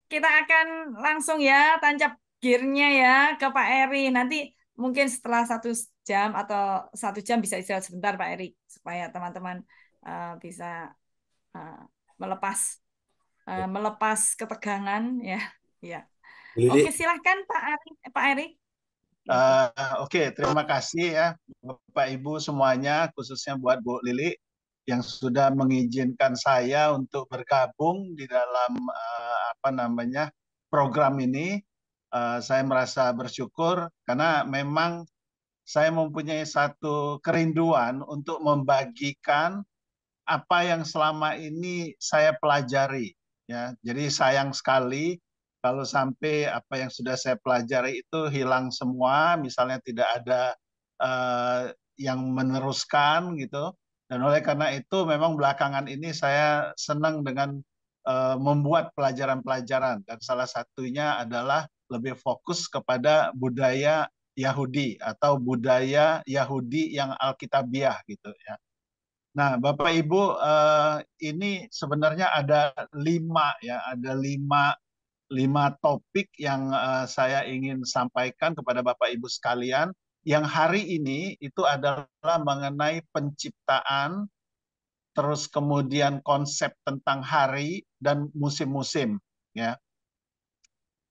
kita akan langsung ya tancap gearnya ya ke Pak Eri. Nanti mungkin setelah 1 jam atau 1 jam bisa istirahat sebentar Pak Eri supaya teman-teman bisa eh, melepas melepas ketegangan ya. Ya. Oke, Lili. silahkan Pak Eri. Pak Eri. Gitu. Oke, terima kasih ya Bapak Ibu semuanya, khususnya buat Bu Lili yang sudah mengizinkan saya untuk bergabung di dalam apa namanya program ini. Saya merasa bersyukur karena memang saya mempunyai satu kerinduan untuk membagikan apa yang selama ini saya pelajari, ya. Jadi sayang sekali kalau sampai apa yang sudah saya pelajari itu hilang semua, misalnya tidak ada eh, yang meneruskan gitu. Dan oleh karena itu memang belakangan ini saya senang dengan membuat pelajaran-pelajaran, dan salah satunya adalah lebih fokus kepada budaya Yahudi atau budaya Yahudi yang Alkitabiah gitu ya. Nah, Bapak Ibu, ini sebenarnya ada lima ya, ada lima topik yang saya ingin sampaikan kepada Bapak Ibu sekalian. Yang hari ini itu adalah mengenai penciptaan, terus kemudian konsep tentang hari dan musim-musim. Ya,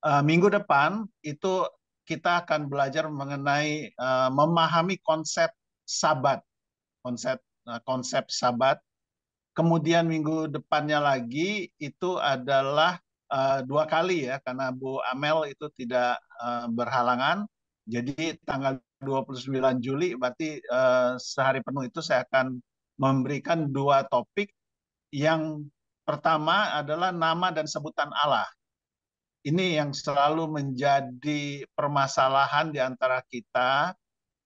minggu depan itu kita akan belajar mengenai memahami konsep Sabat, konsep Sabat. Kemudian minggu depannya lagi itu adalah 2 kali ya, karena Bu Amel itu tidak berhalangan. Jadi tanggal 29 Juli berarti sehari penuh itu saya akan memberikan 2 topik. Yang pertama adalah nama dan sebutan Allah. Ini yang selalu menjadi permasalahan di antara kita,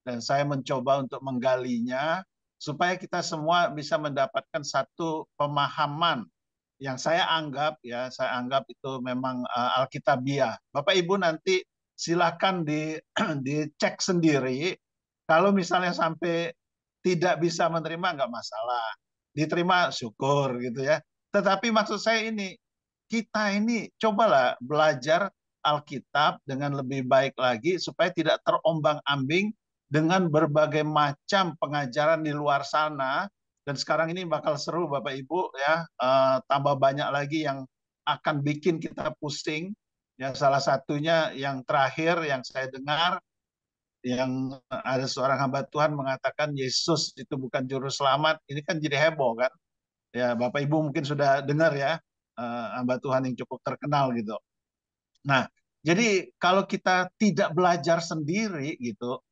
dan saya mencoba untuk menggalinya supaya kita semua bisa mendapatkan satu pemahaman yang saya anggap itu memang alkitabiah. Bapak Ibu nanti silakan dicek sendiri. Kalau misalnya sampai tidak bisa menerima nggak masalah, diterima syukur gitu ya. Tetapi maksud saya ini, kita ini cobalah belajar Alkitab dengan lebih baik lagi supaya tidak terombang-ambing dengan berbagai macam pengajaran di luar sana. Dan sekarang ini bakal seru Bapak Ibu ya, tambah banyak lagi yang akan bikin kita pusing. Ya, salah satunya yang terakhir yang saya dengar, yang ada seorang hamba Tuhan mengatakan Yesus itu bukan juru selamat. Ini kan jadi heboh kan. Ya, Bapak Ibu mungkin sudah dengar ya, hamba Tuhan yang cukup terkenal gitu. Nah, jadi kalau kita tidak belajar sendiri gitu,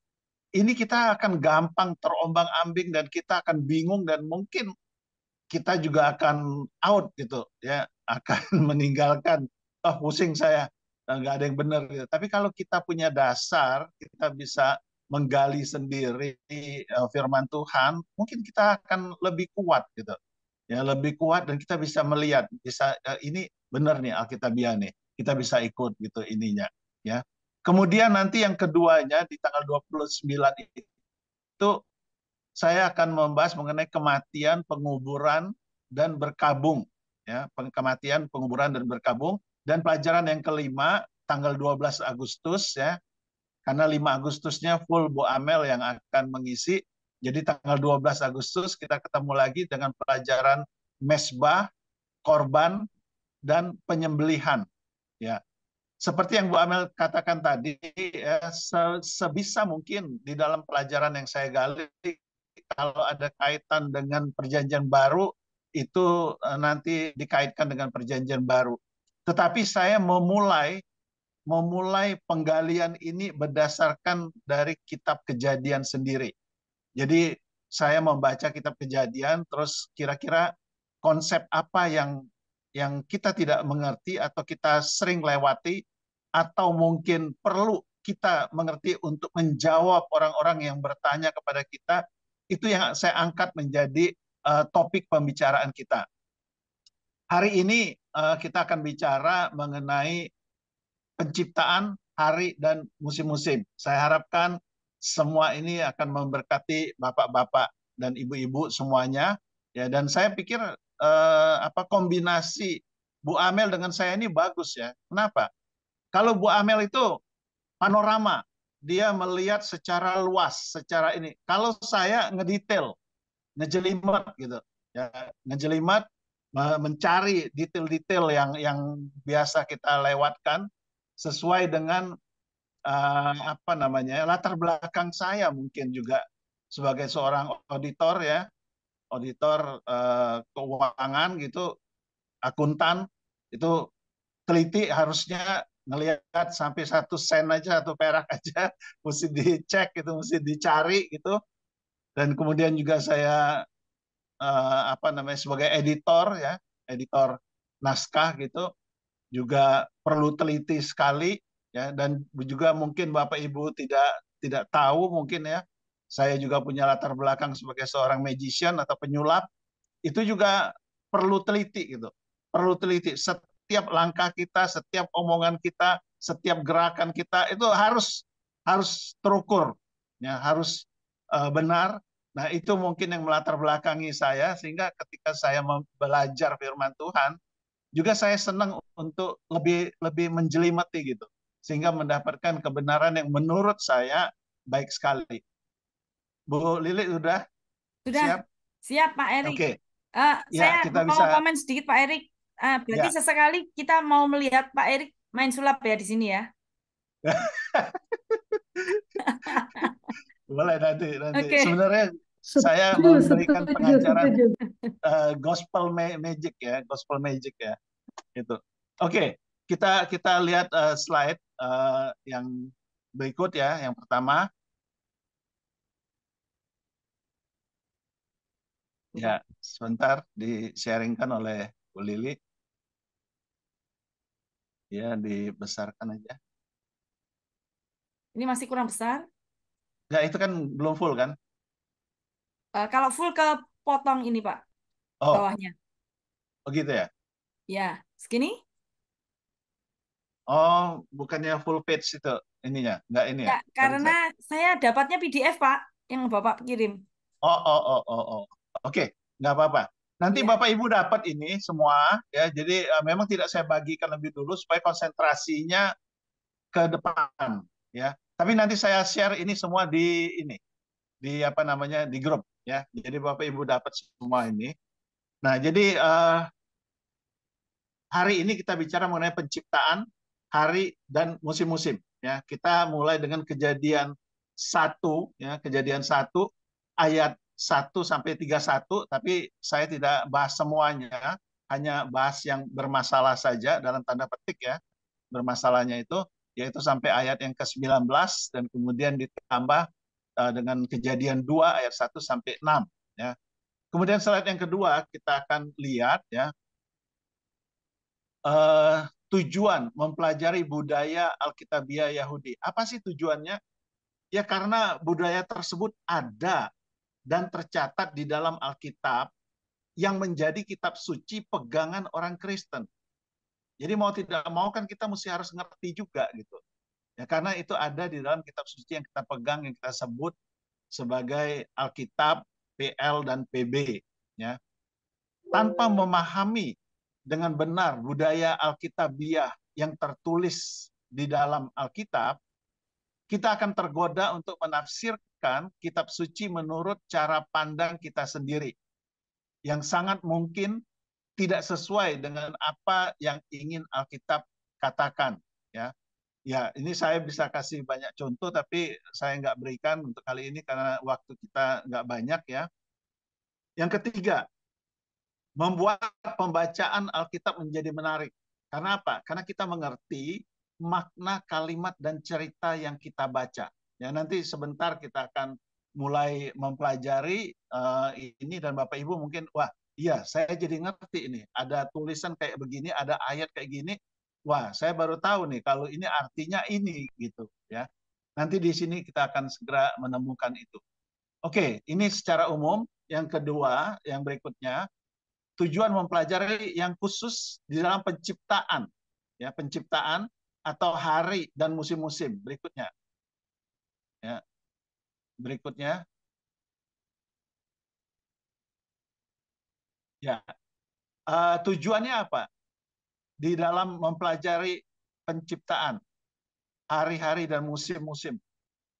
ini kita akan gampang terombang-ambing dan kita akan bingung, dan mungkin kita juga akan out gitu ya, akan meninggalkan, oh pusing saya, nggak ada yang benar gitu. Tapi kalau kita punya dasar, kita bisa menggali sendiri firman Tuhan, mungkin kita akan lebih kuat gitu ya, lebih kuat, dan kita bisa melihat, bisa ini benar nih Alkitabiah nih, kita bisa ikut gitu ininya ya. Kemudian nanti yang keduanya di tanggal 29 itu saya akan membahas mengenai kematian, penguburan, dan berkabung. Ya, kematian, penguburan, dan berkabung. Dan pelajaran yang kelima, tanggal 12 Agustus, ya, karena 5 Agustusnya full Bu Amel yang akan mengisi. Jadi tanggal 12 Agustus kita ketemu lagi dengan pelajaran mesbah, korban, dan penyembelihan. Ya, seperti yang Bu Amel katakan tadi, ya, sebisa mungkin di dalam pelajaran yang saya gali, kalau ada kaitan dengan perjanjian baru, itu nanti dikaitkan dengan perjanjian baru. Tetapi saya memulai penggalian ini berdasarkan dari kitab Kejadian sendiri. Jadi saya membaca kitab Kejadian, terus kira-kira konsep apa yang kita tidak mengerti atau kita sering lewati, atau mungkin perlu kita mengerti untuk menjawab orang-orang yang bertanya kepada kita, itu yang saya angkat menjadi topik pembicaraan kita. Hari ini kita akan bicara mengenai penciptaan, hari, dan musim-musim. Saya harapkan semua ini akan memberkati bapak-bapak dan ibu-ibu semuanya. Ya, dan saya pikir apa kombinasi Bu Amel dengan saya ini bagus ya. Kenapa? Kalau Bu Amel itu panorama, dia melihat secara luas, secara ini. Kalau saya ngedetail, ngejelimet gitu, ya, ngejelimet, mencari detail-detail yang biasa kita lewatkan sesuai dengan apa namanya latar belakang saya mungkin juga sebagai seorang auditor ya, auditor keuangan gitu, akuntan itu teliti harusnya ngelihat sampai 1 sen aja, 1 perak aja mesti dicek itu, mesti dicari gitu. Dan kemudian juga saya apa namanya sebagai editor ya, editor naskah gitu juga perlu teliti sekali ya. Dan juga mungkin Bapak Ibu tidak tahu mungkin ya, saya juga punya latar belakang sebagai seorang magician atau penyulap, itu juga perlu teliti gitu. Perlu teliti setiap langkah kita, setiap omongan kita, setiap gerakan kita itu harus terukur ya, harus benar. Nah, itu mungkin yang melatar belakangi saya sehingga ketika saya belajar firman Tuhan, juga saya senang untuk lebih lebih menjelimati gitu sehingga mendapatkan kebenaran yang menurut saya baik sekali. Bu Lili udah Sudah siap? siap Pak Erik. Oke, ya Saya kita mau bisa komen sedikit Pak Erik. Berarti ya. sesekali kita mau melihat Pak Erik main sulap ya di sini ya. Boleh nanti nanti. Oke. Sebenarnya saya Setuju, memberikan setuju, pengajaran setuju. gospel magic ya, gospel magic ya, itu. Oke, kita kita lihat slide yang berikut ya. Yang pertama, ya sebentar di-sharingkan oleh Bu Lili, ya dibesarkan aja. Ini masih kurang besar. Ya itu kan belum full kan? Kalau full ke potong ini Pak, Oh, bawahnya. begitu ya. Ya, segini? Oh, bukannya full page itu ininya, nggak ini ya? Ya, Tapi karena saya dapatnya PDF Pak, yang Bapak kirim. oh. Oke, nggak apa-apa. Nanti Ya. Bapak Ibu dapat ini semua ya. Jadi memang tidak saya bagikan lebih dulu supaya konsentrasinya ke depan ya. Tapi nanti saya share ini semua di apa namanya di grup ya. Jadi Bapak Ibu dapat semua ini. Nah, jadi hari ini kita bicara mengenai penciptaan, hari dan musim-musim ya. Kita mulai dengan kejadian 1 ya, kejadian 1 ayat 1 sampai 31, tapi saya tidak bahas semuanya, hanya bahas yang bermasalah saja dalam tanda petik ya. Bermasalahnya itu yaitu sampai ayat yang ke-19 dan kemudian ditambah dengan kejadian 2 ayat 1 sampai 6 ya. Kemudian slide yang kedua kita akan lihat ya, eh, tujuan mempelajari budaya Alkitabiah Yahudi. Apa sih tujuannya? Ya karena budaya tersebut ada dan tercatat di dalam Alkitab yang menjadi kitab suci pegangan orang Kristen. Jadi mau tidak mau kan kita mesti harus ngerti juga gitu. Ya karena itu ada di dalam kitab suci yang kita pegang, yang kita sebut sebagai Alkitab, PL dan PB ya. Tanpa memahami dengan benar budaya Alkitabiah yang tertulis di dalam Alkitab, kita akan tergoda untuk menafsirkan kitab suci menurut cara pandang kita sendiri, yang sangat mungkin tidak sesuai dengan apa yang ingin Alkitab katakan. Ya, ya ini saya bisa kasih banyak contoh, tapi saya nggak berikan untuk kali ini karena waktu kita nggak banyak ya. Yang ketiga, membuat pembacaan Alkitab menjadi menarik. Karena apa? Karena kita mengerti makna kalimat dan cerita yang kita baca. Ya, nanti sebentar kita akan mulai mempelajari ini dan Bapak Ibu mungkin, wah iya saya jadi ngerti ini. Ada tulisan kayak begini, ada ayat kayak gini. Wah, saya baru tahu nih kalau ini artinya ini gitu ya. Nanti di sini kita akan segera menemukan itu. Oke, ini secara umum. Yang kedua, yang berikutnya, tujuan mempelajari yang khusus di dalam penciptaan ya, penciptaan atau hari dan musim-musim berikutnya ya. Berikutnya ya, tujuannya apa? di dalam mempelajari penciptaan, hari-hari dan musim-musim.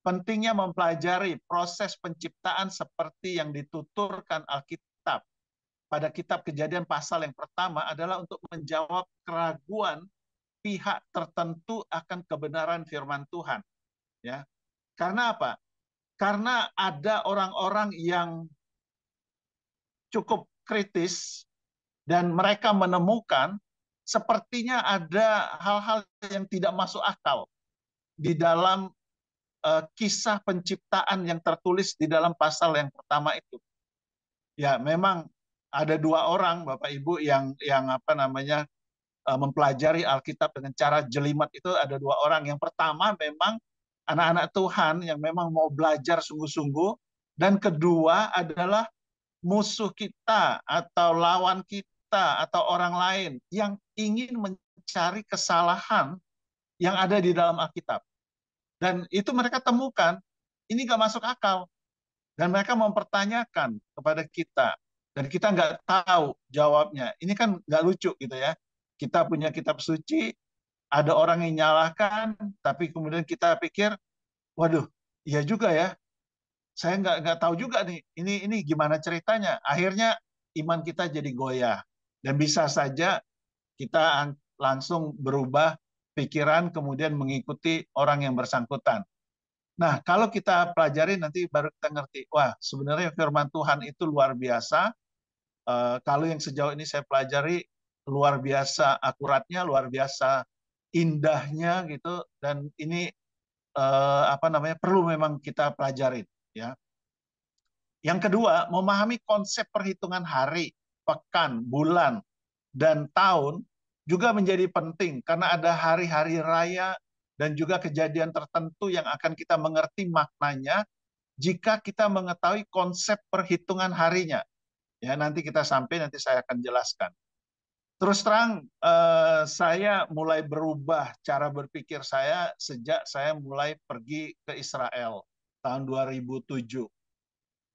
Pentingnya mempelajari proses penciptaan seperti yang dituturkan Alkitab pada kitab Kejadian pasal yang pertama adalah untuk menjawab keraguan pihak tertentu akan kebenaran firman Tuhan. Ya, karena apa? Karena ada orang-orang yang cukup kritis dan mereka menemukan sepertinya ada hal-hal yang tidak masuk akal di dalam kisah penciptaan yang tertulis di dalam pasal yang pertama itu. Ya, memang ada dua orang Bapak Ibu yang apa namanya mempelajari Alkitab dengan cara jelimet itu ada dua orang. Yang pertama memang anak-anak Tuhan yang memang mau belajar sungguh-sungguh, dan kedua adalah musuh kita atau lawan kita atau orang lain yang ingin mencari kesalahan yang ada di dalam Alkitab. Dan itu mereka temukan, ini nggak masuk akal. Dan mereka mempertanyakan kepada kita. Dan kita nggak tahu jawabnya. Ini kan nggak lucu gitu ya. Kita punya kitab suci, ada orang yang nyalahkan, tapi kemudian kita pikir, waduh, iya juga ya. Saya nggak tahu juga nih, ini gimana ceritanya. Akhirnya iman kita jadi goyah. Dan bisa saja kita langsung berubah pikiran, kemudian mengikuti orang yang bersangkutan. Nah, kalau kita pelajari nanti baru kita ngerti, wah sebenarnya firman Tuhan itu luar biasa. Kalau yang sejauh ini saya pelajari luar biasa akuratnya, luar biasa indahnya gitu, dan ini apa namanya perlu memang kita pelajarin. Ya. Yang kedua, memahami konsep perhitungan hari, pekan, bulan, dan tahun juga menjadi penting karena ada hari-hari raya dan juga kejadian tertentu yang akan kita mengerti maknanya jika kita mengetahui konsep perhitungan harinya. Ya, nanti kita sampai, nanti saya akan jelaskan. Terus terang, saya mulai berubah cara berpikir saya sejak saya mulai pergi ke Israel tahun 2007.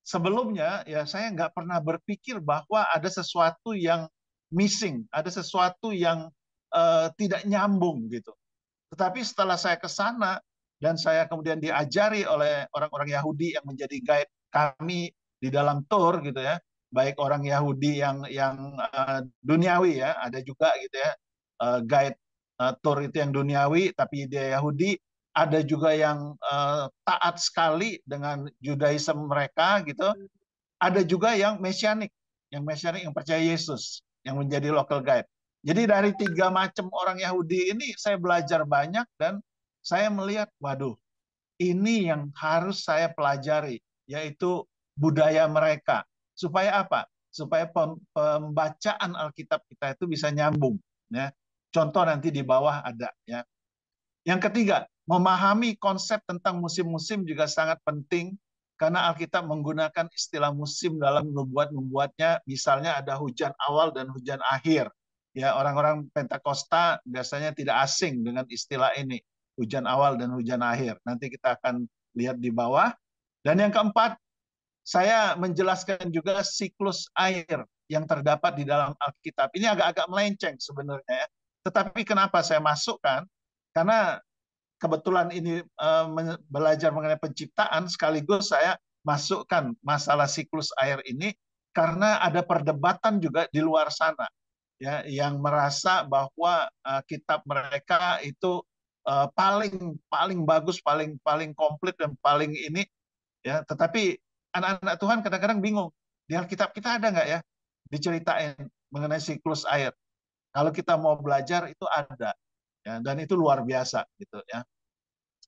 Sebelumnya, ya saya nggak pernah berpikir bahwa ada sesuatu yang missing, ada sesuatu yang tidak nyambung gitu. Tetapi setelah saya ke sana dan saya kemudian diajari oleh orang-orang Yahudi yang menjadi guide kami di dalam tour gitu ya, baik orang Yahudi yang duniawi ya, ada juga gitu ya guide tour itu yang duniawi tapi dia Yahudi, ada juga yang taat sekali dengan Judaism mereka gitu, ada juga yang mesianik yang percaya Yesus, yang menjadi local guide. Jadi dari tiga macam orang Yahudi ini saya belajar banyak dan saya melihat, waduh, ini yang harus saya pelajari, yaitu budaya mereka. Supaya apa? Supaya pembacaan Alkitab kita itu bisa nyambung. Ya. Contoh nanti di bawah ada. Ya. Yang ketiga, memahami konsep tentang musim-musim juga sangat penting karena Alkitab menggunakan istilah musim dalam membuatnya. Misalnya ada hujan awal dan hujan akhir. Ya, orang-orang Pentakosta biasanya tidak asing dengan istilah ini, hujan awal dan hujan akhir. Nanti kita akan lihat di bawah. Dan yang keempat, saya menjelaskan juga siklus air yang terdapat di dalam Alkitab. Ini agak-agak melenceng sebenarnya, tetapi kenapa saya masukkan? Karena kebetulan ini belajar mengenai penciptaan, sekaligus saya masukkan masalah siklus air ini karena ada perdebatan juga di luar sana ya yang merasa bahwa kitab mereka itu paling paling bagus, paling paling komplit dan paling ini ya, tetapi anak-anak Tuhan kadang-kadang bingung, di Alkitab kita ada nggak ya diceritain mengenai siklus air. Kalau kita mau belajar itu ada ya, dan itu luar biasa gitu ya.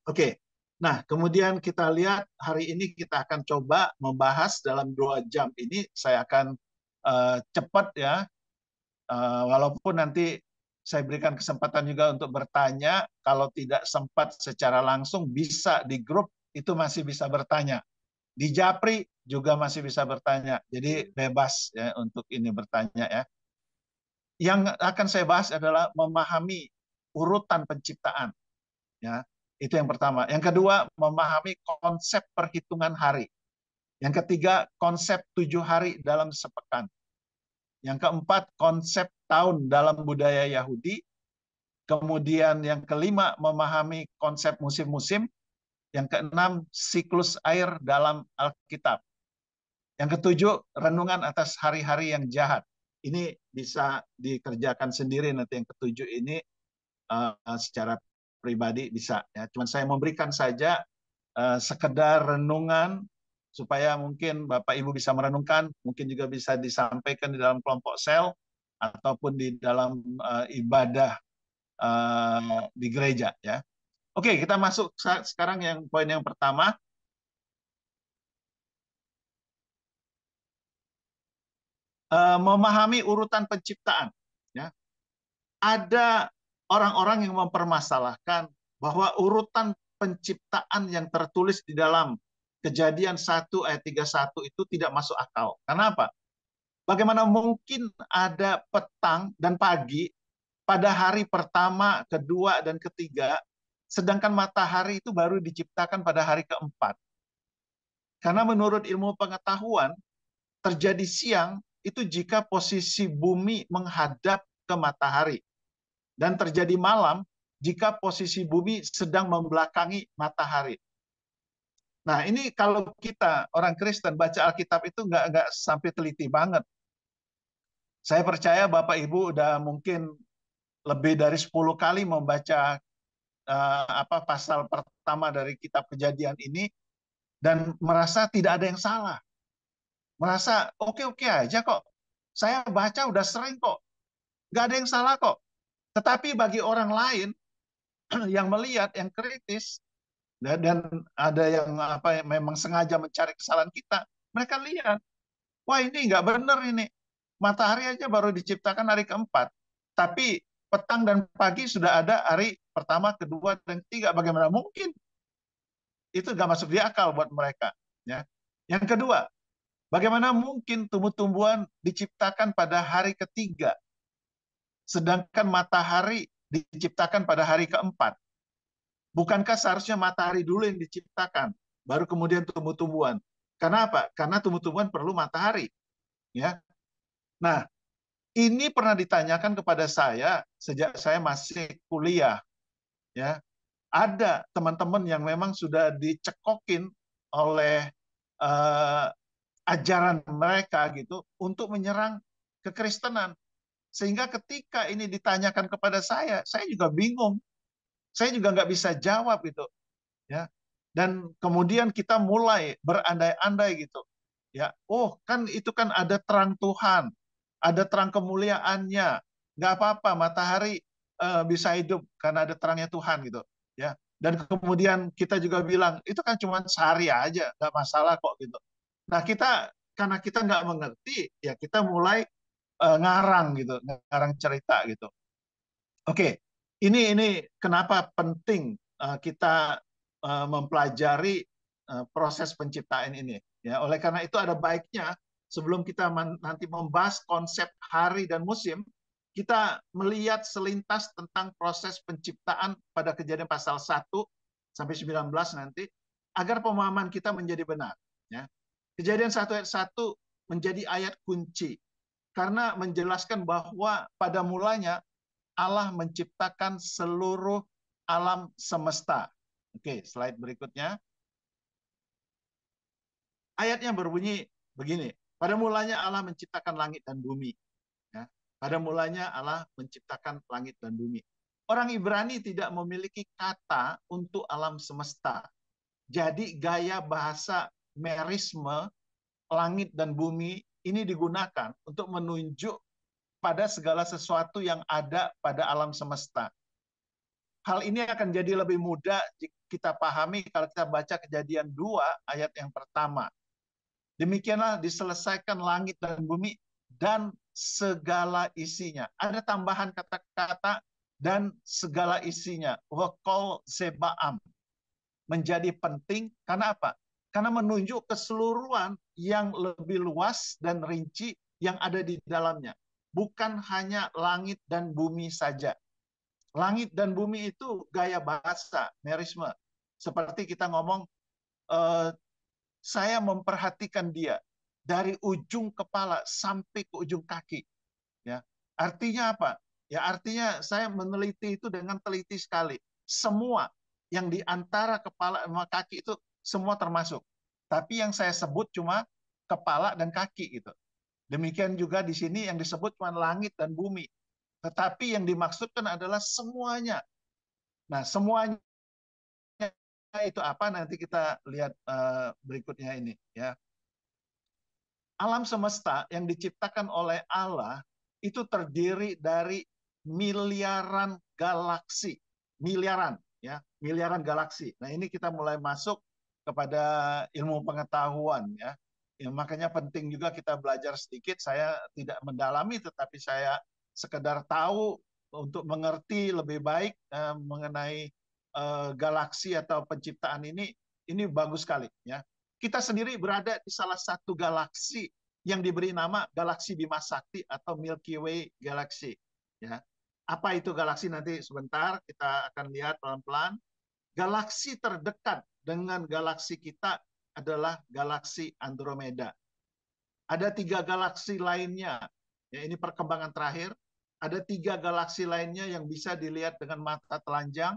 Oke, nah kemudian kita lihat hari ini kita akan coba membahas dalam 2 jam ini. Saya akan cepat ya, walaupun nanti saya berikan kesempatan juga untuk bertanya. Kalau tidak sempat secara langsung, bisa di grup itu masih bisa bertanya. Di Japri juga masih bisa bertanya. Jadi bebas ya untuk ini bertanya ya. Yang akan saya bahas adalah memahami urutan penciptaan. Ya, itu yang pertama. Yang kedua, memahami konsep perhitungan hari. Yang ketiga, konsep 7 hari dalam sepekan. Yang keempat, konsep tahun dalam budaya Yahudi. Kemudian yang kelima, memahami konsep musim-musim. Yang keenam, siklus air dalam Alkitab. Yang ketujuh, renungan atas hari-hari yang jahat. Ini bisa dikerjakan sendiri nanti yang ketujuh ini secara pribadi bisa. Ya. Cuman saya memberikan saja sekedar renungan supaya mungkin Bapak Ibu bisa merenungkan, mungkin juga bisa disampaikan di dalam kelompok sel ataupun di dalam ibadah di gereja. Ya. Oke, kita masuk sekarang yang poin yang pertama. Memahami urutan penciptaan. Ya. Ada orang-orang yang mempermasalahkan bahwa urutan penciptaan yang tertulis di dalam Kejadian 1 ayat 31 itu tidak masuk akal. Kenapa? Bagaimana mungkin ada petang dan pagi pada hari pertama, kedua, dan ketiga, sedangkan matahari itu baru diciptakan pada hari keempat. Karena menurut ilmu pengetahuan, terjadi siang itu jika posisi bumi menghadap ke matahari. Dan terjadi malam jika posisi bumi sedang membelakangi matahari. Nah, ini kalau kita orang Kristen baca Alkitab itu nggak sampai teliti banget. Saya percaya Bapak Ibu udah mungkin lebih dari 10 kali membaca pasal pertama dari kitab Kejadian ini dan merasa tidak ada yang salah. Merasa oke-oke aja kok. Saya baca udah sering kok. Nggak ada yang salah kok. Tetapi bagi orang lain yang melihat, yang kritis, dan ada yang memang sengaja mencari kesalahan kita, mereka lihat, wah ini nggak benar ini. Matahari aja baru diciptakan hari keempat, tapi petang dan pagi sudah ada hari pertama, kedua, dan ketiga. Bagaimana mungkin? Itu nggak masuk di akal buat mereka. Ya. Yang kedua, bagaimana mungkin tumbuh-tumbuhan diciptakan pada hari ketiga, sedangkan matahari diciptakan pada hari keempat? Bukankah seharusnya matahari dulu yang diciptakan, baru kemudian tumbuh-tumbuhan? Karena apa? Karena tumbuh-tumbuhan perlu matahari. Ya. Nah, ini pernah ditanyakan kepada saya sejak saya masih kuliah. Ya, ada teman-teman yang memang sudah dicekokin oleh uh, ajaran mereka gitu untuk menyerang kekristenan. Sehingga ketika ini ditanyakan kepada saya juga bingung. Saya juga nggak bisa jawab gitu. Ya, dan kemudian kita mulai berandai-andai gitu. Ya, oh kan itu kan ada terang Tuhan, ada terang kemuliaannya. Nggak apa-apa, matahari bisa hidup karena ada terangnya Tuhan gitu. Ya, dan kemudian kita juga bilang itu kan cuma sehari aja, nggak masalah kok gitu. Nah kita karena kita nggak mengerti, ya kita mulai ngarang gitu, ngarang cerita gitu. Oke, ini kenapa penting kita mempelajari proses penciptaan ini. Ya, oleh karena itu ada baiknya sebelum kita nanti membahas konsep hari dan musim, kita melihat selintas tentang proses penciptaan pada Kejadian pasal 1 sampai 19 nanti, agar pemahaman kita menjadi benar. Ya. Kejadian 1 ayat 1 menjadi ayat kunci, karena menjelaskan bahwa pada mulanya Allah menciptakan seluruh alam semesta. Oke, slide berikutnya. Ayatnya berbunyi begini. Pada mulanya Allah menciptakan langit dan bumi. Ya. Pada mulanya Allah menciptakan langit dan bumi. Orang Ibrani tidak memiliki kata untuk alam semesta. Jadi gaya bahasa merisme, langit dan bumi, ini digunakan untuk menunjuk pada segala sesuatu yang ada pada alam semesta. Hal ini akan jadi lebih mudah jika kita pahami kalau kita baca Kejadian 2 ayat yang pertama. Demikianlah diselesaikan langit dan bumi dan segala isinya. Ada tambahan kata-kata dan segala isinya. Wakol zebaam. Menjadi penting karena apa? Karena menunjuk keseluruhan yang lebih luas dan rinci yang ada di dalamnya. Bukan hanya langit dan bumi saja. Langit dan bumi itu gaya bahasa, merisme. Seperti kita ngomong, saya memperhatikan dia dari ujung kepala sampai ke ujung kaki. Ya. Artinya apa? Ya artinya saya meneliti itu dengan teliti sekali. Semua yang di antara kepala sama kaki itu semua termasuk. Tapi yang saya sebut cuma kepala dan kaki gitu. Demikian juga di sini yang disebut cuma langit dan bumi. Tetapi yang dimaksudkan adalah semuanya. Nah, semuanya itu apa nanti kita lihat berikutnya ini ya. Alam semesta yang diciptakan oleh Allah itu terdiri dari miliaran galaksi, miliaran ya, miliaran galaksi. Nah, ini kita mulai masuk kepada ilmu pengetahuan ya. Ya, makanya penting juga kita belajar sedikit. Saya tidak mendalami, tetapi saya sekedar tahu untuk mengerti lebih baik mengenai galaksi atau penciptaan ini. Ini bagus sekali ya. Kita sendiri berada di salah satu galaksi yang diberi nama galaksi Bima Sakti atau Milky Way Galaxy. Ya, apa itu galaksi nanti sebentar kita akan lihat pelan-pelan. Galaksi terdekat dengan galaksi kita adalah galaksi Andromeda. Ada 3 galaksi lainnya. Ya, ini perkembangan terakhir. Ada 3 galaksi lainnya yang bisa dilihat dengan mata telanjang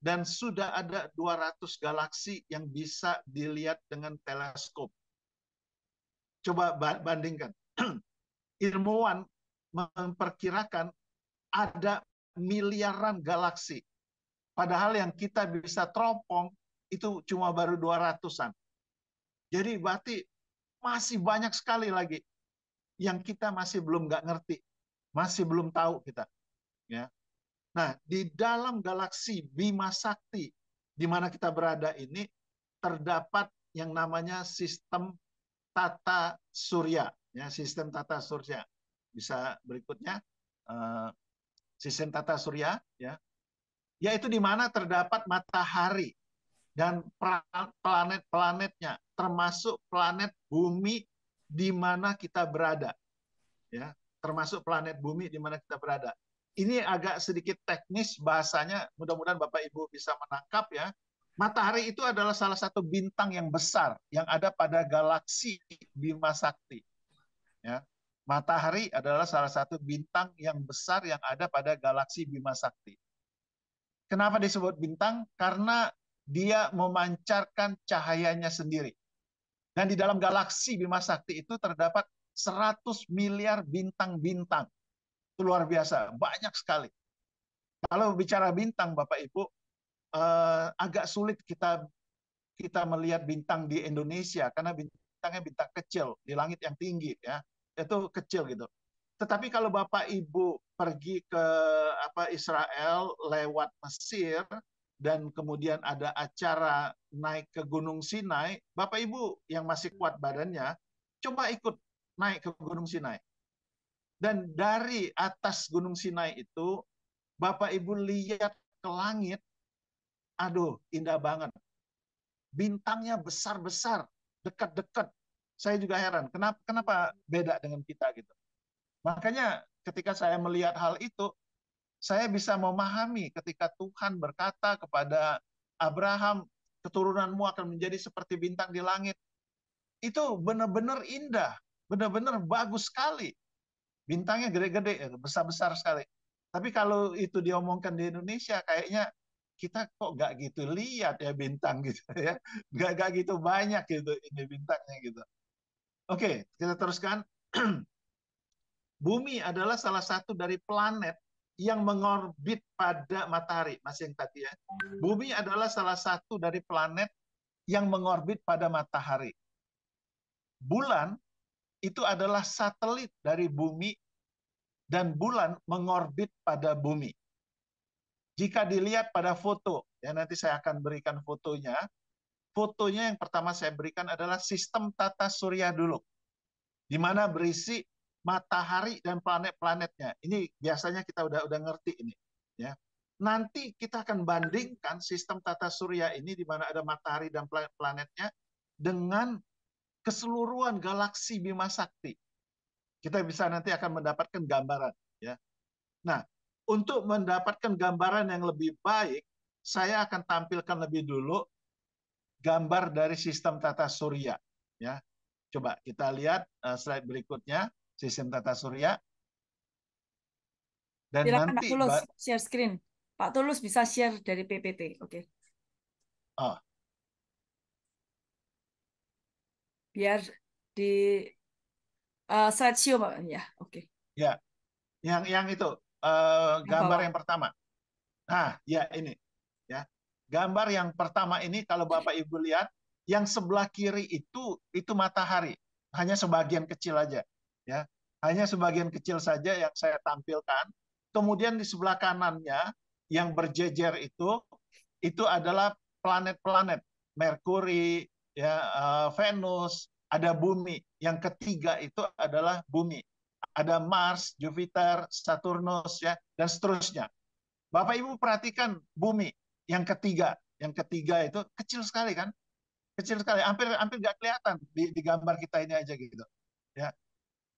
dan sudah ada 200 galaksi yang bisa dilihat dengan teleskop. Coba bandingkan. Ilmuwan memperkirakan ada miliaran galaksi. Padahal yang kita bisa teropong itu cuma baru 200-an. Jadi berarti masih banyak sekali lagi yang kita masih belum nggak ngerti, masih belum tahu kita. Ya. Nah, di dalam galaksi Bima Sakti, di mana kita berada ini, terdapat yang namanya sistem tata surya. Ya, sistem tata surya. Bisa berikutnya, sistem tata surya, ya, yaitu di mana terdapat matahari dan planet-planetnya, termasuk planet bumi di mana kita berada, ya, termasuk planet bumi di mana kita berada. Ini agak sedikit teknis bahasanya, mudah-mudahan Bapak Ibu bisa menangkap ya. Matahari itu adalah salah satu bintang yang besar yang ada pada galaksi Bima Sakti. Ya. Matahari adalah salah satu bintang yang besar yang ada pada galaksi Bima Sakti. Kenapa disebut bintang? Karena dia memancarkan cahayanya sendiri. Dan di dalam galaksi Bima Sakti itu terdapat 100 miliar bintang-bintang. Itu luar biasa, banyak sekali. Kalau bicara bintang, Bapak Ibu, agak sulit kita kita melihat bintang di Indonesia karena bintangnya bintang kecil di langit yang tinggi ya. Itu kecil gitu. Tetapi kalau Bapak Ibu pergi ke Israel lewat Mesir dan kemudian ada acara naik ke Gunung Sinai, Bapak Ibu yang masih kuat badannya, coba ikut naik ke Gunung Sinai. Dan dari atas Gunung Sinai itu, Bapak Ibu lihat ke langit, aduh indah banget. Bintangnya besar-besar, dekat-dekat. Saya juga heran, kenapa beda dengan kita gitu. Makanya ketika saya melihat hal itu, saya bisa memahami ketika Tuhan berkata kepada Abraham, keturunanmu akan menjadi seperti bintang di langit. Itu benar-benar indah, benar-benar bagus sekali. Bintangnya gede-gede, besar-besar sekali. Tapi kalau itu diomongkan di Indonesia, kayaknya kita kok nggak gitu lihat ya bintang gitu ya, nggak gitu banyak gitu ini bintangnya gitu. Oke, kita teruskan. Bumi adalah salah satu dari planet yang mengorbit pada matahari. Masih yang tadi ya. Bumi adalah salah satu dari planet yang mengorbit pada matahari. Bulan itu adalah satelit dari bumi dan bulan mengorbit pada bumi. Jika dilihat pada foto, ya nanti saya akan berikan fotonya. Fotonya yang pertama saya berikan adalah sistem tata surya dulu, di mana berisi matahari dan planet-planetnya. Ini biasanya kita udah ngerti ini, ya. Nanti kita akan bandingkan sistem tata surya ini di mana ada matahari dan planet-planetnya dengan keseluruhan galaksi Bima Sakti. Kita bisa nanti akan mendapatkan gambaran, ya. Nah, untuk mendapatkan gambaran yang lebih baik, saya akan tampilkan lebih dulu gambar dari sistem tata surya. Ya, coba kita lihat slide berikutnya, sistem tata surya. Dan Silakan Pak nanti, Tulus, share screen. Pak Tulus bisa share dari PPT. Oke. oh, Biar di slideshow, Pak. Ya, oke. ya, yang itu Yang gambar bawah. yang pertama. Nah, ya ini, ya, gambar yang pertama ini kalau Bapak Ibu lihat, yang sebelah kiri itu matahari, hanya sebagian kecil aja, ya, hanya sebagian kecil saja yang saya tampilkan. Kemudian di sebelah kanannya yang berjejer itu adalah planet-planet, Merkuri, ya, Venus, ada bumi. Yang ketiga itu adalah bumi. Ada Mars, Jupiter, Saturnus, ya, dan seterusnya. Bapak Ibu perhatikan bumi yang ketiga itu kecil sekali kan? Kecil sekali, hampir hampir nggak kelihatan di gambar kita ini aja gitu. Ya,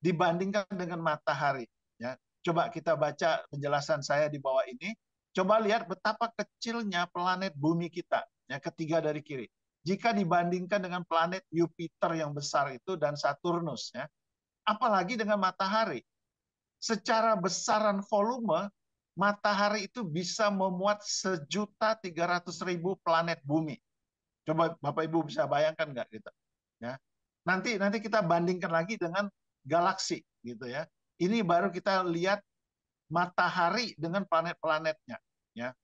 dibandingkan dengan matahari. Ya, coba kita baca penjelasan saya di bawah ini. Coba lihat betapa kecilnya planet bumi kita, ya, ketiga dari kiri. Jika dibandingkan dengan planet Jupiter yang besar itu dan Saturnus, ya, apalagi dengan matahari. Secara besaran volume, matahari itu bisa memuat 1.300.000 planet bumi. Coba Bapak Ibu bisa bayangkan nggak gitu? Ya. Nanti kita bandingkan lagi dengan galaksi gitu ya. Ini baru kita lihat matahari dengan planet-planetnya. Ya.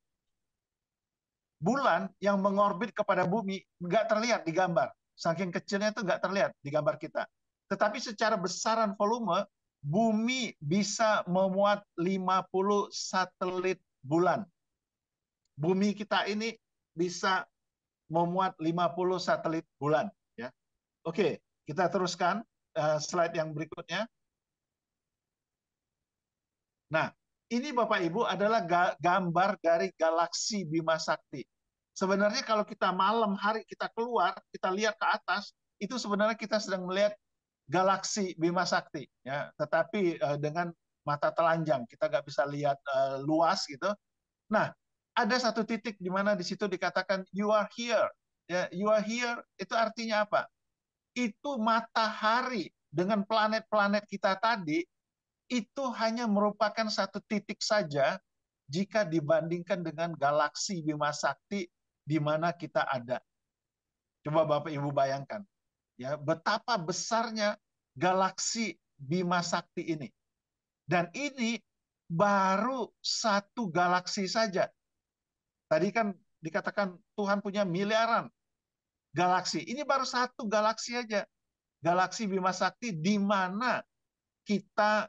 Bulan yang mengorbit kepada bumi nggak terlihat di gambar. Saking kecilnya itu nggak terlihat di gambar kita. Tetapi secara besaran volume, bumi bisa memuat 50 satelit bulan. Bumi kita ini bisa memuat 50 satelit bulan. Ya. Oke, kita teruskan slide yang berikutnya. Nah, ini Bapak Ibu adalah gambar dari galaksi Bima Sakti. Sebenarnya kalau kita malam hari kita keluar, kita lihat ke atas, itu sebenarnya kita sedang melihat galaksi Bima Sakti, ya. Tetapi dengan mata telanjang kita nggak bisa lihat luas gitu. Nah, ada satu titik di mana di situ dikatakan you are here, ya, you are here itu artinya apa? Itu matahari dengan planet-planet kita tadi itu hanya merupakan satu titik saja jika dibandingkan dengan galaksi Bima Sakti di mana kita ada. Coba Bapak Ibu bayangkan, ya, betapa besarnya galaksi Bima Sakti ini. Dan ini baru satu galaksi saja. Tadi kan dikatakan Tuhan punya miliaran galaksi. Ini baru satu galaksi aja. Galaksi Bima Sakti di mana kita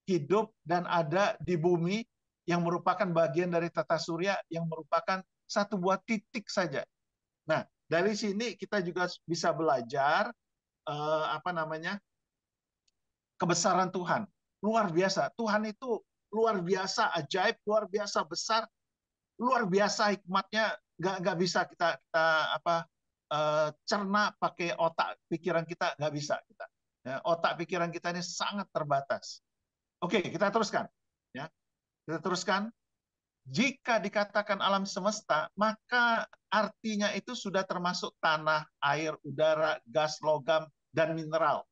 hidup dan ada di bumi yang merupakan bagian dari tata surya yang merupakan satu buah titik saja. Nah, dari sini kita juga bisa belajar apa namanya? Kebesaran Tuhan. Luar biasa. Tuhan itu luar biasa ajaib, luar biasa besar, luar biasa hikmatnya. Nggak bisa kita apa cerna pakai otak pikiran kita, nggak bisa kita. Ya, otak pikiran kita ini sangat terbatas. Oke, kita teruskan. Ya, kita teruskan. Jika dikatakan alam semesta, maka artinya itu sudah termasuk tanah, air, udara, gas, logam, dan mineral.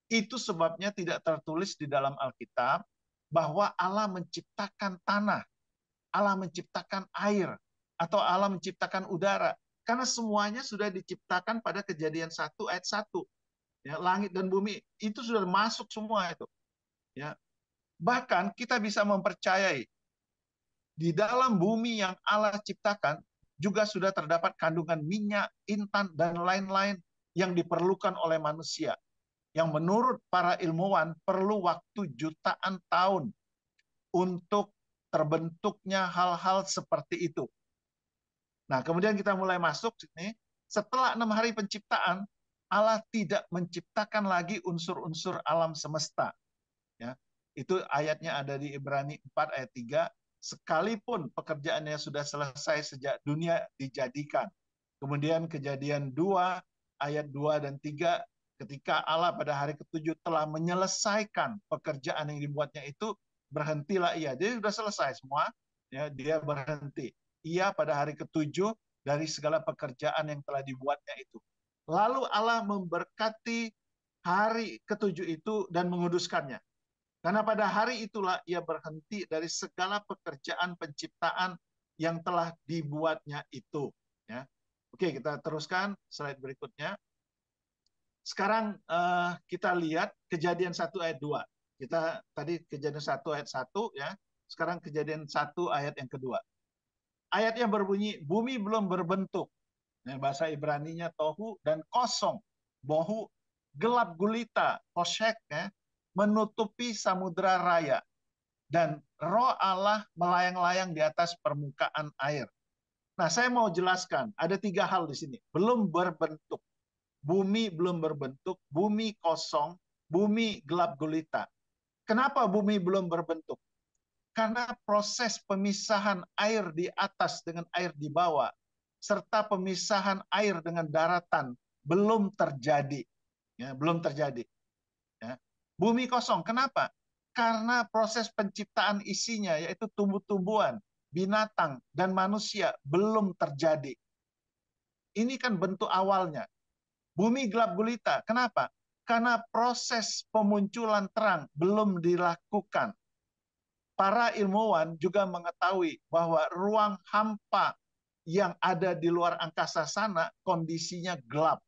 Itu sebabnya tidak tertulis di dalam Alkitab bahwa Allah menciptakan tanah, Allah menciptakan air, atau Allah menciptakan udara. Karena semuanya sudah diciptakan pada Kejadian 1 ayat 1. Ya, langit dan bumi itu sudah masuk semua itu. Ya. Bahkan kita bisa mempercayai di dalam bumi yang Allah ciptakan juga sudah terdapat kandungan minyak, intan, dan lain-lain yang diperlukan oleh manusia. Yang menurut para ilmuwan perlu waktu jutaan tahun untuk terbentuknya hal-hal seperti itu. Nah, kemudian kita mulai masuk sini. Setelah 6 hari penciptaan, Allah tidak menciptakan lagi unsur-unsur alam semesta. Ya, itu ayatnya ada di Ibrani 4 ayat 3. Sekalipun pekerjaannya sudah selesai sejak dunia dijadikan. Kemudian Kejadian 2 ayat 2 dan 3, ketika Allah pada hari ketujuh telah menyelesaikan pekerjaan yang dibuatnya itu, berhentilah ia. Dia sudah selesai semua, ya, dia berhenti. Ia pada hari ketujuh dari segala pekerjaan yang telah dibuatnya itu. Lalu Allah memberkati hari ketujuh itu dan menguduskannya. Karena pada hari itulah ia berhenti dari segala pekerjaan penciptaan yang telah dibuatnya itu. Ya. Oke, kita teruskan slide berikutnya. Sekarang kita lihat Kejadian 1 ayat 2. Kita tadi Kejadian 1 ayat 1 ya. Sekarang Kejadian 1 ayat yang kedua. Ayatnya berbunyi, bumi belum berbentuk. Nah, bahasa Ibraninya tohu dan kosong. Bohu, gelap gulita, koshek ya, menutupi samudra raya. Dan roh Allah melayang-layang di atas permukaan air. Nah, saya mau jelaskan, ada 3 hal di sini. Belum berbentuk. Bumi belum berbentuk, bumi kosong, bumi gelap gulita. Kenapa bumi belum berbentuk? Karena proses pemisahan air di atas dengan air di bawah, serta pemisahan air dengan daratan belum terjadi. Ya, belum terjadi. Ya. Bumi kosong, kenapa? Karena proses penciptaan isinya, yaitu tumbuh-tumbuhan, binatang, dan manusia, belum terjadi. Ini kan bentuk awalnya. Bumi gelap gulita, kenapa? Karena proses pemunculan terang belum dilakukan. Para ilmuwan juga mengetahui bahwa ruang hampa yang ada di luar angkasa sana kondisinya gelap.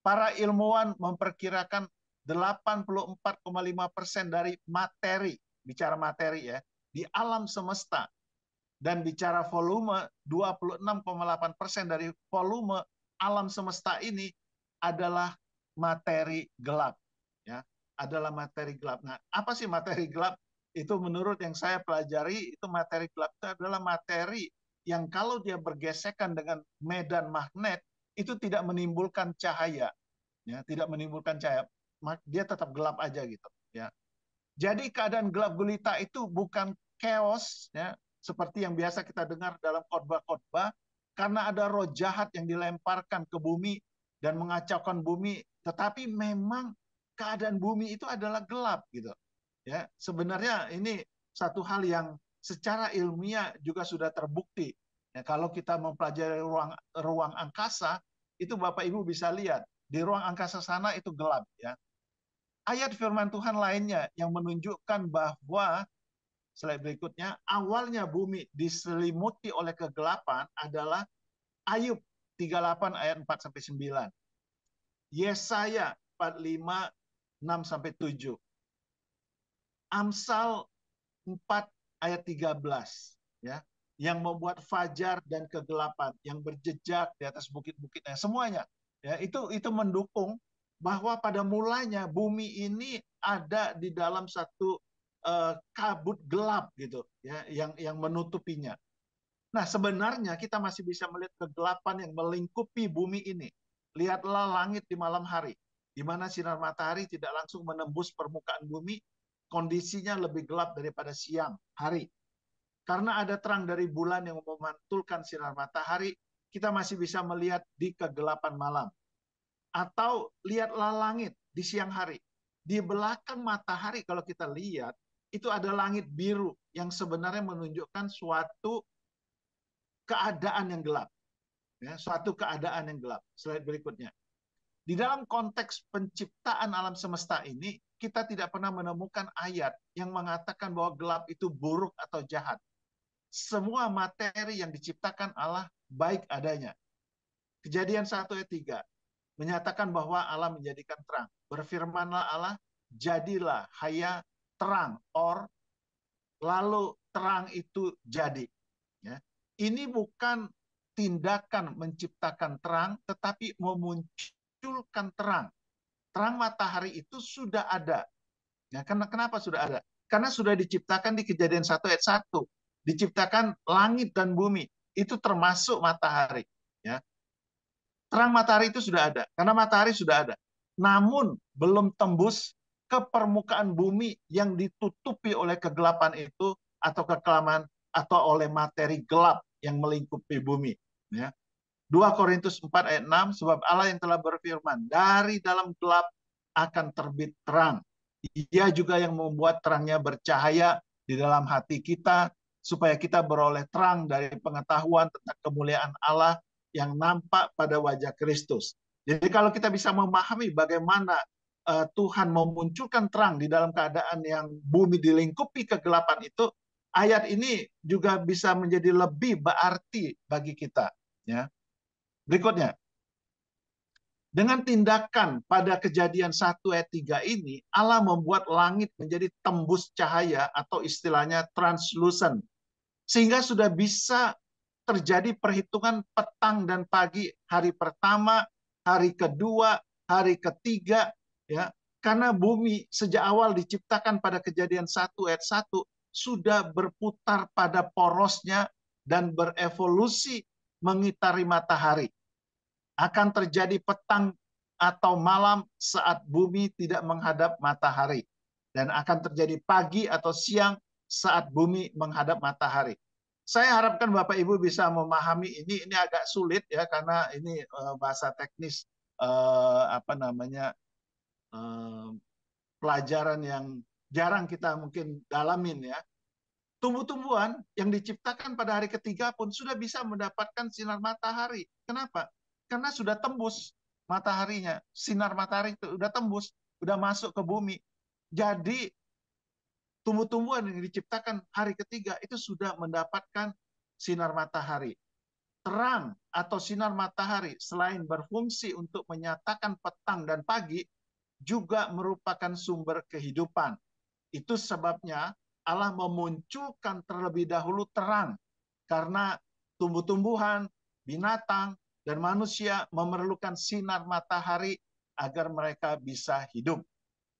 Para ilmuwan memperkirakan 84,5% dari materi, bicara materi ya, di alam semesta, dan bicara volume, 26,8% dari volume alam semesta ini adalah materi gelap. Ya, adalah materi gelap. Nah, apa sih materi gelap? Itu menurut yang saya pelajari, itu materi gelap itu adalah materi yang kalau dia bergesekan dengan medan magnet, itu tidak menimbulkan cahaya. Ya, tidak menimbulkan cahaya. Dia tetap gelap aja gitu. Ya. Jadi keadaan gelap gulita itu bukan chaos, ya, seperti yang biasa kita dengar dalam khotbah-khotbah, karena ada roh jahat yang dilemparkan ke bumi dan mengacaukan bumi, tetapi memang keadaan bumi itu adalah gelap gitu. Ya, sebenarnya ini satu hal yang secara ilmiah juga sudah terbukti. Ya, kalau kita mempelajari ruang angkasa, itu Bapak Ibu bisa lihat di ruang angkasa sana itu gelap ya. Ayat firman Tuhan lainnya yang menunjukkan bahwa slide berikutnya, awalnya bumi diselimuti oleh kegelapan adalah Ayub 38 ayat 4 sampai 9. Yesaya 45 6 sampai 7. Amsal 4 ayat 13 ya, yang membuat fajar dan kegelapan yang berjejak di atas bukit-bukitnya semuanya ya, itu mendukung bahwa pada mulanya bumi ini ada di dalam satu kabut gelap gitu ya, yang menutupinya. Nah, sebenarnya kita masih bisa melihat kegelapan yang melingkupi bumi ini. Lihatlah langit di malam hari, di mana sinar matahari tidak langsung menembus permukaan bumi, kondisinya lebih gelap daripada siang hari. Karena ada terang dari bulan yang memantulkan sinar matahari, kita masih bisa melihat di kegelapan malam. Atau lihatlah langit di siang hari. Di belakang matahari kalau kita lihat, itu ada langit biru yang sebenarnya menunjukkan suatu keadaan yang gelap. Ya, suatu keadaan yang gelap. Slide berikutnya. Di dalam konteks penciptaan alam semesta ini, kita tidak pernah menemukan ayat yang mengatakan bahwa gelap itu buruk atau jahat. Semua materi yang diciptakan Allah baik adanya. Kejadian 1 ayat 3 menyatakan bahwa Allah menjadikan terang. Berfirmanlah Allah, jadilah haya terang, lalu terang itu jadi. Ya. Ini bukan tindakan menciptakan terang, tetapi memunculkan terang. Terang matahari itu sudah ada. Ya, kenapa sudah ada? Karena sudah diciptakan di Kejadian 1 ayat 1. Diciptakan langit dan bumi. Itu termasuk matahari. Ya. Terang matahari itu sudah ada. Karena matahari sudah ada. Namun belum tembus ke permukaan bumi yang ditutupi oleh kegelapan itu atau kekelaman atau oleh materi gelap yang melingkupi bumi. Ya. 2 Korintus 4 ayat 6, sebab Allah yang telah berfirman, dari dalam gelap akan terbit terang. Dia juga yang membuat terangnya bercahaya di dalam hati kita, supaya kita beroleh terang dari pengetahuan tentang kemuliaan Allah yang nampak pada wajah Kristus. Jadi kalau kita bisa memahami bagaimana Tuhan memunculkan terang di dalam keadaan yang bumi dilingkupi kegelapan itu, ayat ini juga bisa menjadi lebih berarti bagi kita. Ya. Berikutnya, dengan tindakan pada Kejadian 1 ayat 3 ini, Allah membuat langit menjadi tembus cahaya atau istilahnya translucent. Sehingga sudah bisa terjadi perhitungan petang dan pagi, hari pertama, hari kedua, hari ketiga, ya. Karena bumi sejak awal diciptakan pada Kejadian 1 ayat 1 sudah berputar pada porosnya dan berevolusi mengitari matahari. Akan terjadi petang atau malam saat bumi tidak menghadap matahari. Dan akan terjadi pagi atau siang saat bumi menghadap matahari. Saya harapkan Bapak Ibu bisa memahami ini agak sulit ya, karena ini bahasa teknis, apa namanya, pelajaran yang jarang kita mungkin dalamin ya. Tumbuh-tumbuhan yang diciptakan pada hari ketiga pun sudah bisa mendapatkan sinar matahari. Kenapa? Karena sudah tembus mataharinya. Sinar matahari itu sudah tembus, sudah masuk ke bumi. Jadi tumbuh-tumbuhan yang diciptakan hari ketiga itu sudah mendapatkan sinar matahari. Terang atau sinar matahari selain berfungsi untuk menyatakan petang dan pagi, juga merupakan sumber kehidupan. Itu sebabnya Allah memunculkan terlebih dahulu terang, karena tumbuh-tumbuhan, binatang, dan manusia memerlukan sinar matahari agar mereka bisa hidup.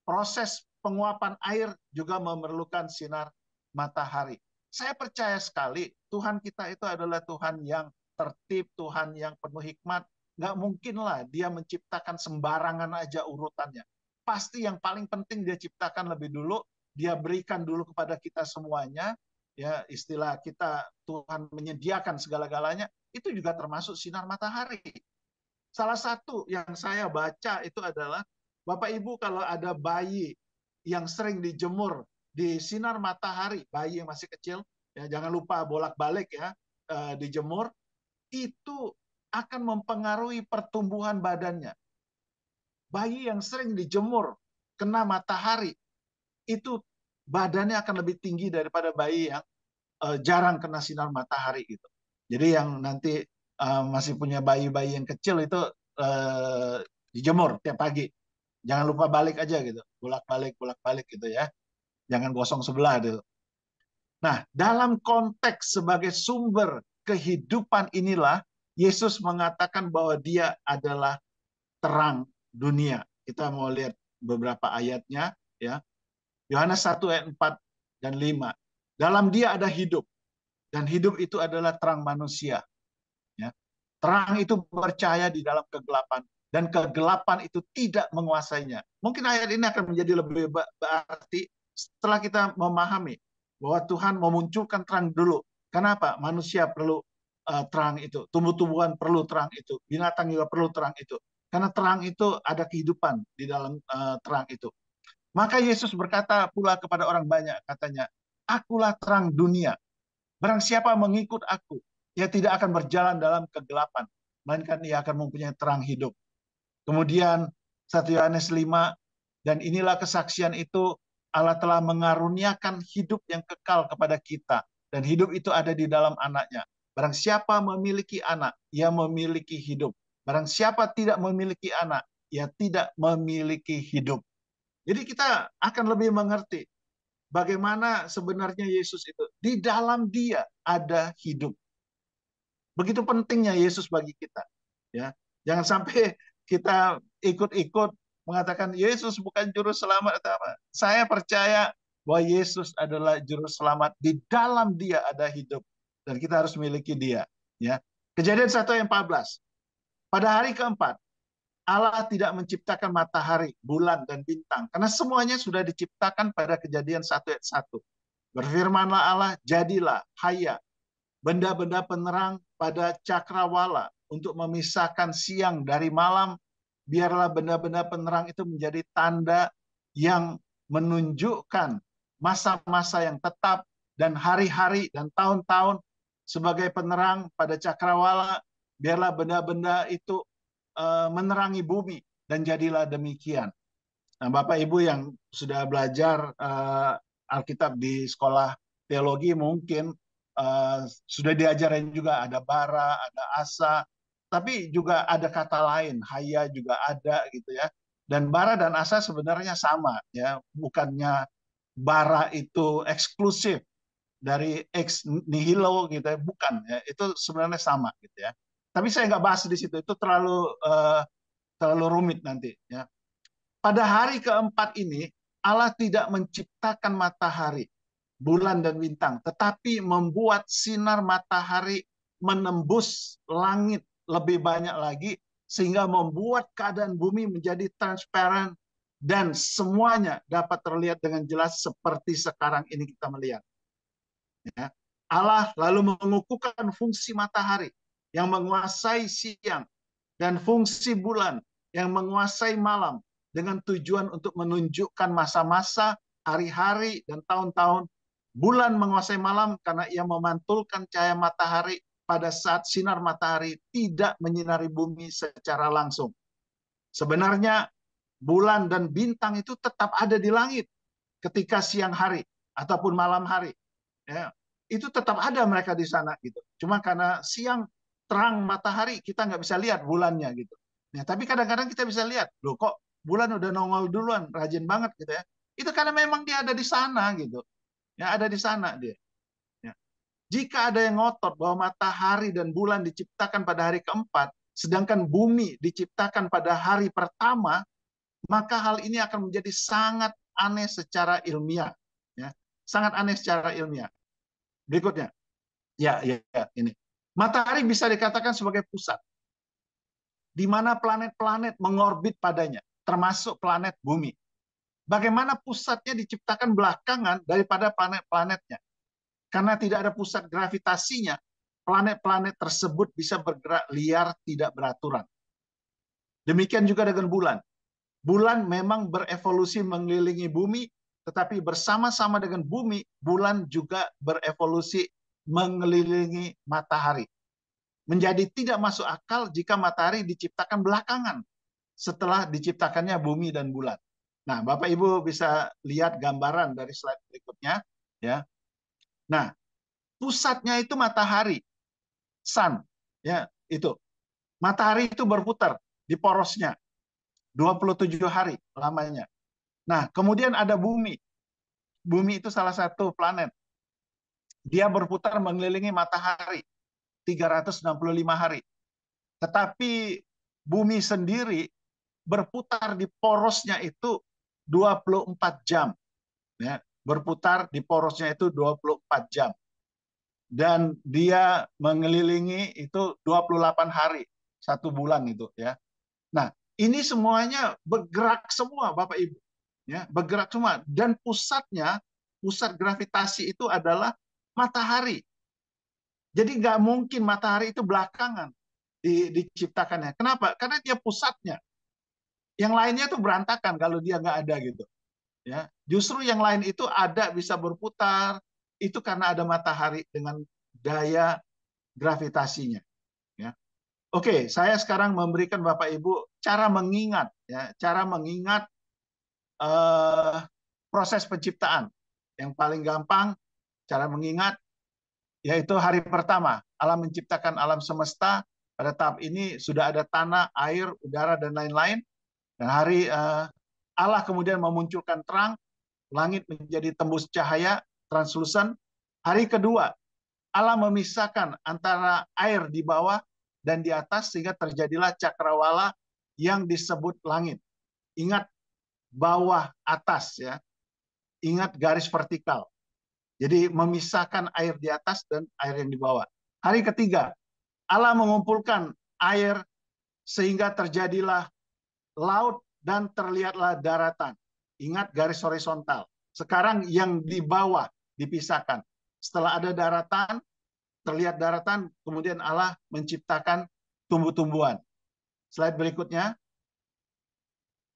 Proses penguapan air juga memerlukan sinar matahari. Saya percaya sekali Tuhan kita itu adalah Tuhan yang tertib, Tuhan yang penuh hikmat. Nggak mungkinlah dia menciptakan sembarangan aja urutannya. Pasti yang paling penting dia ciptakan lebih dulu, dia berikan dulu kepada kita semuanya. Ya, istilah kita Tuhan menyediakan segala-galanya, itu juga termasuk sinar matahari. Salah satu yang saya baca itu adalah, Bapak Ibu kalau ada bayi yang sering dijemur di sinar matahari, bayi yang masih kecil, ya jangan lupa bolak-balik ya, dijemur, itu akan mempengaruhi pertumbuhan badannya. Bayi yang sering dijemur, kena matahari, itu badannya akan lebih tinggi daripada bayi yang jarang kena sinar matahari gitu. Jadi yang nanti masih punya bayi-bayi yang kecil itu dijemur tiap pagi. Jangan lupa balik aja gitu, bolak-balik gitu ya. Jangan gosong sebelah gitu. Nah, dalam konteks sebagai sumber kehidupan inilah Yesus mengatakan bahwa dia adalah terang dunia. Kita mau lihat beberapa ayatnya ya. Yohanes 1 ayat 4 dan 5. Dalam dia ada hidup, dan hidup itu adalah terang manusia. Ya. Terang itu bercahaya di dalam kegelapan, dan kegelapan itu tidak menguasainya. Mungkin ayat ini akan menjadi lebih berarti setelah kita memahami bahwa Tuhan memunculkan terang dulu. Kenapa? Manusia perlu terang itu, tumbuh-tumbuhan perlu terang itu, binatang juga perlu terang itu. Karena terang itu ada kehidupan di dalam terang itu. Maka Yesus berkata pula kepada orang banyak, katanya, akulah terang dunia. Barang siapa mengikut aku, ia tidak akan berjalan dalam kegelapan, melainkan ia akan mempunyai terang hidup. Kemudian 1 Yohanes 5, dan inilah kesaksian itu, Allah telah mengaruniakan hidup yang kekal kepada kita, dan hidup itu ada di dalam anaknya. Barang siapa memiliki anak, ia memiliki hidup. Barang siapa tidak memiliki anak, ia tidak memiliki hidup. Jadi kita akan lebih mengerti bagaimana sebenarnya Yesus itu. Di dalam dia ada hidup. Begitu pentingnya Yesus bagi kita. Ya, jangan sampai kita ikut-ikut mengatakan Yesus bukan juru selamat atau apa. Saya percaya bahwa Yesus adalah juru selamat. Di dalam dia ada hidup. Dan kita harus miliki dia. Ya. Kejadian 1 ayat 14. Pada hari keempat, Allah tidak menciptakan matahari, bulan, dan bintang. Karena semuanya sudah diciptakan pada Kejadian 1 ayat 1. Berfirmanlah Allah, jadilah, haya, benda-benda penerang pada cakrawala untuk memisahkan siang dari malam. Biarlah benda-benda penerang itu menjadi tanda yang menunjukkan masa-masa yang tetap dan hari-hari dan tahun-tahun sebagai penerang pada cakrawala. Biarlah benda-benda itu menerangi bumi, dan jadilah demikian. Nah, Bapak Ibu yang sudah belajar Alkitab di sekolah teologi mungkin sudah diajarin juga ada bara, ada asa, tapi juga ada kata lain, haya juga ada gitu ya. Dan bara dan asa sebenarnya sama ya, bukannya bara itu eksklusif dari ex nihilo gitu ya, bukan ya, itu sebenarnya sama gitu ya. Tapi saya nggak bahas di situ, itu terlalu rumit nanti ya. Pada hari keempat ini, Allah tidak menciptakan matahari, bulan dan bintang, tetapi membuat sinar matahari menembus langit lebih banyak lagi, sehingga membuat keadaan bumi menjadi transparan dan semuanya dapat terlihat dengan jelas seperti sekarang ini kita melihat. Ya. Allah lalu mengukuhkan fungsi matahari yang menguasai siang dan fungsi bulan yang menguasai malam dengan tujuan untuk menunjukkan masa-masa, hari-hari, dan tahun-tahun. Bulan menguasai malam karena ia memantulkan cahaya matahari pada saat sinar matahari tidak menyinari bumi secara langsung. Sebenarnya bulan dan bintang itu tetap ada di langit ketika siang hari ataupun malam hari. Ya, itu tetap ada mereka di sana gitu. Cuma karena siang terang matahari kita nggak bisa lihat bulannya gitu. Ya, tapi kadang-kadang kita bisa lihat, loh kok bulan udah nongol duluan, rajin banget gitu ya. Itu karena memang dia ada di sana gitu. Ya, ada di sana dia. Ya. Jika ada yang ngotot bahwa matahari dan bulan diciptakan pada hari keempat, sedangkan bumi diciptakan pada hari pertama, maka hal ini akan menjadi sangat aneh secara ilmiah. Ya. Sangat aneh secara ilmiah. Berikutnya, ya, ini. Matahari bisa dikatakan sebagai pusat, di mana planet-planet mengorbit padanya, termasuk planet bumi. Bagaimana pusatnya diciptakan belakangan daripada planet-planetnya. Karena tidak ada pusat gravitasinya, planet-planet tersebut bisa bergerak liar tidak beraturan. Demikian juga dengan bulan. Bulan memang berevolusi mengelilingi bumi, tetapi bersama-sama dengan bumi, bulan juga berevolusi mengelilingi matahari. Menjadi tidak masuk akal jika matahari diciptakan belakangan setelah diciptakannya bumi dan bulan. Nah, Bapak Ibu bisa lihat gambaran dari slide berikutnya, ya. Nah, pusatnya itu matahari, sun, ya, itu. Matahari itu berputar di porosnya 27 hari lamanya. Nah, kemudian ada bumi. Bumi itu salah satu planet. Dia berputar mengelilingi matahari 365 hari. Tetapi bumi sendiri berputar di porosnya itu 24 jam. Ya, berputar di porosnya itu 24 jam. Dan dia mengelilingi itu 28 hari, satu bulan itu ya. Nah, ini semuanya bergerak semua Bapak Ibu. Ya, bergerak semua dan pusat gravitasi itu adalah matahari. Jadi nggak mungkin matahari itu belakangan diciptakannya. Kenapa? Karena dia pusatnya. Yang lainnya tuh berantakan kalau dia nggak ada gitu. Ya, justru yang lain itu ada bisa berputar itu karena ada matahari dengan daya gravitasinya. Ya. Oke, saya sekarang memberikan Bapak Ibu cara mengingat, ya, cara mengingat eh, proses penciptaan. Yang paling gampang cara mengingat yaitu hari pertama Allah menciptakan alam semesta. Pada tahap ini sudah ada tanah, air, udara dan lain-lain. Dan hari Allah kemudian memunculkan terang, langit menjadi tembus cahaya, translucent. Hari kedua, Allah memisahkan antara air di bawah dan di atas sehingga terjadilah cakrawala yang disebut langit. Ingat bawah atas ya. Ingat garis vertikal. Jadi memisahkan air di atas dan air yang di bawah. Hari ketiga, Allah mengumpulkan air sehingga terjadilah laut dan terlihatlah daratan. Ingat garis horizontal. Sekarang yang di bawah dipisahkan. Setelah ada daratan, terlihat daratan, kemudian Allah menciptakan tumbuh-tumbuhan. Slide berikutnya.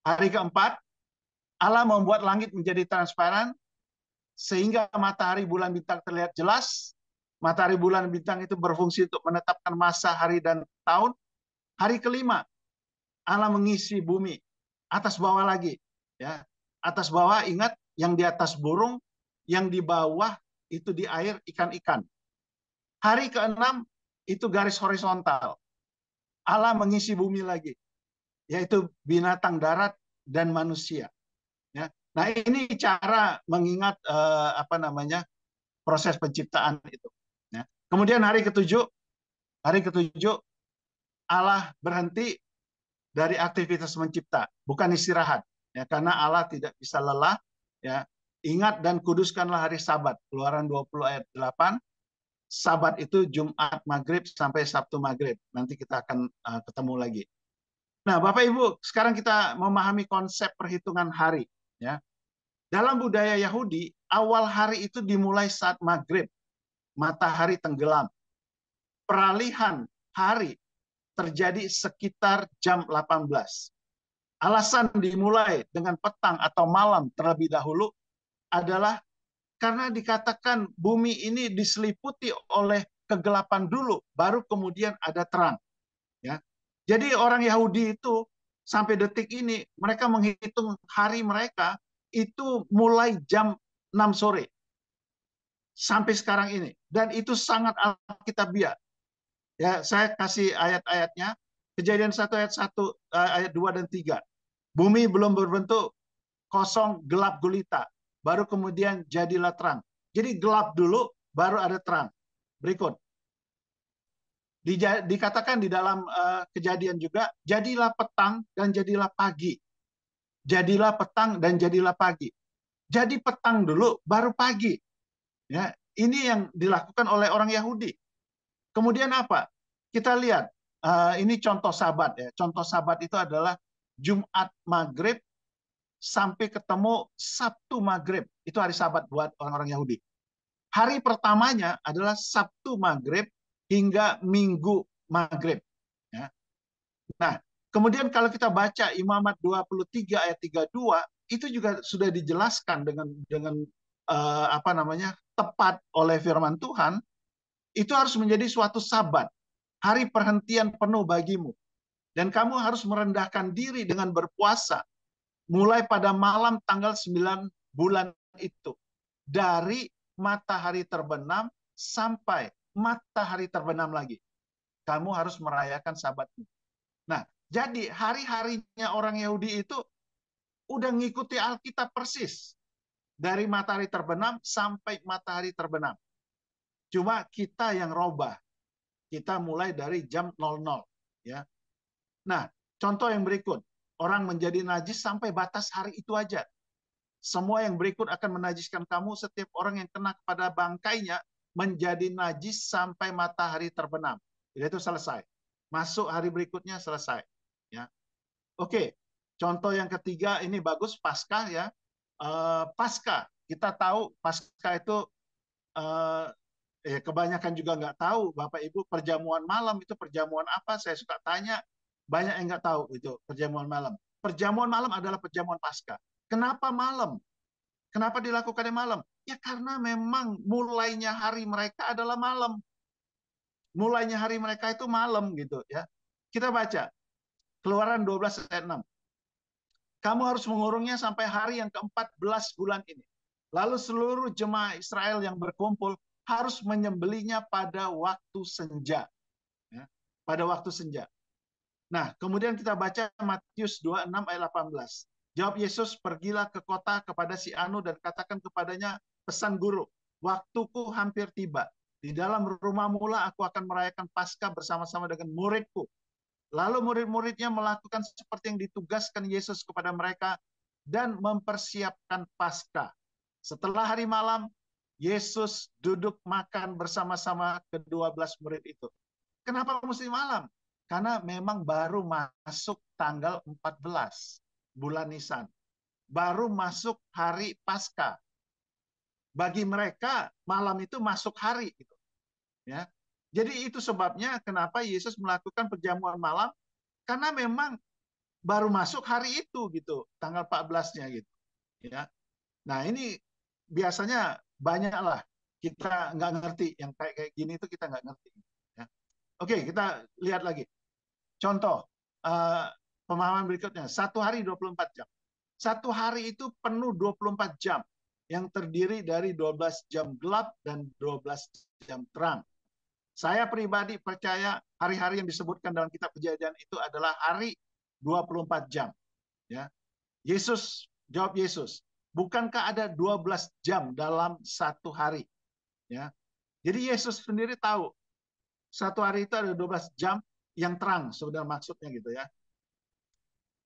Hari keempat, Allah membuat langit menjadi transparan, sehingga matahari, bulan, bintang terlihat jelas. Matahari, bulan, bintang itu berfungsi untuk menetapkan masa, hari, dan tahun. Hari kelima, Allah mengisi bumi, atas bawah lagi. Ya, atas bawah ingat, yang di atas burung, yang di bawah itu di air ikan-ikan. Hari ke-6 itu garis horizontal. Allah mengisi bumi lagi, yaitu binatang darat dan manusia. Ya. Nah, ini cara mengingat apa namanya, proses penciptaan itu. Ya. Kemudian hari ketujuh Allah berhenti dari aktivitas mencipta, bukan istirahat. Ya, karena Allah tidak bisa lelah. Ya. Ingat dan kuduskanlah hari Sabat. Keluaran 20 ayat 8. Sabat itu Jumat Maghrib sampai Sabtu Maghrib. Nanti kita akan ketemu lagi. Nah, Bapak Ibu, sekarang kita memahami konsep perhitungan hari. Ya. Dalam budaya Yahudi, awal hari itu dimulai saat Maghrib, matahari tenggelam. Peralihan hari terjadi sekitar jam 18. Alasan dimulai dengan petang atau malam terlebih dahulu adalah karena dikatakan bumi ini diseliputi oleh kegelapan dulu, baru kemudian ada terang. Ya. Jadi orang Yahudi itu sampai detik ini mereka menghitung hari mereka itu mulai jam 6 sore sampai sekarang ini, dan itu sangat alkitabiah. Ya, saya kasih ayat-ayatnya. Kejadian 1 ayat 1, ayat 2 dan 3. Bumi belum berbentuk, kosong, gelap gulita. Baru kemudian jadilah terang. Jadi gelap dulu, baru ada terang. Berikut. Dikatakan di dalam kejadian juga, jadilah petang dan jadilah pagi. Jadilah petang dan jadilah pagi. Jadi petang dulu, baru pagi. Ya, ini yang dilakukan oleh orang Yahudi. Kemudian apa? Kita lihat, ini contoh Sabat. Ya. Contoh Sabat itu adalah Jumat Maghrib sampai ketemu Sabtu Maghrib. Itu hari Sabat buat orang-orang Yahudi. Hari pertamanya adalah Sabtu Maghrib hingga Minggu Maghrib. Ya. Nah, kemudian kalau kita baca Imamat 23 ayat 32, itu juga sudah dijelaskan dengan apa namanya, tepat oleh firman Tuhan. Itu harus menjadi suatu Sabat, hari perhentian penuh bagimu. Dan kamu harus merendahkan diri dengan berpuasa mulai pada malam tanggal 9 bulan itu. Dari matahari terbenam sampai matahari terbenam lagi. Kamu harus merayakan Sabatmu. Nah, jadi hari-harinya orang Yahudi itu udah ngikuti Alkitab persis. Dari matahari terbenam sampai matahari terbenam. Cuma kita yang robah. Kita mulai dari jam 00. Ya. Nah, contoh yang berikut. Orang menjadi najis sampai batas hari itu aja. Semua yang berikut akan menajiskan kamu. Setiap orang yang kena kepada bangkainya menjadi najis sampai matahari terbenam. Jadi itu selesai. Masuk hari berikutnya selesai. Ya. Oke, contoh yang ketiga ini bagus, Paskah ya. Paskah, kita tahu Paskah itu kebanyakan juga nggak tahu, Bapak Ibu, perjamuan malam itu perjamuan apa? Saya suka tanya, banyak yang nggak tahu itu perjamuan malam. Perjamuan malam adalah perjamuan Paskah. Kenapa malam? Kenapa dilakukannya malam? Ya karena memang mulainya hari mereka adalah malam. Mulainya hari mereka itu malam gitu ya. Kita baca Keluaran 12 ayat 6. Kamu harus mengurungnya sampai hari yang ke-14 bulan ini. Lalu seluruh jemaah Israel yang berkumpul harus menyembelinya pada waktu senja. Ya, pada waktu senja. Nah, kemudian kita baca Matius 26 ayat 18. Jawab Yesus, pergilah ke kota kepada si Anu dan katakan kepadanya, pesan guru, waktuku hampir tiba. Di dalam rumah mula aku akan merayakan Paskah bersama-sama dengan muridku. Lalu murid-muridnya melakukan seperti yang ditugaskan Yesus kepada mereka dan mempersiapkan Paskah. Setelah hari malam, Yesus duduk makan bersama-sama ke-12 murid itu. Kenapa mesti malam? Karena memang baru masuk tanggal 14 bulan Nisan. Baru masuk hari Paskah. Bagi mereka malam itu masuk hari gitu. Ya. Jadi itu sebabnya kenapa Yesus melakukan perjamuan malam, karena memang baru masuk hari itu gitu, tanggal 14-nya gitu. Ya. Nah, ini biasanya banyak lah kita nggak ngerti yang kayak gini itu kita nggak ngerti. Ya. Oke, kita lihat lagi. Contoh pemahaman berikutnya, 1 hari 24 jam. Satu hari itu penuh 24 jam yang terdiri dari 12 jam gelap dan 12 jam terang. Saya pribadi percaya hari-hari yang disebutkan dalam kitab Kejadian itu adalah hari 24 jam. Ya. Jawab Yesus, bukankah ada 12 jam dalam satu hari? Ya. Jadi Yesus sendiri tahu satu hari itu ada 12 jam yang terang, sebenarnya maksudnya gitu ya.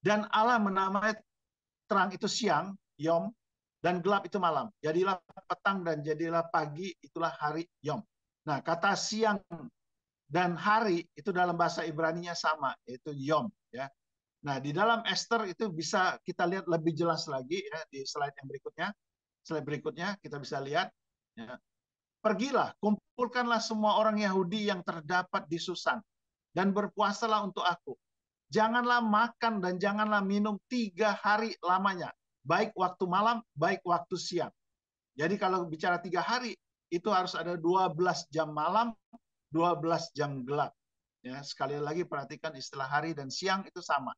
Dan Allah menamai terang itu siang, Yom, dan gelap itu malam. Jadilah petang dan jadilah pagi, itulah hari Yom. Nah, kata siang dan hari itu dalam bahasa Ibrani-nya sama, yaitu Yom. Ya. Nah, di dalam Esther itu bisa kita lihat lebih jelas lagi ya, di slide yang berikutnya. Slide berikutnya kita bisa lihat. Ya. Pergilah, kumpulkanlah semua orang Yahudi yang terdapat di Susan, dan berpuasalah untuk aku. Janganlah makan dan janganlah minum 3 hari lamanya, baik waktu malam, baik waktu siang. Jadi kalau bicara 3 hari, itu harus ada 12 jam malam, 12 jam gelap. Ya, sekali lagi perhatikan istilah hari dan siang itu sama.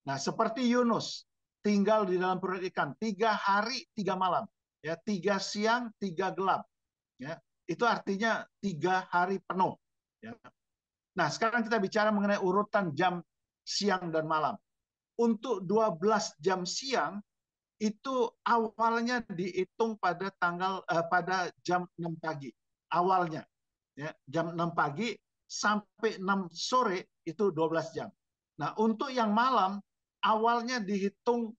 Nah, seperti Yunus tinggal di dalam perut ikan 3 hari 3 malam, ya 3 siang 3 gelap, ya itu artinya 3 hari penuh. Ya. Nah, sekarang kita bicara mengenai urutan jam siang dan malam. Untuk 12 jam siang itu awalnya dihitung pada pada jam 6 pagi. Awalnya ya, jam 6 pagi sampai 6 sore itu 12 jam. Nah, untuk yang malam awalnya dihitung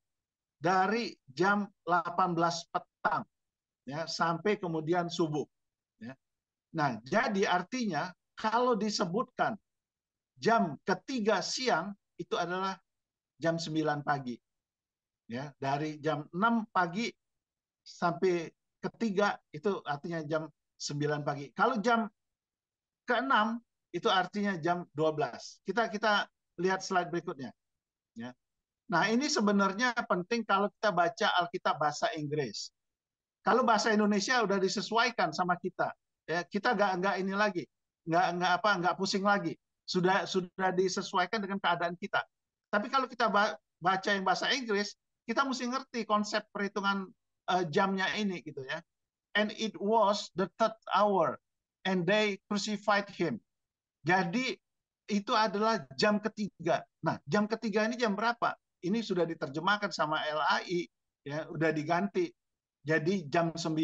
dari jam 18 petang ya sampai kemudian subuh ya. Nah, jadi artinya kalau disebutkan jam ketiga siang itu adalah jam 9 pagi. Ya, dari jam 6 pagi sampai ketiga itu artinya jam 9 pagi. Kalau jam ke-6 itu artinya jam 12. Kita lihat slide berikutnya. Ya. Nah, ini sebenarnya penting kalau kita baca Alkitab bahasa Inggris. Kalau bahasa Indonesia udah disesuaikan sama kita, ya kita nggak ini lagi, nggak pusing lagi, sudah disesuaikan dengan keadaan kita. Tapi kalau kita baca yang bahasa Inggris, kita mesti ngerti konsep perhitungan jamnya ini gitu ya. And it was the third hour, and they crucified him. Jadi itu adalah jam ketiga. Nah, jam ketiga ini jam berapa? Ini sudah diterjemahkan sama LAI, ya, udah diganti jadi jam 9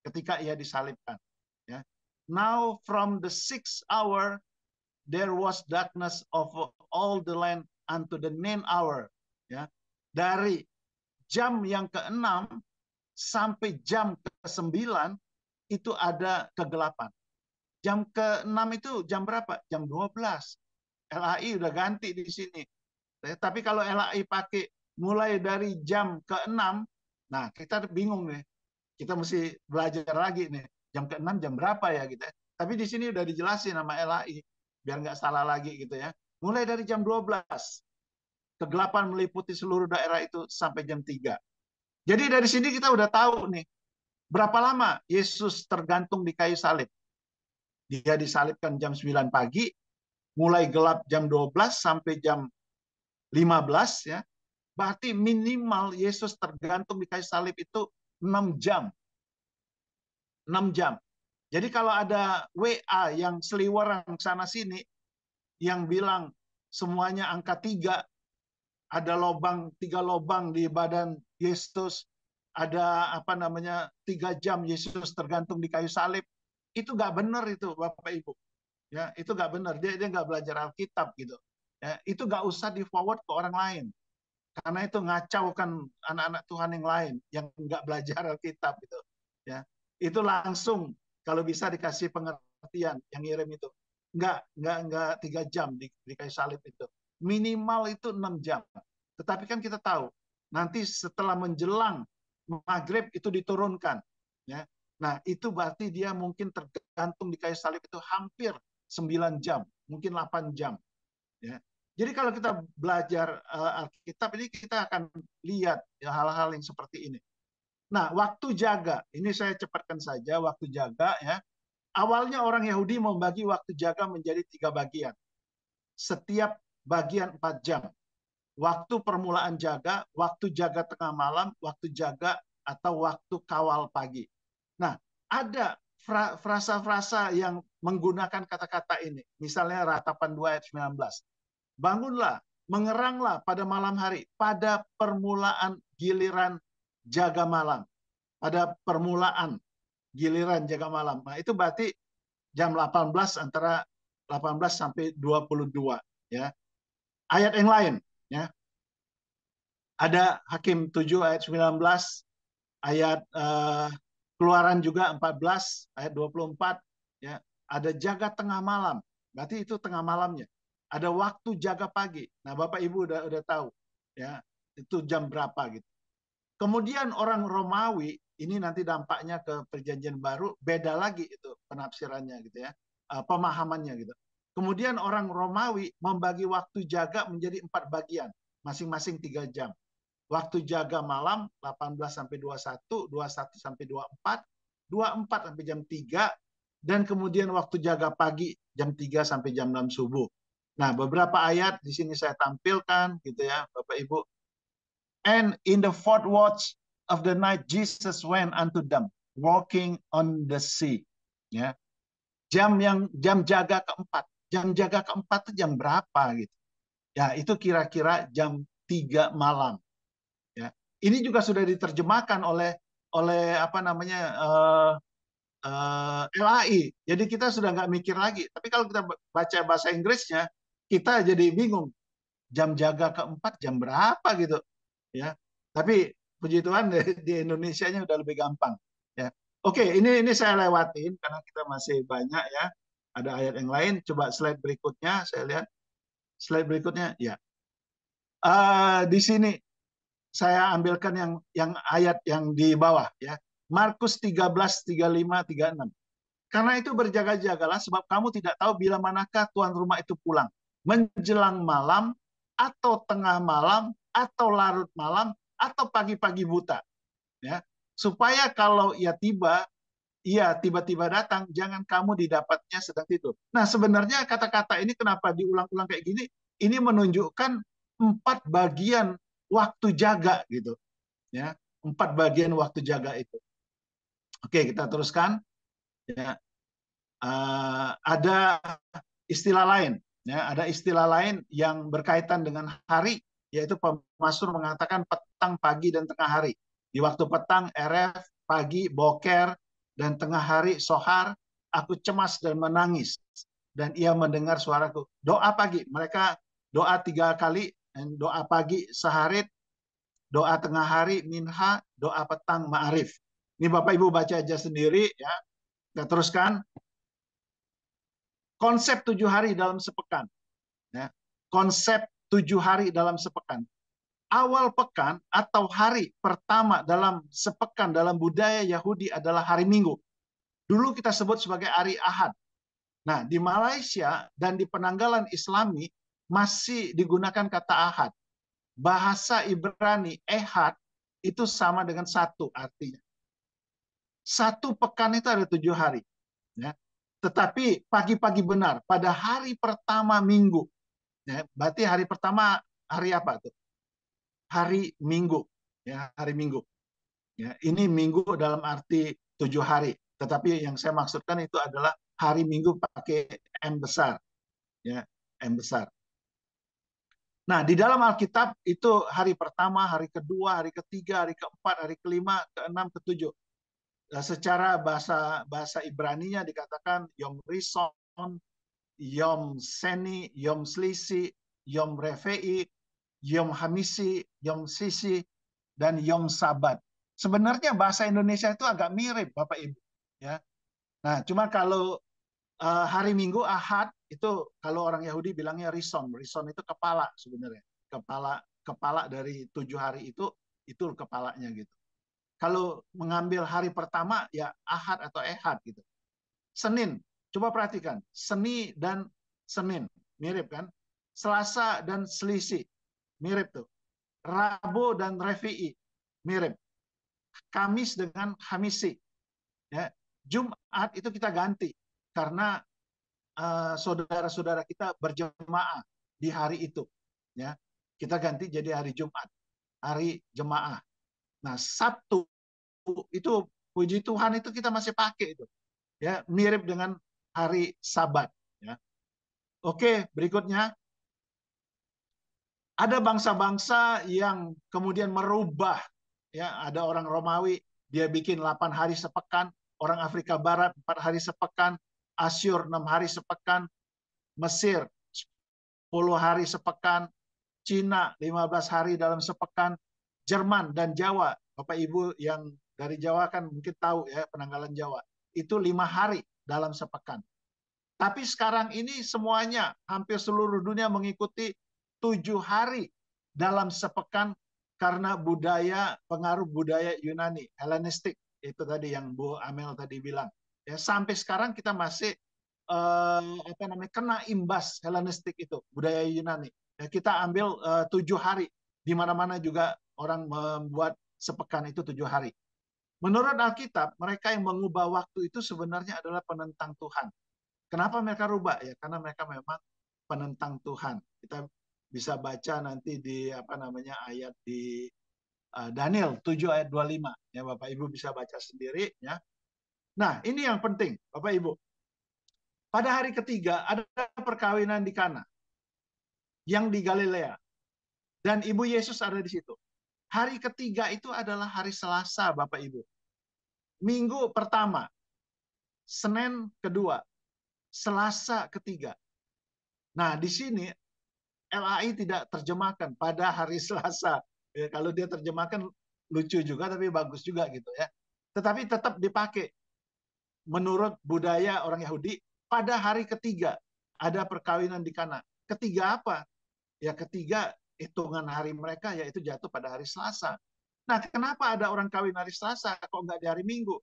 ketika ia disalibkan. Ya. Now from the 6th hour there was darkness of all the land unto the 9th hour. Ya. Dari jam yang ke-6 sampai jam ke-9 itu ada kegelapan. Jam ke-6 itu jam berapa? Jam 12. LAI udah ganti di sini. Tapi kalau LAI pakai mulai dari jam ke-6, nah kita bingung nih. Kita mesti belajar lagi nih. Jam ke-6 jam berapa ya gitu ya. Tapi di sini udah dijelasin sama LAI biar nggak salah lagi gitu ya. Mulai dari jam 12. Kegelapan meliputi seluruh daerah itu sampai jam 3. Jadi dari sini kita udah tahu nih berapa lama Yesus tergantung di kayu salib. Dia disalibkan jam 9 pagi, mulai gelap jam 12 sampai jam 15 ya. Berarti minimal Yesus tergantung di kayu salib itu 6 jam. 6 jam. Jadi kalau ada WA yang seliweran sana sini yang bilang semuanya angka 3, ada 3 lobang di badan Yesus, ada 3 jam Yesus tergantung di kayu salib, itu nggak benar itu Bapak Ibu. Ya, itu nggak benar. Dia nggak belajar Alkitab gitu. Ya, itu nggak usah di forward ke orang lain. Karena itu ngacaukan anak-anak Tuhan yang lain yang nggak belajar Alkitab gitu. Ya, itu langsung kalau bisa dikasih pengertian yang ngirim itu. Nggak 3 jam di kayu salib itu. Minimal itu 6 jam. Tetapi kan kita tahu nanti setelah menjelang maghrib itu diturunkan. Ya. Nah, itu berarti dia mungkin tergantung di kayu salib itu hampir 9 jam, mungkin 8 jam. Ya. Jadi kalau kita belajar Alkitab ini kita akan lihat ya, hal-hal yang seperti ini. Nah, waktu jaga, ini saya cepatkan saja waktu jaga ya. Awalnya orang Yahudi membagi waktu jaga menjadi 3 bagian. Setiap bagian 4 jam. waktu permulaan jaga, waktu jaga tengah malam, waktu jaga atau waktu kawal pagi. Nah, ada frasa-frasa yang menggunakan kata-kata ini. Misalnya Ratapan 2 ayat 19. Bangunlah, mengeranglah pada malam hari, pada permulaan giliran jaga malam. Pada permulaan giliran jaga malam. Nah, itu berarti jam 18 antara 18 sampai 22 ya. Ayat yang lain ya. Ada Hakim 7 ayat 19, ayat Keluaran juga 14 ayat 24 ya. Ada jaga tengah malam. Berarti itu tengah malamnya. Ada waktu jaga pagi. Nah, Bapak Ibu udah tahu ya. Itu jam berapa gitu. Kemudian orang Romawi ini nanti dampaknya ke Perjanjian Baru beda lagi itu penafsirannya gitu ya, pemahamannya gitu. Kemudian orang Romawi membagi waktu jaga menjadi 4 bagian, masing-masing 3 jam. Waktu jaga malam 18 sampai 21, 21 sampai 24, 24 sampai jam 3, dan kemudian waktu jaga pagi jam 3 sampai jam 6 subuh. Nah, beberapa ayat di sini saya tampilkan gitu ya, Bapak Ibu. And in the fourth watch of the night Jesus went unto them, walking on the sea. Ya. Jam jaga keempat. Jam jaga keempat itu jam berapa gitu. Ya, itu kira-kira jam 3 malam. Ya. Ini juga sudah diterjemahkan oleh apa namanya LAI. Jadi kita sudah nggak mikir lagi. Tapi kalau kita baca bahasa Inggrisnya, kita jadi bingung. Jam jaga keempat jam berapa gitu. Ya, tapi puji Tuhan di Indonesianya udah lebih gampang. Ya, oke, ini saya lewatin karena kita masih banyak ya. Ada ayat yang lain. Coba slide berikutnya, saya lihat slide berikutnya. Ya, di sini saya ambilkan yang ayat yang di bawah ya. Markus 13, 35, 36. Karena itu berjaga-jagalah sebab kamu tidak tahu bila manakah tuan rumah itu pulang. Menjelang malam atau tengah malam atau larut malam atau pagi-pagi buta. Ya. Supaya kalau ia tiba-tiba datang, jangan kamu didapatnya sedang tidur. Nah, sebenarnya kata-kata ini kenapa diulang-ulang kayak gini? Ini menunjukkan 4 bagian waktu jaga gitu. Ya, 4 bagian waktu jaga itu. Oke, kita teruskan. Ya. Ada istilah lain, ya, ada istilah lain yang berkaitan dengan hari, yaitu Pemasmur mengatakan petang, pagi, dan tengah hari. Di waktu petang, eref, pagi, boker, dan tengah hari, sohar, aku cemas dan menangis, dan ia mendengar suaraku. Doa pagi, mereka doa 3 kali, dan doa pagi, saharit, doa tengah hari, minha, doa petang, ma'arif. Ini Bapak Ibu baca aja sendiri, ya. Kita teruskan. Konsep 7 hari dalam sepekan. Ya. Konsep 7 hari dalam sepekan. Awal pekan atau hari pertama dalam sepekan dalam budaya Yahudi adalah hari Minggu. Dulu kita sebut sebagai hari Ahad. Nah, di Malaysia dan di penanggalan Islami masih digunakan kata Ahad. Bahasa Ibrani Ehad itu sama dengan 1 artinya. 1 pekan itu ada 7 hari. Ya. Tetapi pagi-pagi benar, pada hari pertama minggu. Ya, berarti hari pertama hari apa tuh? Hari Minggu. Ya, hari Minggu. Ya, ini minggu dalam arti 7 hari. Tetapi yang saya maksudkan itu adalah hari Minggu pakai M besar. Ya, M besar. Nah, di dalam Alkitab itu hari pertama, hari kedua, hari ketiga, hari keempat, hari kelima, keenam, ketujuh. Secara bahasa Ibraninya dikatakan Yom Rison, Yom Seni, Yom Slisi, Yom Refei, Yom Hamisi, Yom Sisi, dan Yom Sabat. Sebenarnya bahasa Indonesia itu agak mirip, Bapak Ibu. Ya. Nah, cuma kalau hari Minggu Ahad itu kalau orang Yahudi bilangnya Rison. Rison itu kepala sebenarnya. Kepala dari 7 hari itu kepalanya gitu. Kalau mengambil hari pertama ya Ahad atau Ehad gitu. Senin, coba perhatikan. Seni dan Senin, mirip kan? Selasa dan Selisih, mirip tuh. Rabu dan Refi'i, mirip. Kamis dengan Hamisi. Ya. Jumat itu kita ganti karena saudara-saudara kita berjemaah di hari itu. Ya. Kita ganti jadi hari Jumat, hari jemaah. Nah, Sabtu itu puji Tuhan itu kita masih pakai itu. Ya, mirip dengan hari Sabat, ya. Oke, berikutnya ada bangsa-bangsa yang kemudian merubah, ya, ada orang Romawi dia bikin 8 hari sepekan, orang Afrika Barat 4 hari sepekan, Asyur 6 hari sepekan, Mesir 10 hari sepekan, Cina 15 hari dalam sepekan, Jerman dan Jawa, Bapak Ibu yang dari Jawa kan mungkin tahu ya penanggalan Jawa, itu 5 hari dalam sepekan. Tapi sekarang ini semuanya, hampir seluruh dunia mengikuti 7 hari dalam sepekan karena pengaruh budaya Yunani, Helenistik, itu tadi yang Bu Amel tadi bilang. Ya, sampai sekarang kita masih kena imbas Helenistik itu, budaya Yunani. Ya, kita ambil 7 hari, di mana-mana juga orang membuat sepekan itu 7 hari. Menurut Alkitab, mereka yang mengubah waktu itu sebenarnya adalah penentang Tuhan. Kenapa mereka rubah? Ya, karena mereka memang penentang Tuhan. Kita bisa baca nanti di ayat di Daniel 7 ayat 25. Ya, Bapak Ibu bisa baca sendiri ya. Nah, ini yang penting, Bapak Ibu. Pada hari ketiga ada perkawinan di Kana yang di Galilea dan Ibu Yesus ada di situ. Hari ketiga itu adalah hari Selasa, Bapak Ibu. Minggu pertama, Senin kedua, Selasa ketiga. Nah, di sini LAI tidak terjemahkan pada hari Selasa. Ya, kalau dia terjemahkan lucu juga, tapi bagus juga gitu ya. Tetapi tetap dipakai menurut budaya orang Yahudi pada hari ketiga ada perkawinan di Kana. Ketiga apa? Ya ketiga hitungan hari mereka yaitu jatuh pada hari Selasa. Nah, kenapa ada orang kawin hari Selasa kok nggak di hari Minggu?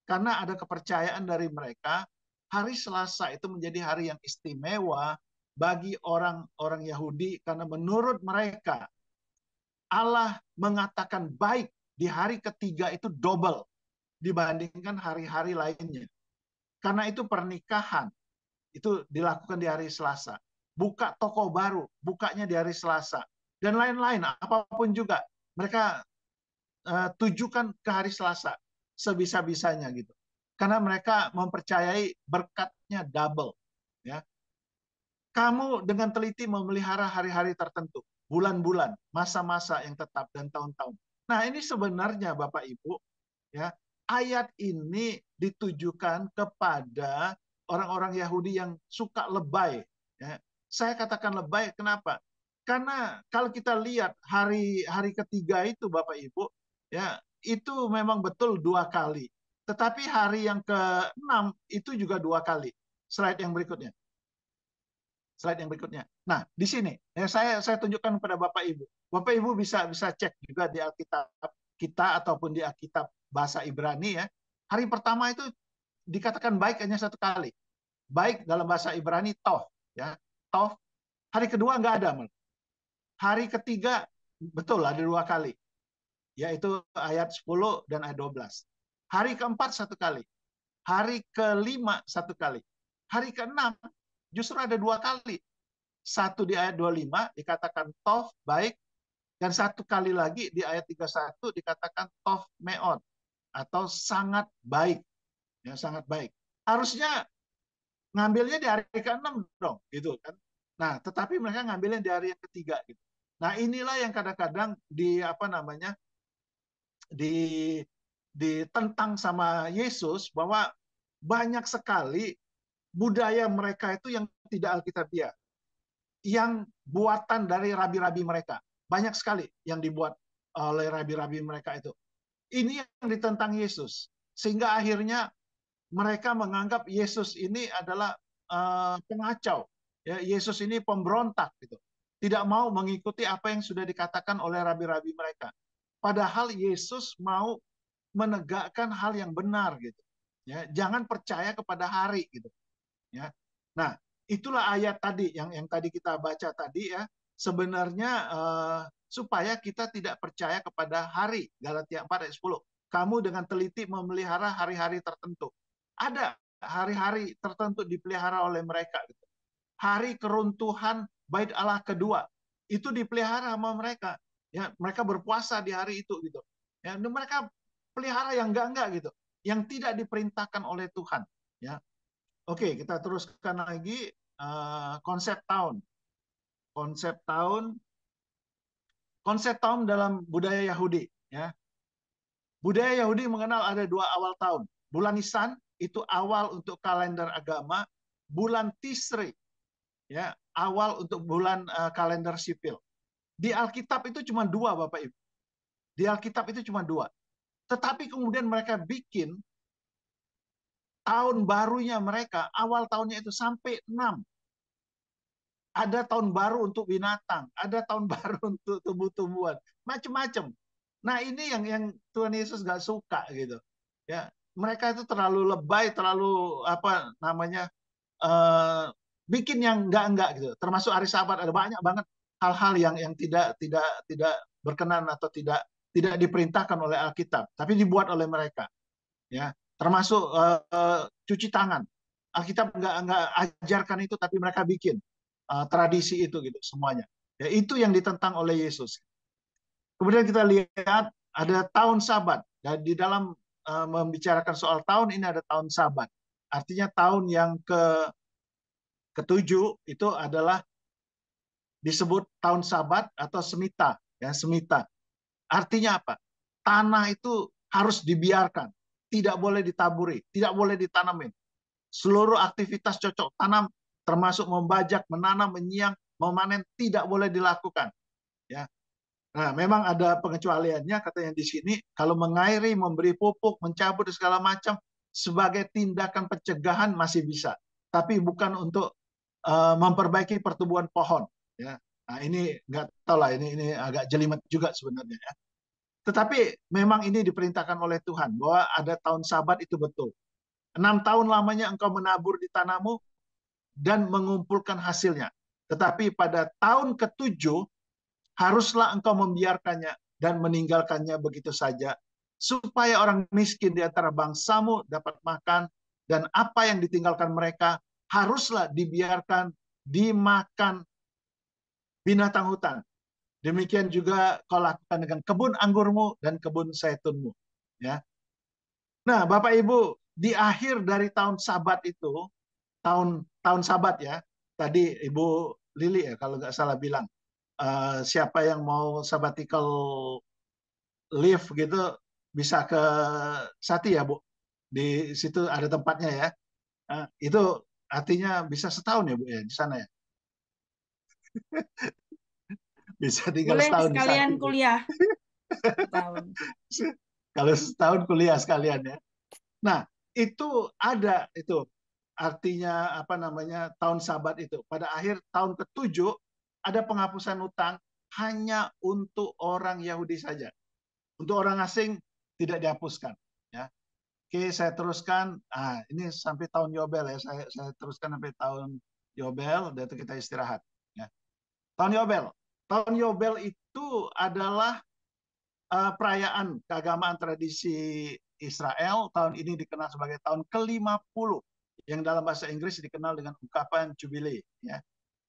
Karena ada kepercayaan dari mereka hari Selasa itu menjadi hari yang istimewa bagi orang-orang Yahudi karena menurut mereka Allah mengatakan baik di hari ketiga itu double dibandingkan hari-hari lainnya. Karena itu pernikahan itu dilakukan di hari Selasa. Buka toko baru, bukanya di hari Selasa. Dan lain-lain, apapun juga. Mereka tujukan ke hari Selasa sebisa-bisanya gitu. Karena mereka mempercayai berkatnya double. Ya. Kamu dengan teliti memelihara hari-hari tertentu, bulan-bulan, masa-masa yang tetap dan tahun-tahun. Nah, ini sebenarnya Bapak Ibu, ya, ayat ini ditujukan kepada orang-orang Yahudi yang suka lebay. Ya. Saya katakan lebay, kenapa? Karena kalau kita lihat hari ketiga itu, Bapak Ibu, ya itu memang betul 2 kali. Tetapi hari yang ke-6 itu juga 2 kali. Slide yang berikutnya. Slide yang berikutnya. Nah, di sini ya, saya tunjukkan kepada Bapak Ibu. Bapak Ibu bisa cek juga di Alkitab kita ataupun di Alkitab bahasa Ibrani ya. Hari pertama itu dikatakan baik hanya 1 kali. Baik dalam bahasa Ibrani toh ya. Toh. Hari kedua nggak ada. Hari ketiga betul ada 2 kali. Yaitu ayat 10 dan ayat 12. Hari keempat 1 kali. Hari kelima 1 kali. Hari keenam justru ada 2 kali. Satu di ayat 25 dikatakan toh baik, dan 1 kali lagi di ayat 31 dikatakan toh meon atau sangat baik. Ya, sangat baik. Harusnya ngambilnya di hari ke-6 dong, gitu kan. Nah, tetapi mereka ngambilnya di hari yang ketiga gitu. Nah, inilah yang kadang-kadang di ditentang sama Yesus bahwa banyak sekali budaya mereka itu yang tidak alkitabiah, yang buatan dari rabi-rabi mereka. Banyak sekali yang dibuat oleh rabi-rabi mereka itu. Ini yang ditentang Yesus. Sehingga akhirnya mereka menganggap Yesus ini adalah pengacau. Ya, Yesus ini pemberontak gitu. Tidak mau mengikuti apa yang sudah dikatakan oleh rabi-rabi mereka. Padahal Yesus mau menegakkan hal yang benar gitu. Ya, jangan percaya kepada hari gitu. Ya. Nah, itulah ayat tadi yang tadi kita baca tadi ya. Sebenarnya supaya kita tidak percaya kepada hari. Galatia 4 ayat 10. Kamu dengan teliti memelihara hari-hari tertentu. Ada hari-hari tertentu dipelihara oleh mereka gitu. Hari keruntuhan bait Allah kedua. itu dipelihara sama mereka. Ya, mereka berpuasa di hari itu gitu. Ya, dan mereka pelihara yang enggak gitu, yang tidak diperintahkan oleh Tuhan. Ya, oke, kita teruskan lagi konsep tahun. Konsep tahun, konsep tahun dalam budaya Yahudi. Ya, budaya Yahudi mengenal ada dua awal tahun. Bulan Nisan itu awal untuk kalender agama, bulan Tisri ya awal untuk bulan kalender sipil. Di Alkitab itu cuma dua, Bapak Ibu. Di Alkitab itu cuma dua. Tetapi kemudian mereka bikin tahun barunya mereka, awal tahunnya itu sampai 6. Ada tahun baru untuk binatang, ada tahun baru untuk tumbuh-tumbuhan, macam-macam. Nah ini yang Tuhan Yesus nggak suka gitu. Ya, mereka itu terlalu lebay, terlalu apa namanya uh, bikin yang enggak gitu. Termasuk hari Sabat ada banyak banget hal-hal yang tidak berkenan atau tidak diperintahkan oleh Alkitab, tapi dibuat oleh mereka. Ya, termasuk cuci tangan. Alkitab nggak ajarkan itu, tapi mereka bikin tradisi itu gitu semuanya. Ya, itu yang ditentang oleh Yesus. Kemudian kita lihat ada tahun Sabat. Dan di dalam membicarakan soal tahun ini ada tahun Sabat. Artinya tahun yang ketujuh itu adalah disebut tahun Sabat atau semita, ya semita. Artinya apa? Tanah itu harus dibiarkan, tidak boleh ditaburi, tidak boleh ditanamin. Seluruh aktivitas cocok tanam, termasuk membajak, menanam, menyiang, memanen, tidak boleh dilakukan. Ya, nah, memang ada pengecualiannya, katanya di sini, kalau mengairi, memberi pupuk, mencabut segala macam sebagai tindakan pencegahan masih bisa, tapi bukan untuk memperbaiki pertumbuhan pohon. Ya, nah ini nggak tahu lah, ini agak jelimet juga sebenarnya. Ya. Tetapi memang ini diperintahkan oleh Tuhan bahwa ada tahun Sabat itu betul. 6 tahun lamanya engkau menabur di tanahmu dan mengumpulkan hasilnya. Tetapi pada tahun ketujuh haruslah engkau membiarkannya dan meninggalkannya begitu saja, supaya orang miskin di antara bangsamu dapat makan, dan apa yang ditinggalkan mereka haruslah dibiarkan dimakan binatang hutan. Demikian juga kau lakukan dengan kebun anggurmu dan kebun zaitunmu. Ya. Nah, Bapak Ibu, di akhir dari tahun Sabat itu, tahun tahun Sabat ya, tadi Ibu Lili ya kalau nggak salah bilang, siapa yang mau sabbatical leave gitu bisa ke Sati ya Bu. Di situ ada tempatnya ya. Itu artinya bisa setahun ya Bu ya di sana ya. Bisa tinggal Boleh setahun di sekalian Sati Bu. kuliah setahun. Kalau setahun kuliah sekalian ya. Nah, itu ada itu artinya apa namanya tahun Sabat itu. Pada akhir tahun ketujuh ada penghapusan utang hanya untuk orang Yahudi saja. Untuk orang asing tidak dihapuskan. Ya. Oke, saya teruskan. Ini sampai tahun Yobel ya. Saya teruskan sampai tahun Yobel. Dan itu kita istirahat. Ya. Tahun Yobel. Tahun Yobel itu adalah perayaan keagamaan tradisi Israel. Tahun ini dikenal sebagai tahun ke-50 yang dalam bahasa Inggris dikenal dengan ungkapan Jubilee. Ya.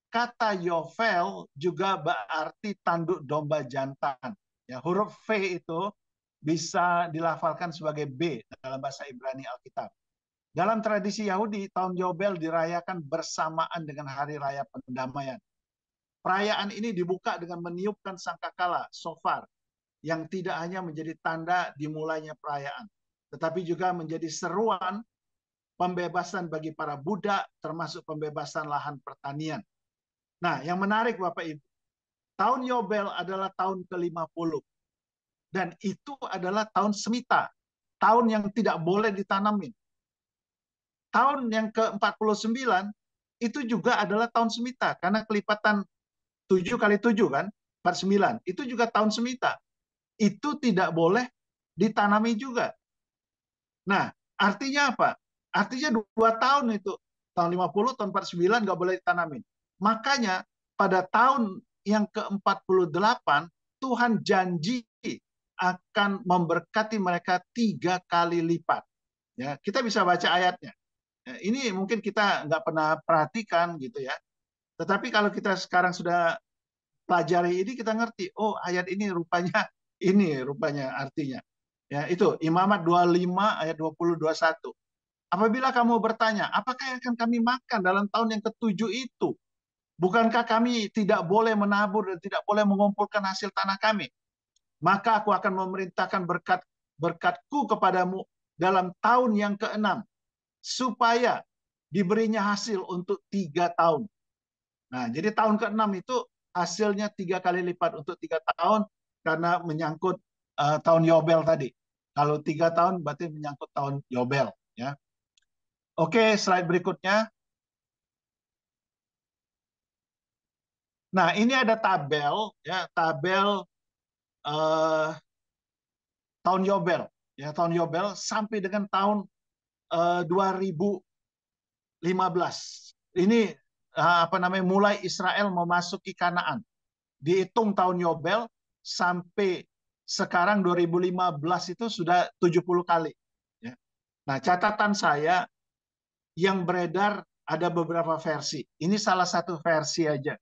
Kata Yovel juga berarti tanduk domba jantan. Ya, huruf V itu bisa dilafalkan sebagai B dalam bahasa Ibrani Alkitab. Dalam tradisi Yahudi, tahun Yobel dirayakan bersamaan dengan Hari Raya Pendamaian. Perayaan ini dibuka dengan meniupkan sangkakala, shofar, yang tidak hanya menjadi tanda dimulainya perayaan, tetapi juga menjadi seruan pembebasan bagi para budak, termasuk pembebasan lahan pertanian. Nah, yang menarik Bapak Ibu, tahun Yobel adalah tahun ke-50. Dan itu adalah tahun semita, tahun yang tidak boleh ditanamin. Tahun yang ke-49 itu juga adalah tahun semita, karena kelipatan 7 kali 7 kan, 49. Itu juga tahun semita. Itu tidak boleh ditanami juga. Nah, artinya apa? Artinya 2 tahun itu. Tahun 50, tahun 49 nggak boleh ditanamin. Makanya pada tahun yang ke-48, Tuhan janji akan memberkati mereka 3 kali lipat. Ya, kita bisa baca ayatnya. Ya, ini mungkin kita nggak pernah perhatikan gitu ya. Tetapi kalau kita sekarang sudah pelajari ini kita ngerti, oh ayat ini rupanya artinya. Ya, itu Imamat 25 ayat 20 21. Apabila kamu bertanya, apakah yang akan kami makan dalam tahun yang ketujuh itu? Bukankah kami tidak boleh menabur dan tidak boleh mengumpulkan hasil tanah kami? Maka aku akan memerintahkan berkatku kepadamu dalam tahun yang keenam, supaya diberinya hasil untuk 3 tahun. Nah, jadi tahun keenam itu hasilnya 3 kali lipat untuk 3 tahun karena menyangkut tahun Yobel tadi. Kalau 3 tahun berarti menyangkut tahun Yobel. Ya, oke, slide berikutnya. Nah, ini ada tabel, ya, tabel eh, tahun Yobel, ya, tahun Yobel sampai dengan tahun 2015. Ini apa namanya? Mulai Israel memasuki Kanaan. Dihitung tahun Yobel sampai sekarang 2015 itu sudah 70 kali. Ya. Nah, catatan saya yang beredar ada beberapa versi. Ini salah satu versi aja,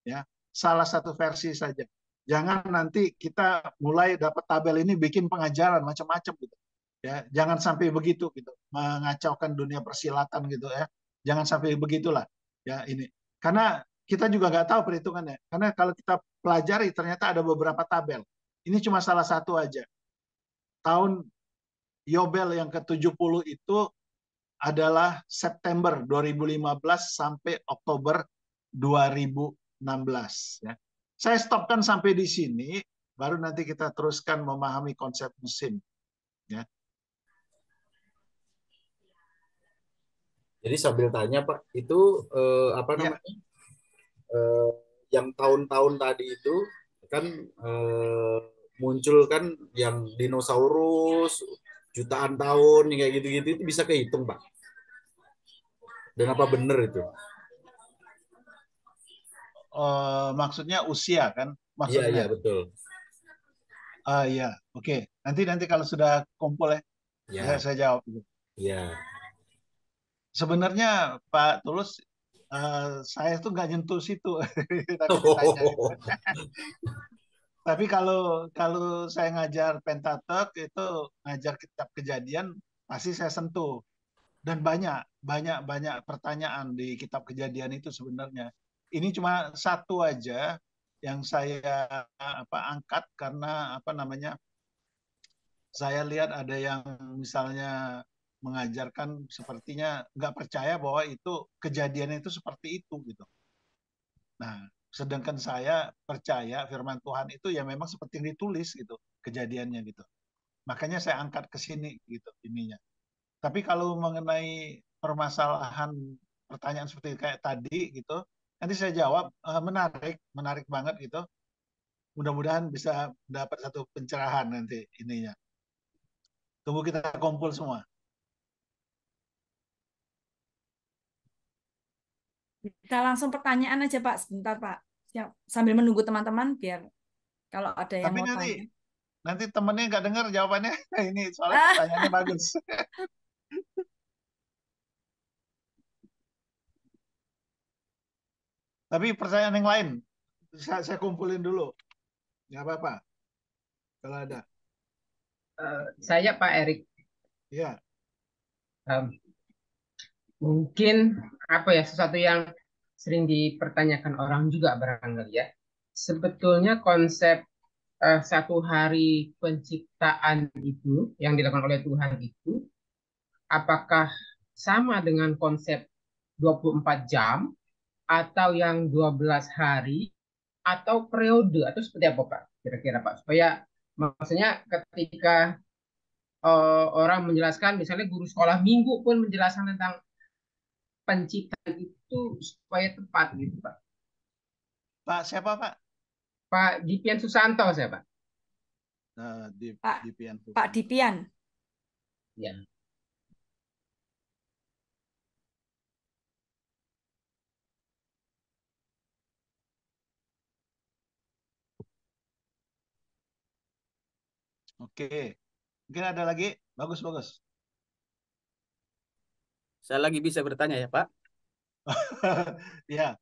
ya. Salah satu versi saja. Jangan nanti kita mulai dapat tabel ini bikin pengajaran macam-macam gitu. Ya, jangan sampai begitu gitu, mengacaukan dunia persilatan gitu ya. Jangan sampai begitulah. Ya, ini. Karena kita juga nggak tahu perhitungannya. Karena kalau kita pelajari ternyata ada beberapa tabel. Ini cuma salah satu aja. Tahun Yobel yang ke-70 itu adalah September 2015 sampai Oktober 2016. Ya. Saya stopkan sampai di sini, baru nanti kita teruskan memahami konsep musim. Ya. Jadi sambil tanya Pak, itu apa Ya. namanya? Eh, yang tahun-tahun tadi itu kan muncul kan yang dinosaurus jutaan tahun kayak gitu-gitu itu bisa kehitung Pak. Dan apa benar itu? Maksudnya usia kan? Iya Maksudnya. iya betul. Ya, oke. Nanti kalau sudah kumpul ya, Ya saya jawab. ya. Sebenarnya Pak Tulus, saya tuh nggak nyentuh situ, tapi ditanya. Tapi kalau kalau saya ngajar Pentatek itu ngajar kitab Kejadian pasti saya sentuh dan banyak banyak banyak pertanyaan di kitab Kejadian itu sebenarnya. Ini cuma satu aja yang saya angkat karena apa namanya? Saya lihat ada yang misalnya mengajarkan sepertinya nggak percaya bahwa itu kejadian itu seperti itu gitu. Nah, sedangkan saya percaya firman Tuhan itu ya memang seperti yang ditulis gitu kejadiannya gitu. Makanya saya angkat ke sini gitu ininya. Tapi kalau mengenai permasalahan pertanyaan seperti kayak tadi gitu, nanti saya jawab menarik, menarik banget gitu. Mudah-mudahan bisa dapat satu pencerahan nanti ininya. Tunggu kita kumpul semua. Kita langsung pertanyaan aja Pak, sebentar Pak. Siap. Sambil menunggu teman-teman biar kalau ada yang Tapi mau nanti tanya. nanti temennya nggak dengar jawabannya. Ini soalnya Ah, pertanyaannya bagus. Tapi pertanyaan yang lain saya kumpulin dulu. Nggak apa-apa kalau ada. Saya Pak Erik. Ya, Um, Mungkin apa ya sesuatu yang sering dipertanyakan orang juga barangkali ya. Sebetulnya konsep satu hari penciptaan itu yang dilakukan oleh Tuhan itu apakah sama dengan konsep 24 jam atau yang 12 hari atau periode atau seperti apa Pak? Kira-kira Pak supaya maksudnya ketika orang menjelaskan misalnya guru sekolah minggu pun menjelaskan tentang penciptaan itu supaya tepat gitu Pak. Pak siapa Pak? Pak Dipian Susanto saya Pak. Pak Di Pian Pak Susanto. Dipian. Ya. Oke, mungkin ada lagi. Bagus bagus. Saya lagi bisa bertanya ya, Pak? Ya,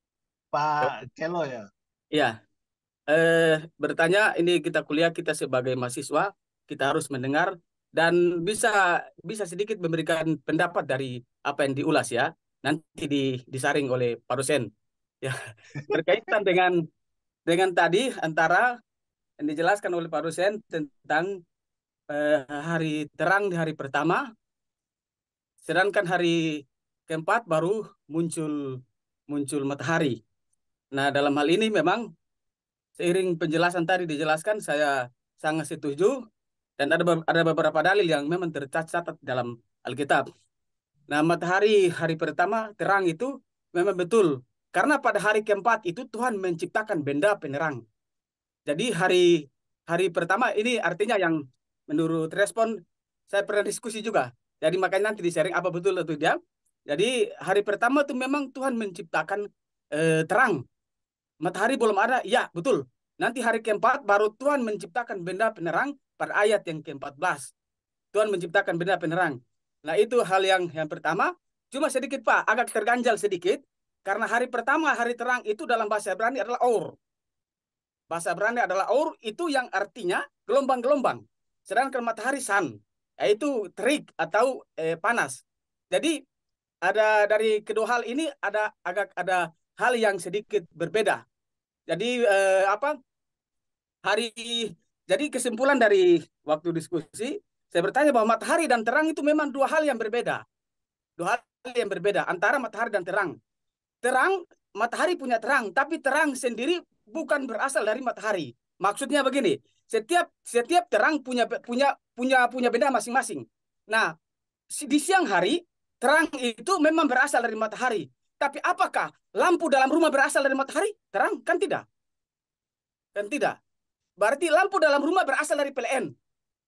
Pak Kelo ya. Iya. bertanya, ini kita kuliah, kita sebagai mahasiswa, kita harus mendengar dan bisa bisa sedikit memberikan pendapat dari apa yang diulas ya. Nanti disaring oleh Pak dosen. Ya, berkaitan dengan tadi antara yang dijelaskan oleh Pak dosen tentang hari terang di hari pertama, sedangkan hari keempat baru muncul muncul matahari. Nah, dalam hal ini memang seiring penjelasan tadi dijelaskan, saya sangat setuju dan ada beberapa dalil yang memang tercatat dalam Alkitab. Nah, matahari hari pertama terang itu memang betul. Karena pada hari keempat itu Tuhan menciptakan benda penerang. Jadi hari hari pertama ini artinya yang menurut respon saya pernah diskusi juga. Jadi makanya nanti di-sharing apa betul itu dia. Jadi hari pertama itu memang Tuhan menciptakan terang. Matahari belum ada, ya betul. Nanti hari keempat baru Tuhan menciptakan benda penerang pada ayat yang ke-14. Tuhan menciptakan benda penerang. Nah itu hal yang pertama. Cuma sedikit Pak, agak terganjal sedikit. Karena hari pertama, hari terang itu dalam bahasa Ibrani adalah Or. Bahasa Ibrani adalah Or, itu yang artinya gelombang-gelombang. Sedangkan matahari sun, yaitu terik atau panas. Jadi ada dari kedua hal ini ada hal yang sedikit berbeda. Jadi apa hari jadi kesimpulan dari waktu diskusi saya bertanya bahwa matahari dan terang itu memang dua hal yang berbeda. Dua hal yang berbeda antara matahari dan terang. Terang matahari punya terang, tapi terang sendiri bukan berasal dari matahari. Maksudnya begini, setiap terang punya benda masing-masing. Nah, di siang hari terang itu memang berasal dari matahari. Tapi apakah lampu dalam rumah berasal dari matahari? Terang kan tidak. Kan tidak. Berarti lampu dalam rumah berasal dari PLN.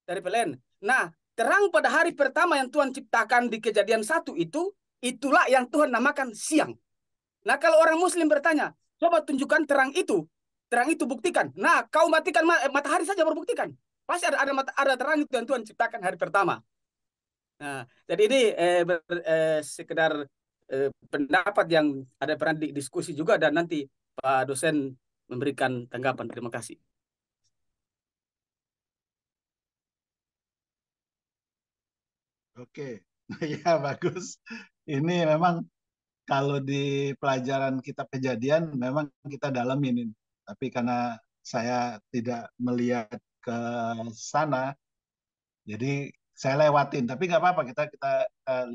Dari PLN. Nah, terang pada hari pertama yang Tuhan ciptakan di Kejadian 1 itu, itulah yang Tuhan namakan siang. Nah, kalau orang Muslim bertanya, coba tunjukkan terang itu. Terang itu buktikan. Nah, kau matikan matahari saja baru buktikan. Pasti ada terang itu yang Tuhan ciptakan hari pertama. Nah, jadi ini sekedar pendapat yang ada pernah diskusi juga dan nanti Pak dosen memberikan tanggapan. Terima kasih. Oke, ya bagus. Ini memang kalau di pelajaran kitab Kejadian memang kita dalamin ini. Tapi karena saya tidak melihat ke sana, jadi saya lewatin. Tapi nggak apa-apa, kita kita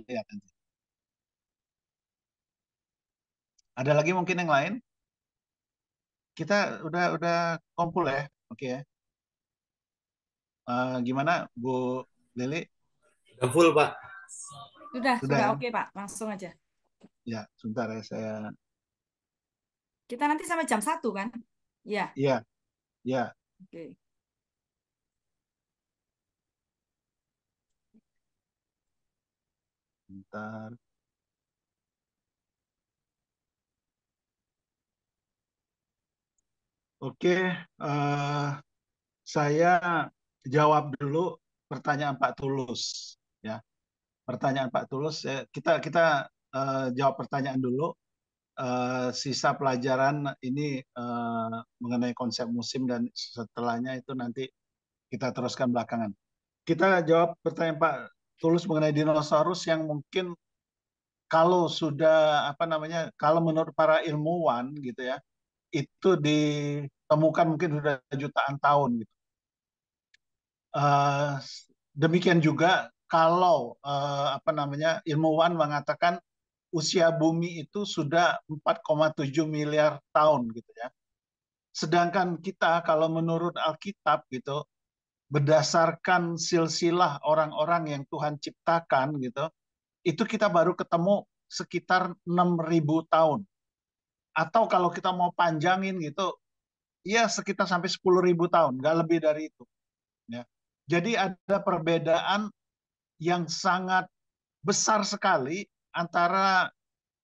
lihat nanti. Ada lagi mungkin yang lain? Kita udah kumpul ya, oke ya. Gimana, Bu Lili? Udah full, Pak. Sudah Sudah ya? oke Pak, langsung aja. Ya, sebentar ya saya. Kita nanti sampai jam 1 kan? Ya, Iya, ya, oke. sebentar. Oke, saya jawab dulu pertanyaan Pak Tulus. Ya, pertanyaan Pak Tulus. Kita kita jawab pertanyaan dulu. Sisa pelajaran ini mengenai konsep musim dan setelahnya itu nanti kita teruskan belakangan. Kita jawab pertanyaan Pak Tulus mengenai dinosaurus yang mungkin kalau sudah apa namanya, kalau menurut para ilmuwan gitu ya, itu ditemukan mungkin sudah jutaan tahun gitu. Eh, Demikian juga kalau apa namanya, ilmuwan mengatakan usia bumi itu sudah 4,7 miliar tahun gitu ya. Sedangkan kita kalau menurut Alkitab gitu, berdasarkan silsilah orang-orang yang Tuhan ciptakan gitu, itu kita baru ketemu sekitar 6.000 tahun. Atau kalau kita mau panjangin gitu, ya sekitar sampai 10.000 tahun, nggak lebih dari itu. Ya. Jadi ada perbedaan yang sangat besar sekali antara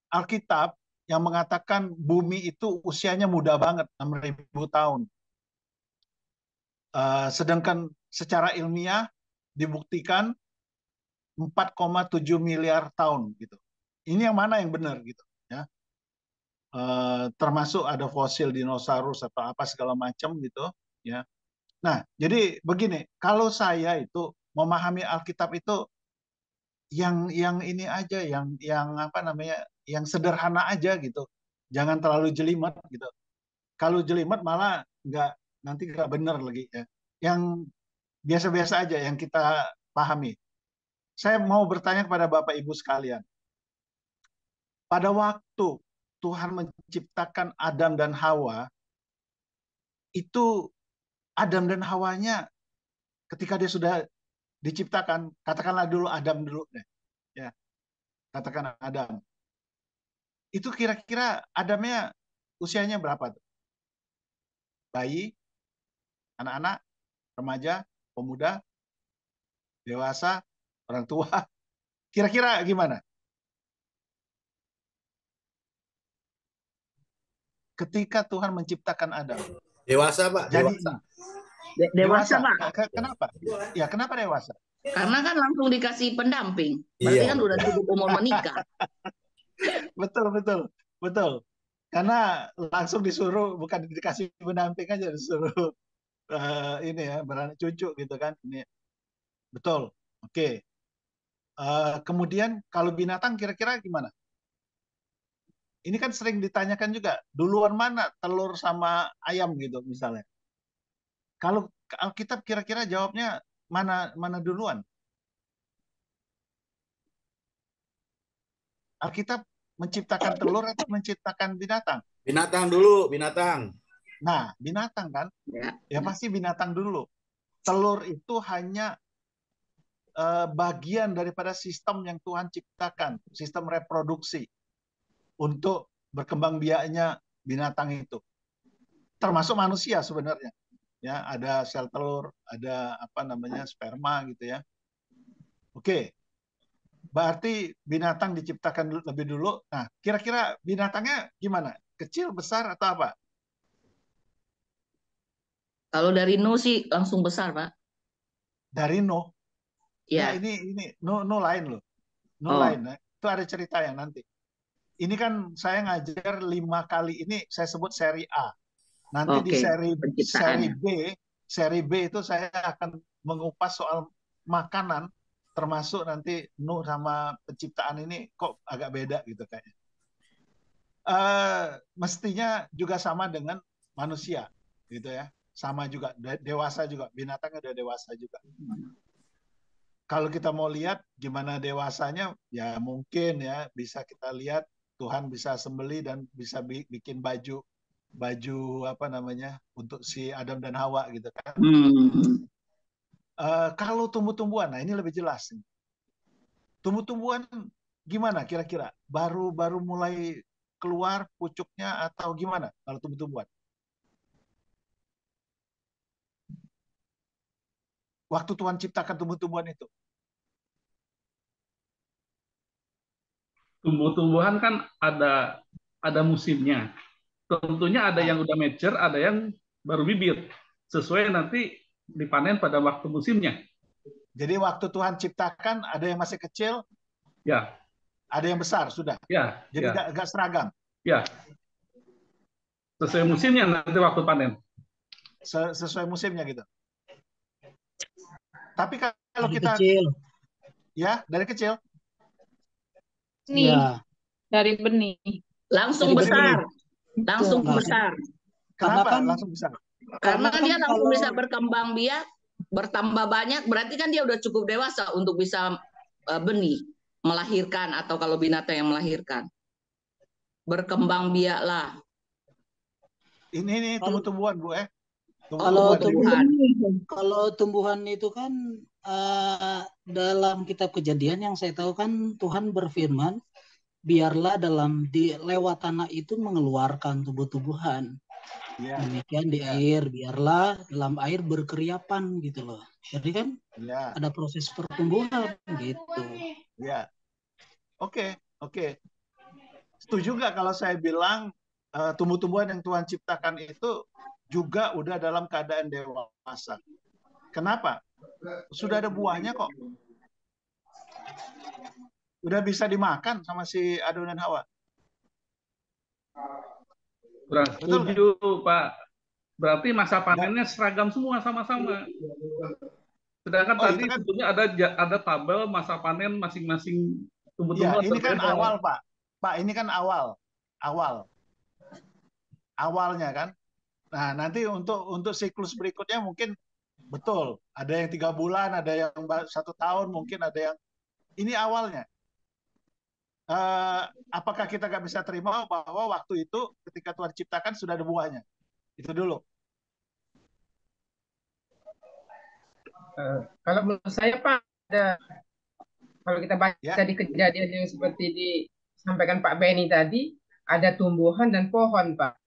Alkitab yang mengatakan bumi itu usianya muda banget, 6.000 tahun. Sedangkan secara ilmiah dibuktikan 4,7 miliar tahun gitu. Ini yang mana yang benar gitu ya. termasuk ada fosil dinosaurus atau apa segala macam gitu ya. Nah, jadi begini, kalau saya itu memahami Alkitab itu yang ini aja, yang apa namanya, yang sederhana aja gitu. Jangan terlalu jelimet gitu. Kalau jelimet malah nanti nggak bener lagi ya. Yang biasa-biasa aja yang kita pahami. Saya mau bertanya kepada Bapak Ibu sekalian. Pada waktu Tuhan menciptakan Adam dan Hawa, itu Adam dan Hawanya ketika dia sudah diciptakan, katakanlah dulu Adam dulu deh. Ya, katakan Adam. Itu kira-kira Adamnya usianya berapa tuh? Bayi, anak-anak, remaja, pemuda, dewasa, orang tua. Kira-kira gimana? Ketika Tuhan menciptakan Adam. Dewasa, Pak. Jadi Dewasa. Dewasa, Pak. Kenapa? Ya, kenapa dewasa? Karena kan langsung dikasih pendamping. Berarti Iya. kan udah cukup umur menikah. Betul. Karena langsung disuruh, bukan dikasih pendamping aja, disuruh ini ya, beranak cucu gitu kan. Ini betul. Oke. Kemudian kalau binatang kira-kira gimana? Ini kan sering ditanyakan juga, duluan mana telur sama ayam gitu misalnya. Kalau Alkitab kira-kira jawabnya mana duluan? Alkitab menciptakan telur atau menciptakan binatang? Binatang dulu, binatang. Nah, binatang kan? Ya pasti binatang dulu. Telur itu hanya bagian daripada sistem yang Tuhan ciptakan, sistem reproduksi untuk berkembang biaknya binatang itu. Termasuk manusia sebenarnya. Ya, ada sel telur, ada apa namanya sperma gitu ya. Oke. Berarti binatang diciptakan lebih dulu. Nah, kira-kira binatangnya gimana? Kecil, besar atau apa? Kalau dari Nuh sih langsung besar, Pak. Dari Nuh. Ya, Ya. ini Nuh lain loh. Nuh Oh. lain. Itu ada cerita yang nanti. Ini kan saya ngajar 5 kali, ini saya sebut seri A. Nanti di Oke, seri penciptaannya. B itu saya akan mengupas soal makanan, termasuk nanti Nuh sama penciptaan ini kok agak beda gitu kayaknya. Mestinya juga sama dengan manusia gitu ya, sama juga dewasa juga, binatangnya udah dewasa juga. Kalau kita mau lihat gimana dewasanya, ya mungkin ya bisa kita lihat Tuhan bisa sembeli dan bisa bikin baju apa namanya untuk si Adam dan Hawa gitu kan. Kalau tumbuh-tumbuhan, nah ini lebih jelas. Tumbuh-tumbuhan gimana kira-kira? Baru mulai keluar pucuknya atau gimana kalau tumbuh-tumbuhan? Waktu Tuhan ciptakan tumbuh-tumbuhan itu. Tumbuh-tumbuhan kan ada musimnya. Tentunya ada yang udah mature, ada yang baru bibit. Sesuai nanti dipanen pada waktu musimnya. Jadi waktu Tuhan ciptakan ada yang masih kecil, ya. Ada yang besar sudah. Ya. Jadi nggak seragam. Ya. Sesuai musimnya nanti waktu panen. Sesuai musimnya gitu. Tapi kalau dari kita kecil. Ya, dari kecil. Nih, Ya. dari benih. Langsung Dari besar. benih. Langsung Nah, besar. Kenapa kan- langsung besar? Karena kan dia langsung kalau- bisa berkembang biak, bertambah banyak, berarti kan dia udah cukup dewasa untuk bisa benih, melahirkan, atau kalau binatang yang melahirkan. Berkembang biaklah. Ini tumbuh-tumbuhan, Bu ya. Kalau Tumbuhan. Kalau tumbuhan itu kan dalam kitab Kejadian yang saya tahu kan Tuhan berfirman, biarlah lewat tanah itu mengeluarkan tumbuh-tumbuhan. Ya. Demikian di air, biarlah dalam air berkeriapan gitu loh. Jadi kan ada proses pertumbuhan gitu. Ya. Oke. Setuju nggak kalau saya bilang tumbuh-tumbuhan yang Tuhan ciptakan itu juga udah dalam keadaan dewasa. Kenapa? Sudah ada buahnya kok. Udah bisa dimakan sama si Adam dan Hawa. Kurang Betul nggak? setuju, Pak. Berarti masa Nggak. panennya seragam semua sama-sama. Sedangkan Oh, itu tadi kan, sebetulnya ada tabel masa panen masing-masing ya tumbuh-tumbuhan ini kan berbeda. awal, Pak. Pak, ini kan awalnya kan. Nah, nanti untuk siklus berikutnya mungkin betul. Ada yang 3 bulan, ada yang 1 tahun, mungkin ada yang ini awalnya. Apakah kita nggak bisa terima bahwa waktu itu ketika Tuhan ciptakan sudah ada buahnya? Itu dulu. Kalau menurut saya Pak, kalau kita baca Ya, di kejadian yang seperti disampaikan Pak Benny tadi, ada tumbuhan dan pohon Pak.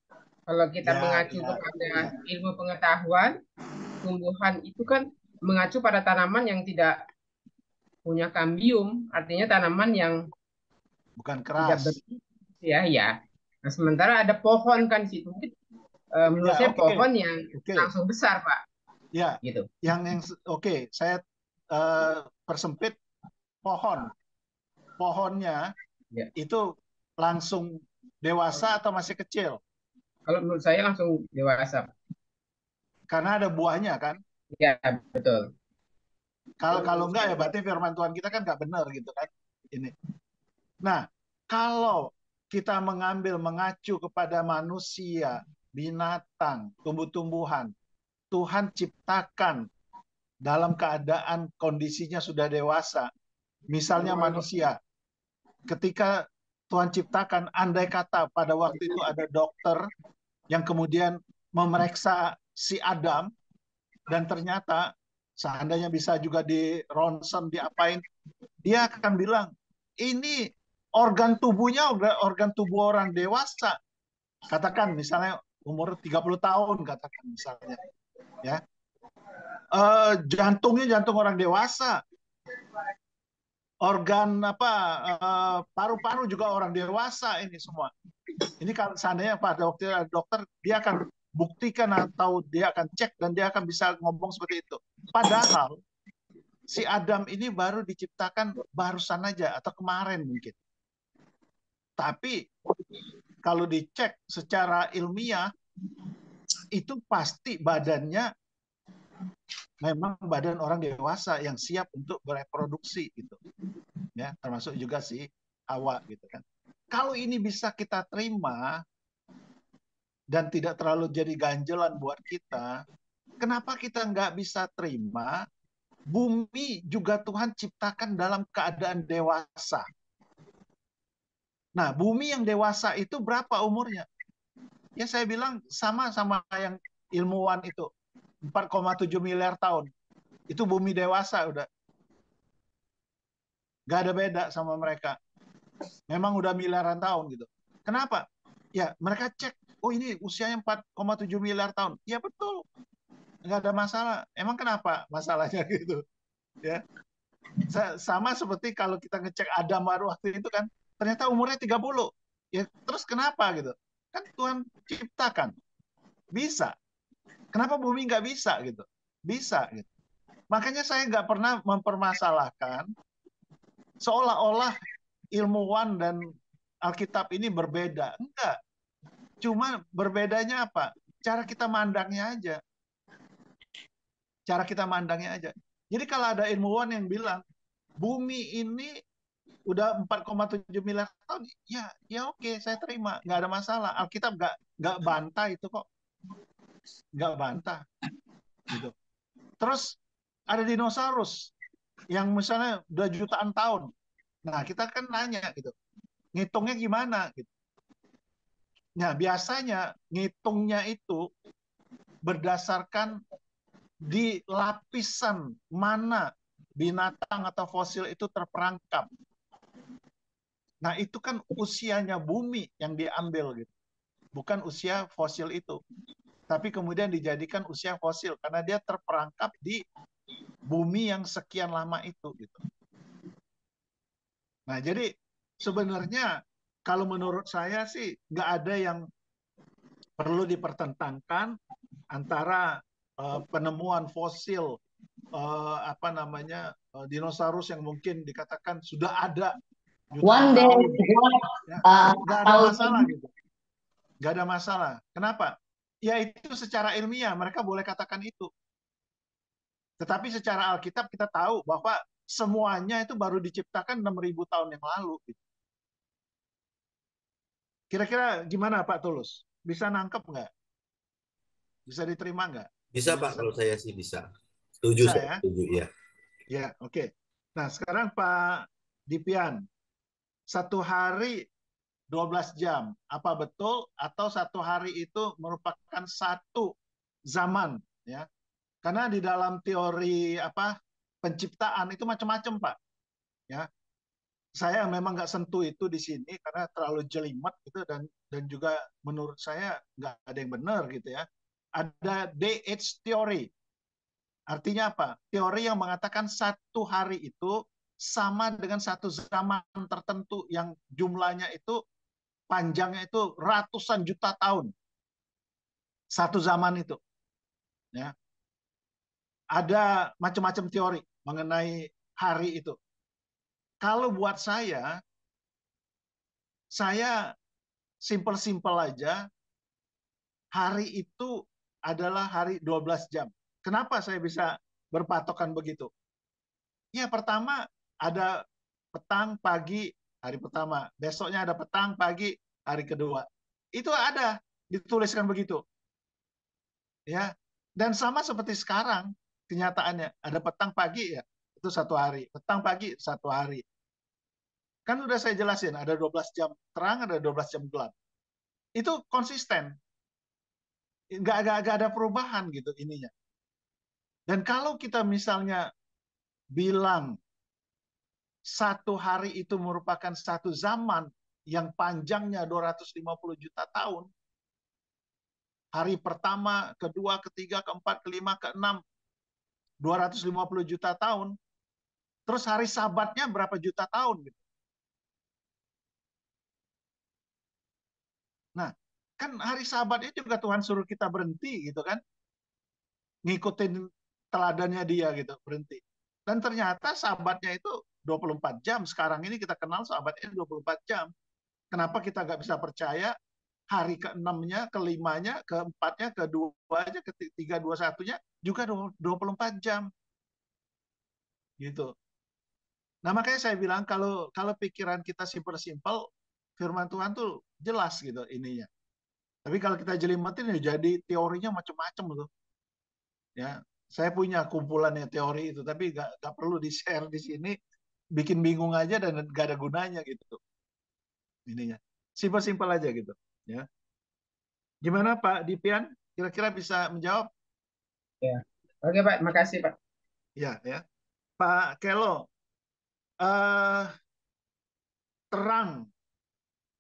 Kalau kita ya, mengacu ya, kepada ya. ilmu pengetahuan, tumbuhan itu kan mengacu pada tanaman yang tidak punya kambium, artinya tanaman yang Bukan tidak keras. ya. Nah, sementara ada pohon kan di situ. Mungkin menurut Ya, saya oke. pohon yang Oke. langsung besar Pak, Ya, gitu. oke. Saya persempit pohonnya Ya. itu langsung dewasa atau masih kecil? Kalau menurut saya langsung dewasa. Karena ada buahnya kan. Ya, betul. Kalau enggak ya berarti firman Tuhan kita kan nggak benar gitu kan. Ini. Nah, kalau kita mengacu kepada manusia, binatang, tumbuh-tumbuhan, Tuhan ciptakan dalam keadaan kondisinya sudah dewasa. Misalnya manusia, ketika Tuhan ciptakan, andai kata pada waktu itu ada dokter yang kemudian memeriksa si Adam, dan ternyata seandainya bisa juga di ronsen, diapain, dia akan bilang, ini organ tubuhnya organ tubuh orang dewasa. Katakan misalnya umur 30 tahun, katakan misalnya. Ya. Jantungnya jantung orang dewasa. Organ paru-paru juga orang dewasa ini semua. Ini kalau seandainya pada waktu dokter, dia akan buktikan atau dia akan cek dan dia akan bisa ngomong seperti itu. Padahal si Adam ini baru diciptakan barusan aja atau kemarin mungkin. Tapi kalau dicek secara ilmiah itu pasti badannya memang badan orang dewasa yang siap untuk bereproduksi gitu. Ya, termasuk juga si Hawa gitu kan. Kalau ini bisa kita terima dan tidak terlalu jadi ganjelan buat kita, kenapa kita nggak bisa terima bumi juga Tuhan ciptakan dalam keadaan dewasa? Nah, bumi yang dewasa itu berapa umurnya? Ya saya bilang sama yang ilmuwan itu, 4,7 miliar tahun. Itu bumi dewasa udah. Nggak ada beda sama mereka. Memang udah miliaran tahun gitu. Kenapa? Ya mereka cek, oh ini usianya 4,7 miliar tahun. Ya betul, nggak ada masalah. Emang kenapa masalahnya gitu? Ya, sama seperti kalau kita ngecek Adam waktu itu kan, ternyata umurnya 30. Ya terus kenapa gitu? Kan Tuhan ciptakan. Bisa. Kenapa bumi nggak bisa gitu? Bisa gitu. Makanya saya nggak pernah mempermasalahkan seolah-olah ilmuwan dan Alkitab ini berbeda. Enggak. Cuma berbedanya apa? Cara kita mandangnya aja. Cara kita mandangnya aja. Jadi kalau ada ilmuwan yang bilang, bumi ini udah 4,7 miliar tahun, ya oke, saya terima. Nggak ada masalah. Alkitab nggak bantah itu kok. Nggak bantah. Gitu. Terus ada dinosaurus yang misalnya udah jutaan tahun. Nah, kita kan nanya gitu. Ngitungnya gimana gitu. Nah, biasanya ngitungnya itu berdasarkan di lapisan mana binatang atau fosil itu terperangkap. Nah, itu kan usianya bumi yang diambil gitu. Bukan usia fosil itu. Tapi kemudian dijadikan usia fosil karena dia terperangkap di bumi yang sekian lama itu gitu. Nah, jadi sebenarnya kalau menurut saya sih nggak ada yang perlu dipertentangkan antara penemuan fosil dinosaurus yang mungkin dikatakan sudah ada jutaan tahun. Ya, nggak ada masalah gitu. nggak ada masalah. Kenapa? Ya itu secara ilmiah mereka boleh katakan itu. Tetapi secara Alkitab kita tahu bahwa semuanya itu baru diciptakan 6.000 tahun yang lalu. Kira-kira gimana Pak Tulus? Bisa nangkep nggak? Bisa diterima nggak Bisa Pak, penjelasan? kalau saya sih bisa. Setuju, Bisa saya ya? setuju ya. Ya, oke. Nah, sekarang Pak Dipian, satu hari 12 jam. Apa betul atau satu hari itu merupakan satu zaman ya? Karena di dalam teori penciptaan itu macam-macam, Pak. Ya, saya memang nggak sentuh itu di sini karena terlalu jelimet gitu dan juga menurut saya nggak ada yang benar gitu ya. Ada day-age theory. Artinya apa? Teori yang mengatakan satu hari itu sama dengan satu zaman tertentu yang jumlahnya itu panjangnya itu ratusan juta tahun. Satu zaman itu. Ya. Ada macam-macam teori mengenai hari itu. Kalau buat saya simpel-simpel aja, hari itu adalah hari 12 jam. Kenapa saya bisa berpatokan begitu? Ya, pertama ada petang, pagi, hari pertama. Besoknya ada petang, pagi, hari kedua. Itu ada dituliskan begitu. Ya. Dan sama seperti sekarang kenyataannya. Ada petang, pagi ya, itu satu hari. Petang, pagi, satu hari. Kan udah saya jelasin, ada 12 jam terang, ada 12 jam gelap. Itu konsisten. Nggak ada perubahan gitu ininya. Dan kalau kita misalnya bilang satu hari itu merupakan satu zaman yang panjangnya 250 juta tahun, hari pertama, kedua, ketiga, keempat, kelima, keenam, 250 juta tahun, terus hari sabatnya berapa juta tahun gitu. Nah, kan hari sabatnya juga Tuhan suruh kita berhenti gitu kan, ngikutin teladannya dia gitu, berhenti. Dan ternyata sabatnya itu 24 jam. Sekarang ini kita kenal sabatnya 24 jam. Kenapa kita nggak bisa percaya hari ke-6-nya, ke-5-nya, ke-4-nya, ke-2-nya, ke-3, 2-1-nya juga 24 jam. Gitu. Nah, makanya saya bilang kalau kalau pikiran kita simpel-simpel, firman Tuhan tuh jelas gitu ininya. Tapi kalau kita jelimetin ya jadi teorinya macam-macam tuh. Ya, saya punya kumpulannya teori itu, tapi nggak perlu di-share di sini, bikin bingung aja dan nggak ada gunanya gitu ininya. Simpel-simpel aja gitu. Ya. Gimana Pak Dipian? Kira-kira bisa menjawab? Ya. Oke, Pak. Makasih, Pak. Ya, ya. Pak Kelo, eh, terang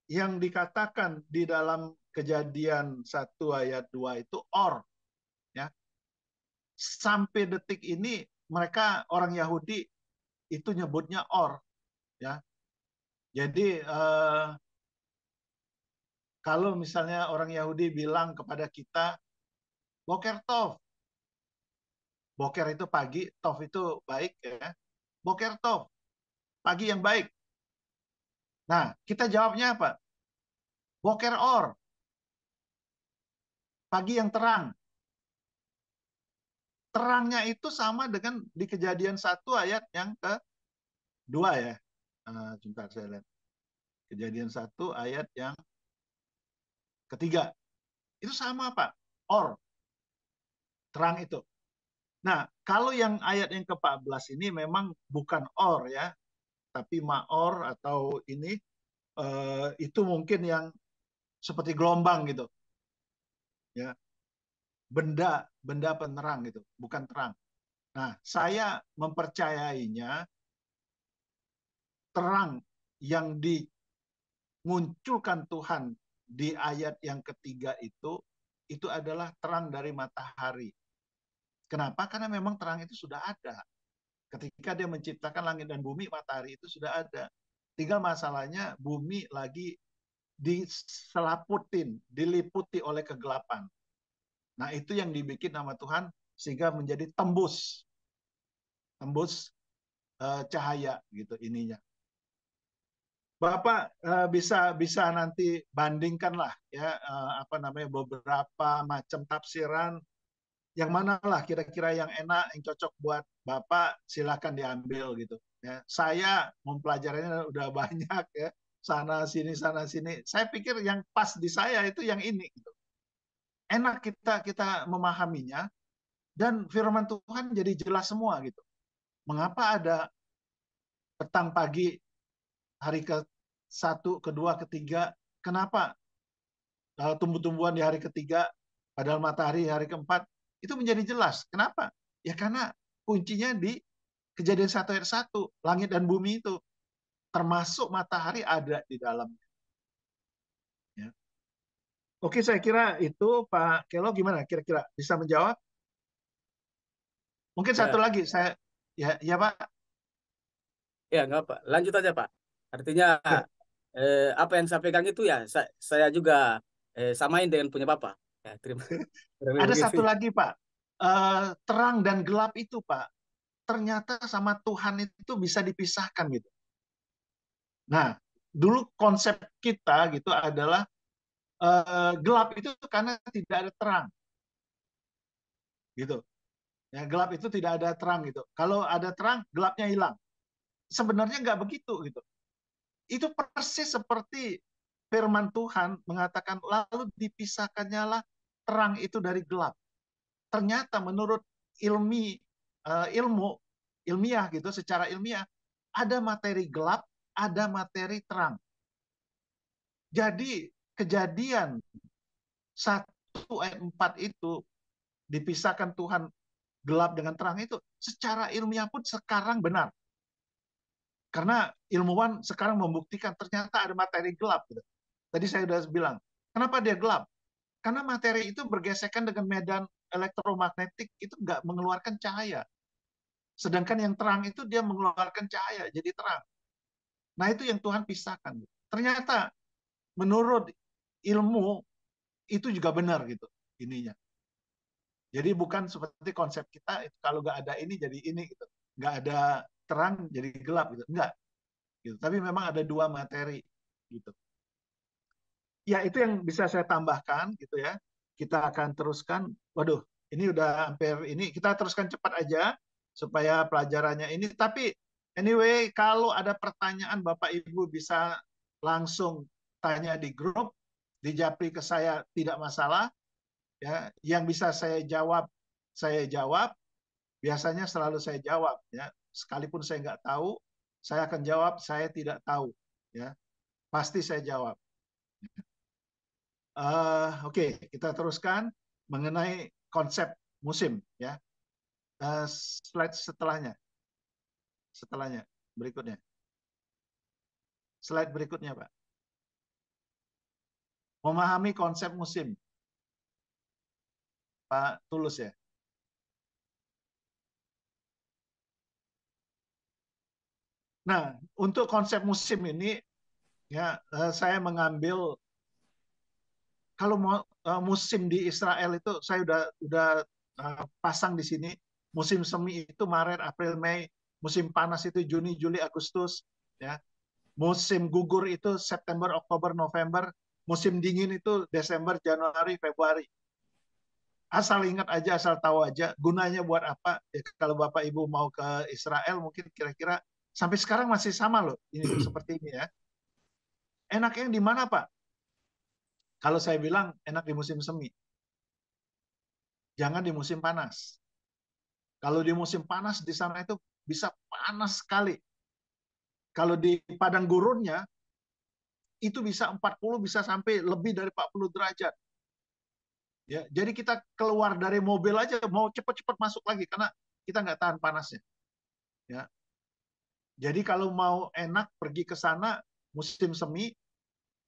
yang dikatakan di dalam Kejadian 1 ayat 2 itu or, ya. Sampai detik ini mereka orang Yahudi itu nyebutnya or, ya. Jadi kalau misalnya orang Yahudi bilang kepada kita boker tov, boker itu pagi, tov itu baik ya. Boker tov, pagi yang baik. Nah, kita jawabnya apa? Boker or, pagi yang terang. Terangnya itu sama dengan di Kejadian 1 ayat yang ke-2 ya. Sebentar saya lihat. Kejadian 1 ayat yang ketiga. Itu sama Pak. Or, terang itu. Nah, kalau yang ayat yang ke-14 ini memang bukan or ya, tapi maor atau ini itu mungkin yang seperti gelombang gitu. Ya, benda penerang gitu, bukan terang. Nah, saya mempercayainya terang yang dimunculkan Tuhan di ayat yang ketiga itu adalah terang dari matahari. Kenapa? Karena memang terang itu sudah ada. Ketika dia menciptakan langit dan bumi, matahari itu sudah ada. Tinggal masalahnya bumi lagi diselaputin, diliputi oleh kegelapan. Nah, itu yang dibikin sama Tuhan sehingga menjadi tembus cahaya gitu ininya. Bapak bisa nanti bandingkan lah ya apa namanya beberapa macam tafsiran yang mana lah kira-kira yang enak, yang cocok buat Bapak, silakan diambil gitu. Ya, saya mempelajarinya udah banyak ya, sana sini. Saya pikir yang pas di saya itu yang ini gitu. Enak kita memahaminya dan firman Tuhan jadi jelas semua gitu. Mengapa ada petang pagi hari ke satu, kedua, ketiga? Kenapa tumbuh-tumbuhan di hari ketiga, padahal matahari hari keempat? Itu menjadi jelas. Kenapa? Ya karena kuncinya di Kejadian 1 ayat 1, langit dan bumi itu, termasuk matahari ada di dalamnya. Ya. Oke, saya kira itu Pak Kelo gimana? Kira-kira bisa menjawab? Mungkin satu Ya, lagi, ya Pak. ya nggak apa. Lanjut aja Pak. Artinya Ya. apa yang saya pegang itu ya saya juga samain dengan punya Bapak. Ya, terima Ada begitu. satu lagi Pak, terang dan gelap itu Pak, ternyata sama Tuhan itu bisa dipisahkan gitu. Nah, dulu konsep kita gitu adalah gelap itu karena tidak ada terang, gitu. Ya, gelap itu tidak ada terang gitu. Kalau ada terang, gelapnya hilang. Sebenarnya nggak begitu gitu. Itu persis seperti firman Tuhan mengatakan lalu dipisahkannya lah terang itu dari gelap. Ternyata menurut ilmu ilmiah gitu, secara ilmiah ada materi gelap, ada materi terang. Jadi Kejadian 1 ayat 4 itu dipisahkan Tuhan gelap dengan terang itu secara ilmiah pun sekarang benar. Karena ilmuwan sekarang membuktikan ternyata ada materi gelap. Gitu. Tadi saya sudah bilang, kenapa dia gelap? Karena materi itu bergesekan dengan medan elektromagnetik itu nggak mengeluarkan cahaya. Sedangkan yang terang itu dia mengeluarkan cahaya, jadi terang. Nah itu yang Tuhan pisahkan. Ternyata menurut ilmu itu juga benar gitu ininya. Jadi bukan seperti konsep kita kalau nggak ada ini jadi ini gitu, nggak ada terang jadi gelap gitu, enggak. Gitu. Tapi memang ada dua materi gitu. Ya itu yang bisa saya tambahkan gitu ya. Kita akan teruskan. Waduh, ini udah hampir ini kita teruskan cepat aja supaya pelajarannya ini. Tapi anyway kalau ada pertanyaan Bapak Ibu bisa langsung tanya di grup, di japri ke saya tidak masalah. Ya, yang bisa saya jawab, biasanya selalu saya jawab ya, sekalipun saya nggak tahu, saya akan jawab saya tidak tahu ya, pasti saya jawab. Oke, kita teruskan mengenai konsep musim ya. Slide setelahnya berikutnya, slide berikutnya Pak, memahami konsep musim Pak Tulus ya. Nah, untuk konsep musim ini ya saya mengambil kalau musim di Israel itu saya udah pasang di sini. Musim semi itu Maret, April, Mei. Musim panas itu Juni, Juli, Agustus. Ya. Musim gugur itu September, Oktober, November. Musim dingin itu Desember, Januari, Februari. Asal ingat aja, asal tahu aja. Gunanya buat apa? Ya, kalau Bapak Ibu mau ke Israel mungkin kira-kira sampai sekarang masih sama loh. Ini seperti ini ya. Enaknya di mana Pak? Kalau saya bilang enak di musim semi. Jangan di musim panas. Kalau di musim panas di sana itu bisa panas sekali. Kalau di padang gurunnya itu bisa 40 bisa sampai lebih dari 40 derajat. Ya, jadi kita keluar dari mobil aja mau cepat-cepat masuk lagi karena kita nggak tahan panasnya. Ya. Jadi kalau mau enak pergi ke sana musim semi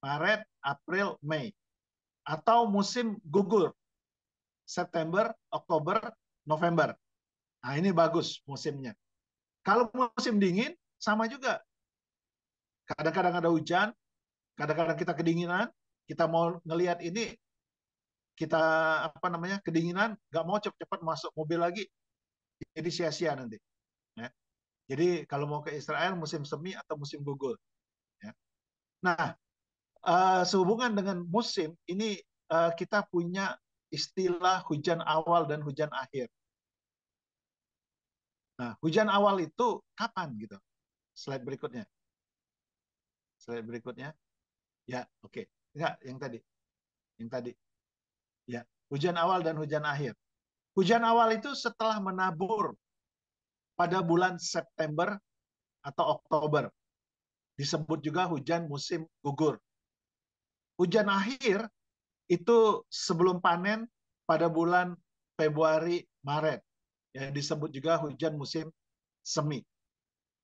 Maret, April, Mei atau musim gugur September, Oktober, November. Nah, ini bagus musimnya. Kalau musim dingin sama juga. Kadang-kadang ada hujan, kadang-kadang kita kedinginan, kita mau ngelihat ini, kita apa namanya kedinginan, nggak mau cepat-cepat masuk mobil lagi, jadi sia-sia nanti. Ya. Jadi kalau mau ke Israel musim semi atau musim gugur. Ya. Nah, sehubungan dengan musim ini kita punya istilah hujan awal dan hujan akhir. Nah, hujan awal itu kapan gitu? Slide berikutnya. Slide berikutnya. Ya, oke. Enggak, yang tadi. Yang tadi. Ya, hujan awal dan hujan akhir. Hujan awal itu setelah menabur pada bulan September atau Oktober. Disebut juga hujan musim gugur. Hujan akhir itu sebelum panen pada bulan Februari, Maret. Ya, disebut juga hujan musim semi.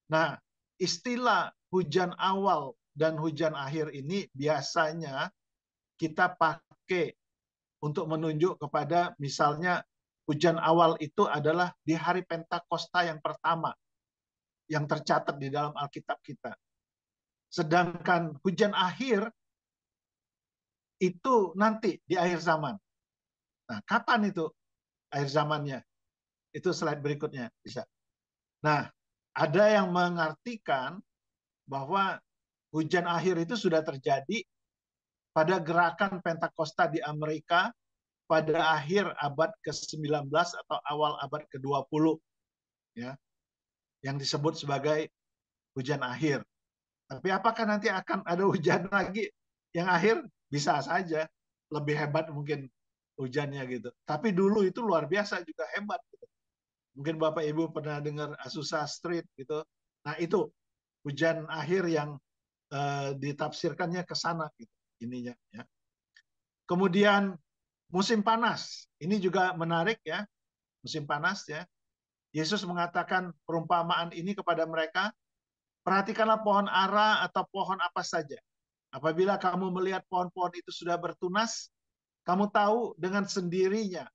Nah, istilah hujan awal dan hujan akhir ini biasanya kita pakai untuk menunjuk kepada misalnya hujan awal itu adalah di hari Pentakosta yang pertama yang tercatat di dalam Alkitab kita. Sedangkan hujan akhir itu nanti di akhir zaman. Nah, kapan itu akhir zamannya? Itu slide berikutnya bisa. Nah, ada yang mengartikan bahwa hujan akhir itu sudah terjadi pada gerakan Pentakosta di Amerika pada akhir abad ke-19 atau awal abad ke-20 ya, yang disebut sebagai hujan akhir. Tapi apakah nanti akan ada hujan lagi yang akhir? Bisa saja, lebih hebat mungkin hujannya gitu. Tapi dulu itu luar biasa juga hebat gitu. Mungkin Bapak Ibu pernah dengar Azusa Street gitu. Nah, itu hujan akhir yang ditafsirkannya ke sana gitu ininya ya. Kemudian musim panas. Ini juga menarik ya. Musim panas ya. Yesus mengatakan perumpamaan ini kepada mereka, perhatikanlah pohon ara atau pohon apa saja. Apabila kamu melihat pohon-pohon itu sudah bertunas, kamu tahu dengan sendirinya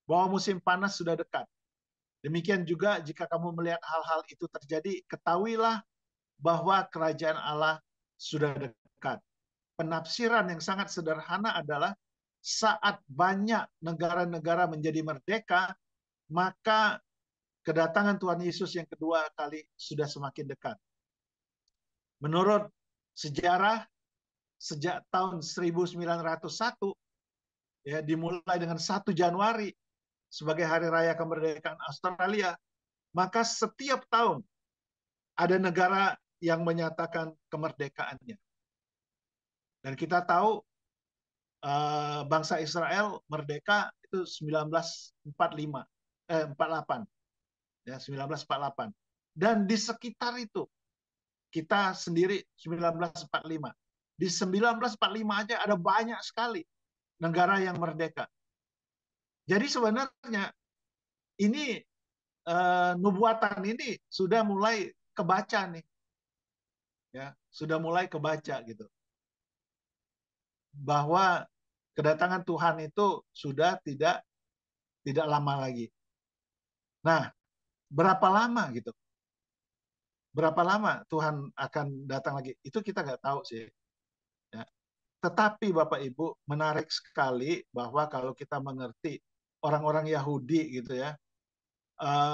bahwa musim panas sudah dekat. Demikian juga jika kamu melihat hal-hal itu terjadi, ketahuilah bahwa kerajaan Allah sudah dekat. Penafsiran yang sangat sederhana adalah saat banyak negara-negara menjadi merdeka, maka kedatangan Tuhan Yesus yang kedua kali sudah semakin dekat. Menurut sejarah, sejak tahun 1901, ya, dimulai dengan 1 Januari sebagai hari raya kemerdekaan Australia, maka setiap tahun ada negara yang menyatakan kemerdekaannya. Dan kita tahu bangsa Israel merdeka itu 1948. Ya, 1948. Dan di sekitar itu kita sendiri 1945. Di 1945 aja ada banyak sekali negara yang merdeka. Jadi sebenarnya ini nubuatan ini sudah mulai kebaca nih. Ya, sudah mulai kebaca gitu. Bahwa kedatangan Tuhan itu sudah tidak lama lagi. Nah, berapa lama gitu? Berapa lama Tuhan akan datang lagi? Itu kita nggak tahu sih. Ya. Tetapi Bapak Ibu, menarik sekali bahwa kalau kita mengerti orang-orang Yahudi gitu ya,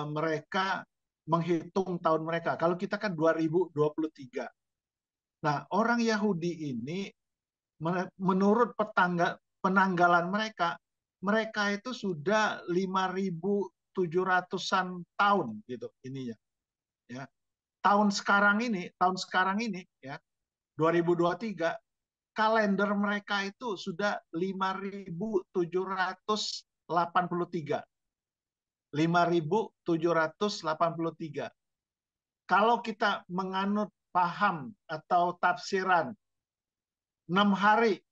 mereka menghitung tahun mereka. Kalau kita kan 2023. Nah, orang Yahudi ini menurut penanggalan mereka, mereka itu sudah 5.700-an tahun gitu ininya. Ya. Tahun sekarang ini ya, 2023, kalender mereka itu sudah 5.783. 5.783. Kalau kita menganut paham atau tafsiran 6 hari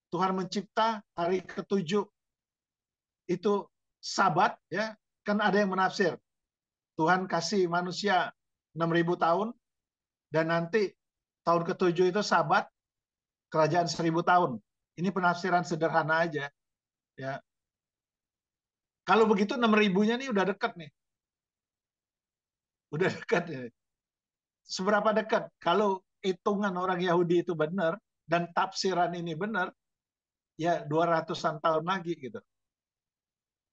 Tuhan mencipta, hari ke-7 itu Sabat ya, kan ada yang menafsir Tuhan kasih manusia 6.000 tahun dan nanti tahun ke-7 itu Sabat, kerajaan 1.000 tahun. Ini penafsiran sederhana aja ya. Kalau begitu 6.000-nya nih udah dekat nih. Udah dekat ya. Seberapa dekat? Kalau hitungan orang Yahudi itu benar dan tafsiran ini benar, ya 200-an tahun lagi gitu.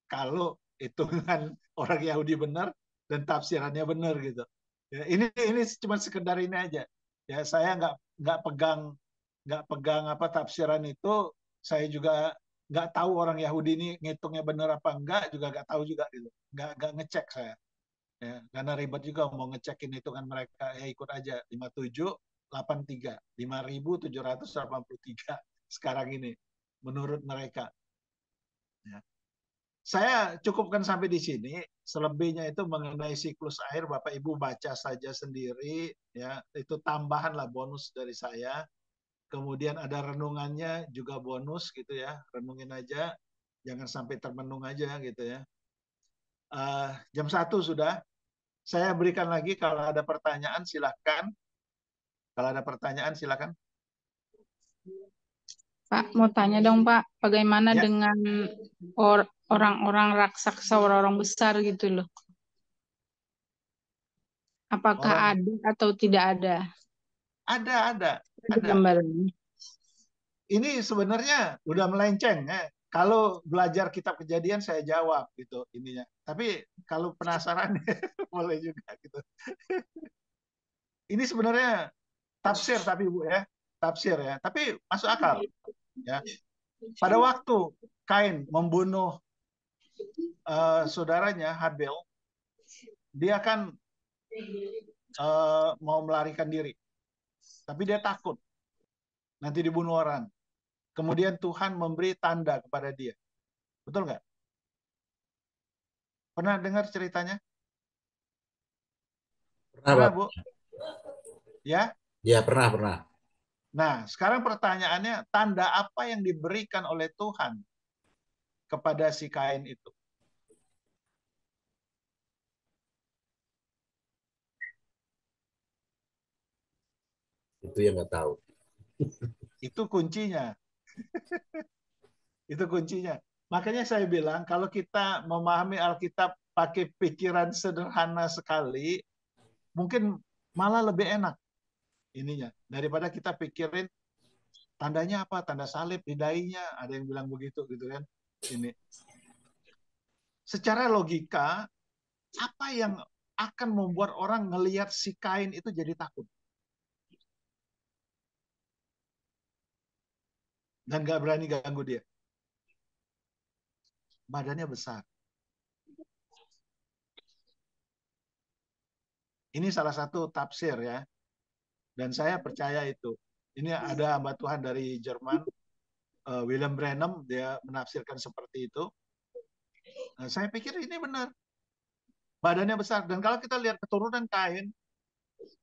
Kalau hitungan orang Yahudi benar dan tafsirannya benar gitu. Ya, ini cuma sekedar ini aja. Ya, saya nggak pegang nggak pegang apa tafsiran itu, saya juga nggak tahu orang Yahudi ini ngitungnya benar apa enggak, juga nggak tahu juga gitu. Nggak ngecek saya. Ya, karena ribet juga mau ngecekin hitungan mereka, ya ikut aja 5783 5.783 sekarang ini menurut mereka. Ya. Saya cukupkan sampai di sini. Selebihnya itu mengenai siklus air, Bapak Ibu baca saja sendiri. Ya, itu tambahan lah bonus dari saya. Kemudian ada renungannya juga bonus gitu ya. Renungin aja, jangan sampai termenung aja gitu ya. Jam 1 sudah. Saya berikan lagi kalau ada pertanyaan silakan. Kalau ada pertanyaan silakan. Pak, mau tanya dong Pak, bagaimana Ya. dengan orang-orang raksasa, orang-orang besar gitu loh? Apakah Orang ada atau tidak ada? ada. Gambarannya. Ini sebenarnya udah melenceng ya. Kalau belajar kitab Kejadian saya jawab gitu ininya. Tapi kalau penasaran boleh juga gitu. Ini sebenarnya tafsir tapi Bu ya, tafsir ya. Tapi masuk akal ya. Pada waktu Kain membunuh saudaranya Habil, dia kan mau melarikan diri. Tapi dia takut nanti dibunuh orang. Kemudian Tuhan memberi tanda kepada dia. Betul nggak? Pernah dengar ceritanya? Pernah, Bu? Ya? Ya, pernah. Nah, sekarang pertanyaannya, tanda apa yang diberikan oleh Tuhan kepada si Kain itu? Itu yang nggak tahu. Itu kuncinya. Itu kuncinya. Makanya saya bilang, kalau kita memahami Alkitab pakai pikiran sederhana sekali, mungkin malah lebih enak ininya. Daripada kita pikirin, tandanya apa? Tanda salib di dahinya. Ada yang bilang begitu gitu kan. Ini. Secara logika, apa yang akan membuat orang ngelihat si Kain itu jadi takut? Dan gak berani ganggu dia. Badannya besar. Ini salah satu tafsir ya. Dan saya percaya itu. Ini ada hamba Tuhan dari Jerman, William Branham, dia menafsirkan seperti itu. Nah, saya pikir ini benar. Badannya besar. Dan kalau kita lihat keturunan Kain,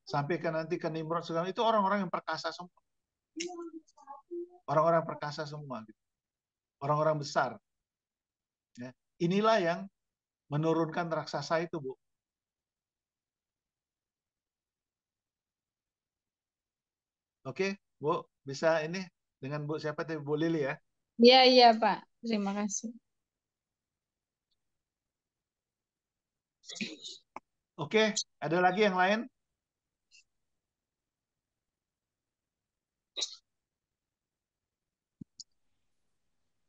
sampai ke nanti ke Nimrod, itu orang-orang yang perkasa semua. Orang-orang perkasa semua. Orang-orang besar. Ya. Inilah yang menurunkan raksasa itu, Bu. Oke, Bu, bisa ini dengan Bu siapa tadi? Bu Lili ya? Iya Pak, terima kasih. Oke, ada lagi yang lain?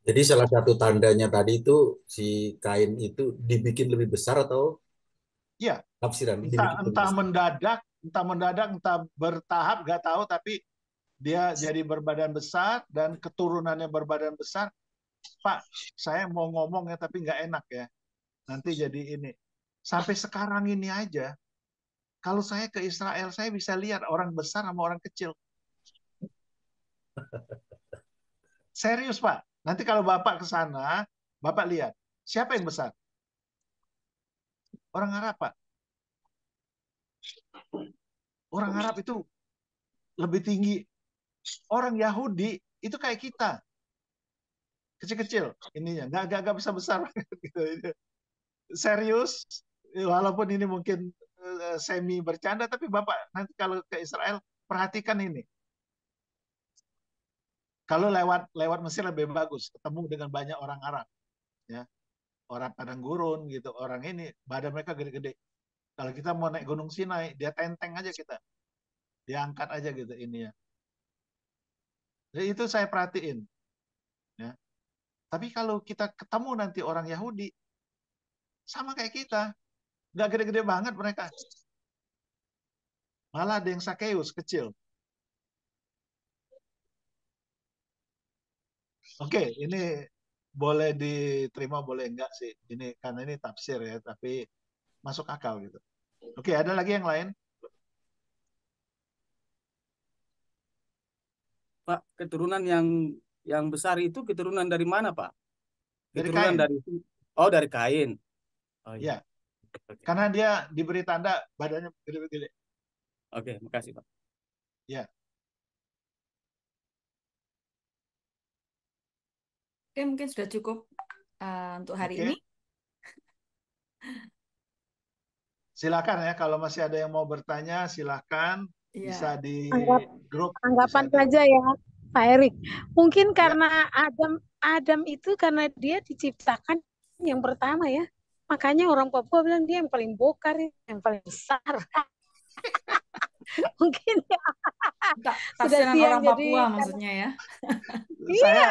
Jadi salah satu tandanya tadi itu si Kain itu dibikin lebih besar atau Ya, tafsiran entah dibikin lebih besar. mendadak, entah bertahap, nggak tahu, tapi dia jadi berbadan besar dan keturunannya berbadan besar. Pak, saya mau ngomong ya, tapi nggak enak ya. Nanti jadi ini. Sampai sekarang ini aja, kalau saya ke Israel, saya bisa lihat orang besar sama orang kecil. Serius, Pak. Nanti kalau Bapak ke sana, Bapak lihat. Siapa yang besar? Orang Arab, Pak. Orang Arab itu lebih tinggi. Orang Yahudi itu kayak kita. Kecil-kecil ininya. Nggak bisa besar. Serius. Walaupun ini mungkin semi bercanda, tapi Bapak nanti kalau ke Israel, perhatikan ini. Kalau lewat Mesir lebih bagus, ketemu dengan banyak orang Arab, ya, orang padang gurun gitu, orang ini badan mereka gede-gede. Kalau kita mau naik Gunung Sinai, dia tenteng aja kita, diangkat aja gitu ini ya. Jadi itu saya perhatiin, ya. Tapi kalau kita ketemu nanti orang Yahudi, sama kayak kita, nggak gede-gede banget mereka. Malah ada yang Sakeus kecil. Oke, ini boleh diterima, boleh enggak sih. Ini karena ini tafsir ya, tapi masuk akal gitu. Oke, ada lagi yang lain? Pak, keturunan yang besar itu keturunan dari mana, Pak? Dari Keturunan Kain. dari Kain. Oh iya. Ya, karena dia diberi tanda badannya gede-gede. Oke, makasih, Pak. Ya. Oke, mungkin sudah cukup untuk hari ini. Silakan ya, kalau masih ada yang mau bertanya, silakan. Bisa di grup. Anggapan saja ya, Pak Erik. Mungkin karena Adam itu karena dia diciptakan yang pertama ya. Makanya orang Papua bilang dia yang paling bokar, yang paling besar. Mungkin ya. Tafsiran orang Papua maksudnya ya.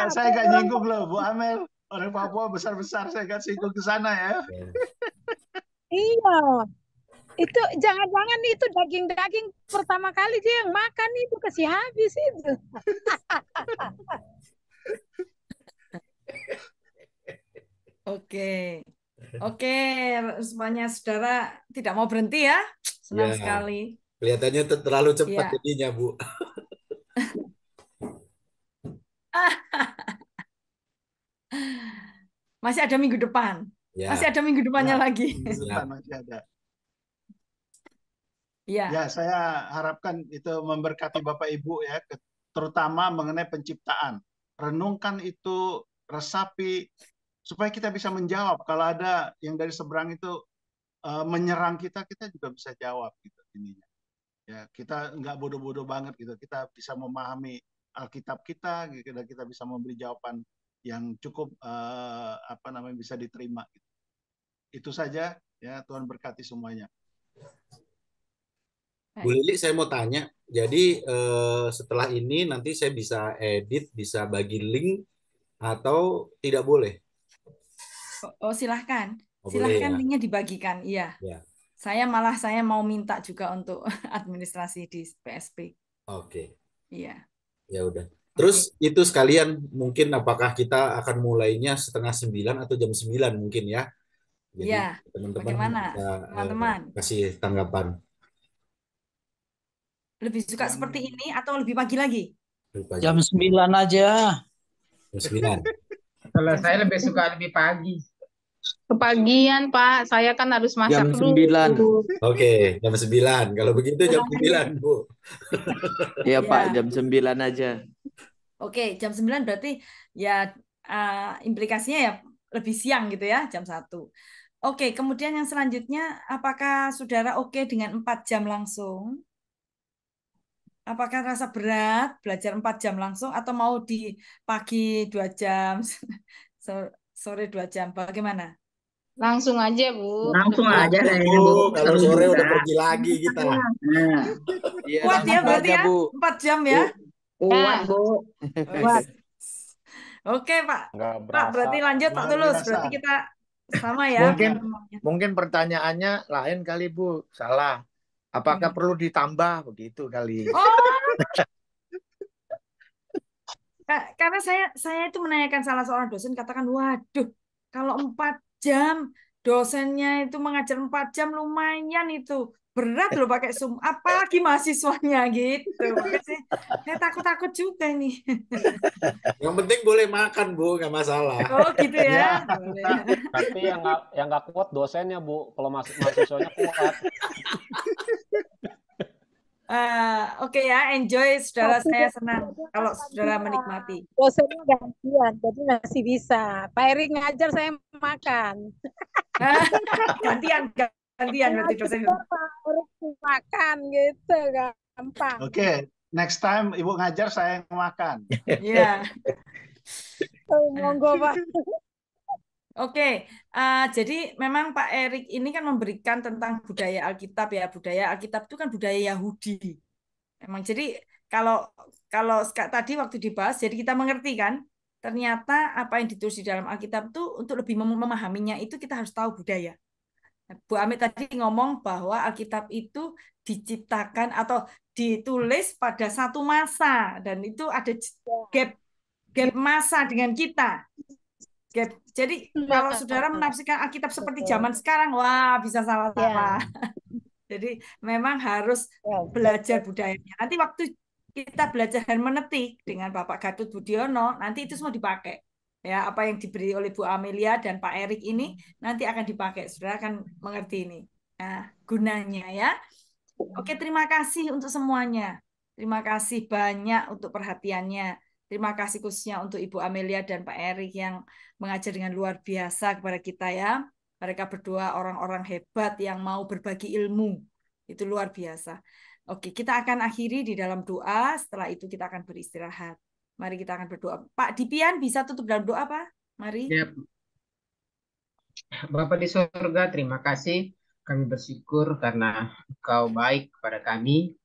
Saya nggak nyinggung loh, Bu Amel. Orang Papua besar-besar, saya nggak singgung ke sana ya. Iya. Itu jangan-jangan itu daging-daging pertama kali dia yang makan itu kasih habis itu. Oke, semuanya saudara tidak mau berhenti ya. Senang sekali. Kelihatannya terlalu cepat jadinya, Bu. Masih ada minggu depan. Masih ada minggu depannya lagi. Minggu depan masih ada. Ya, saya harapkan itu memberkati Bapak Ibu ya, terutama mengenai penciptaan. Renungkan itu, resapi, supaya kita bisa menjawab. Kalau ada yang dari seberang itu menyerang kita, kita juga bisa jawab gitu ininya. Ya, kita nggak bodoh-bodoh banget gitu. Kita bisa memahami Alkitab kita, gitu, dan kita bisa memberi jawaban yang cukup bisa diterima. Gitu. Itu saja ya, Tuhan berkati semuanya. Bu Lili, saya mau tanya. Jadi setelah ini nanti saya bisa edit, bisa bagi link atau tidak boleh? Oh silahkan, Boleh ya? linknya dibagikan. Iya. Saya mau minta juga untuk administrasi di PSP. Oke. Iya. Ya udah. Terus itu sekalian mungkin apakah kita akan mulainya 8:30 atau jam 9 mungkin ya? Jadi teman-teman bisa kasih tanggapan. Lebih suka seperti ini atau lebih pagi lagi? Jam 9 aja. Jam 9. Kalau saya lebih suka lebih pagi. Kepagian, Pak. Saya kan harus masak Jam 9. Oke, jam 9. Kalau begitu jam 9, Bu. Iya, Pak, jam 9 aja. Oke, jam 9 berarti ya implikasinya ya lebih siang gitu ya, jam 1. Oke, kemudian yang selanjutnya, apakah saudara oke dengan 4 jam langsung? Apakah rasa berat belajar 4 jam langsung atau mau di pagi 2 jam, sore 2 jam, bagaimana? Langsung aja, Bu. Langsung aja kayaknya, Bu. Kalau sore udah pergi lagi kita. Kuat ya berarti ya, 4 jam ya? Kuat, Bu. Kuat. Oke, Pak. Pak, berarti lanjut Pak Tulus. Berarti kita sama ya. Mungkin pertanyaannya lain kali, Bu. Salah. Apakah perlu ditambah begitu kali? Karena saya itu menanyakan salah seorang dosen, katakan, waduh, kalau 4 jam dosennya itu mengajar 4 jam lumayan itu berat loh pakai Zoom, apalagi mahasiswanya gitu. Makanya saya takut-takut juga nih. Yang penting boleh makan, Bu, nggak masalah. Oh gitu ya. Tapi yang nggak kuat dosennya, Bu. Kalau mahasiswanya kuat. Oke ya, enjoy saudara, saya senang kalau saudara menikmati. Dosennya gantian, jadi masih bisa. Pak Erik ngajar, saya makan. gantian berarti dosen. Pak Erik makan gitu, gampang. Oke, next time Ibu ngajar, saya yang makan. Iya. Monggo, Pak. Oke, jadi memang Pak Erik ini kan memberikan tentang budaya Alkitab ya. Budaya Alkitab itu kan budaya Yahudi. Emang jadi kalau tadi waktu dibahas, jadi kita mengerti kan, ternyata apa yang ditulis di dalam Alkitab itu untuk lebih memahaminya itu kita harus tahu budaya. Bu Amit tadi ngomong bahwa Alkitab itu diciptakan atau ditulis pada satu masa dan itu ada gap gap masa dengan kita. Gap. Jadi kalau saudara menafsirkan Alkitab seperti zaman sekarang, wah bisa salah-salah. Jadi memang harus belajar budayanya. Nanti waktu kita belajar hermeneutik dengan Bapak Gatot Budiono, nanti itu semua dipakai. Ya, apa yang diberi oleh Bu Amelia dan Pak Erik ini nanti akan dipakai. Saudara akan mengerti ini. Nah, gunanya ya. Oke, terima kasih untuk semuanya. Terima kasih banyak untuk perhatiannya. Terima kasih khususnya untuk Ibu Amelia dan Pak Erik yang mengajar dengan luar biasa kepada kita ya. Mereka berdua orang-orang hebat yang mau berbagi ilmu. Itu luar biasa. Oke, kita akan akhiri di dalam doa. Setelah itu kita akan beristirahat. Mari kita akan berdoa. Pak Dipian bisa tutup dalam doa, Pak? Mari. Ya, Bapa di surga, terima kasih. Kami bersyukur karena Engkau baik kepada kami.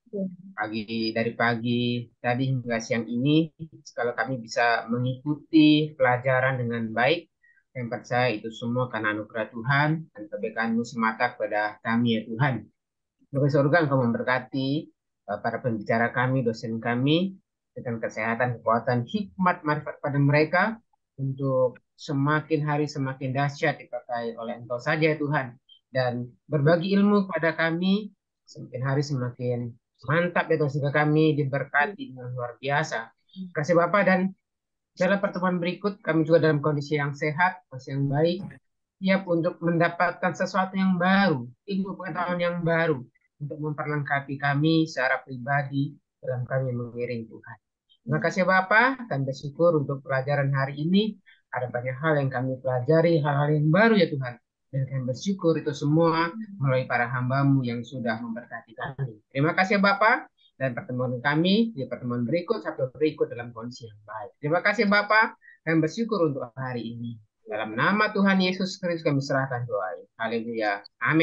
Dari pagi tadi hingga siang ini, kalau kami bisa mengikuti pelajaran dengan baik, yang percaya itu semua karena anugerah Tuhan dan kebaikan-Mu semata kepada kami ya Tuhan. Bapa di surga, Engkau memberkati para pembicara kami, dosen kami, dengan kesehatan, kekuatan, hikmat, marifat pada mereka, untuk semakin hari semakin dahsyat dipakai oleh Engkau saja Tuhan, dan berbagi ilmu kepada kami, semakin hari semakin mantap ya Tuhan, sehingga kami diberkati dengan luar biasa. Kasih Bapak, dan dalam pertemuan berikut kami juga dalam kondisi yang sehat, kondisi yang baik, siap untuk mendapatkan sesuatu yang baru, ilmu pengetahuan yang baru, untuk memperlengkapi kami secara pribadi dalam kami mengiring Tuhan. Terima kasih Bapak, kami bersyukur untuk pelajaran hari ini. Ada banyak hal yang kami pelajari, hal-hal yang baru ya Tuhan. Dan kami bersyukur itu semua melalui para hamba-Mu yang sudah memberkati kami. Terima kasih Bapak, dan pertemuan kami di pertemuan berikut, Sabtu berikut dalam kondisi yang baik. Terima kasih Bapak, kami bersyukur untuk hari ini. Dalam nama Tuhan Yesus Kristus kami serahkan doa. Haleluya. Amin.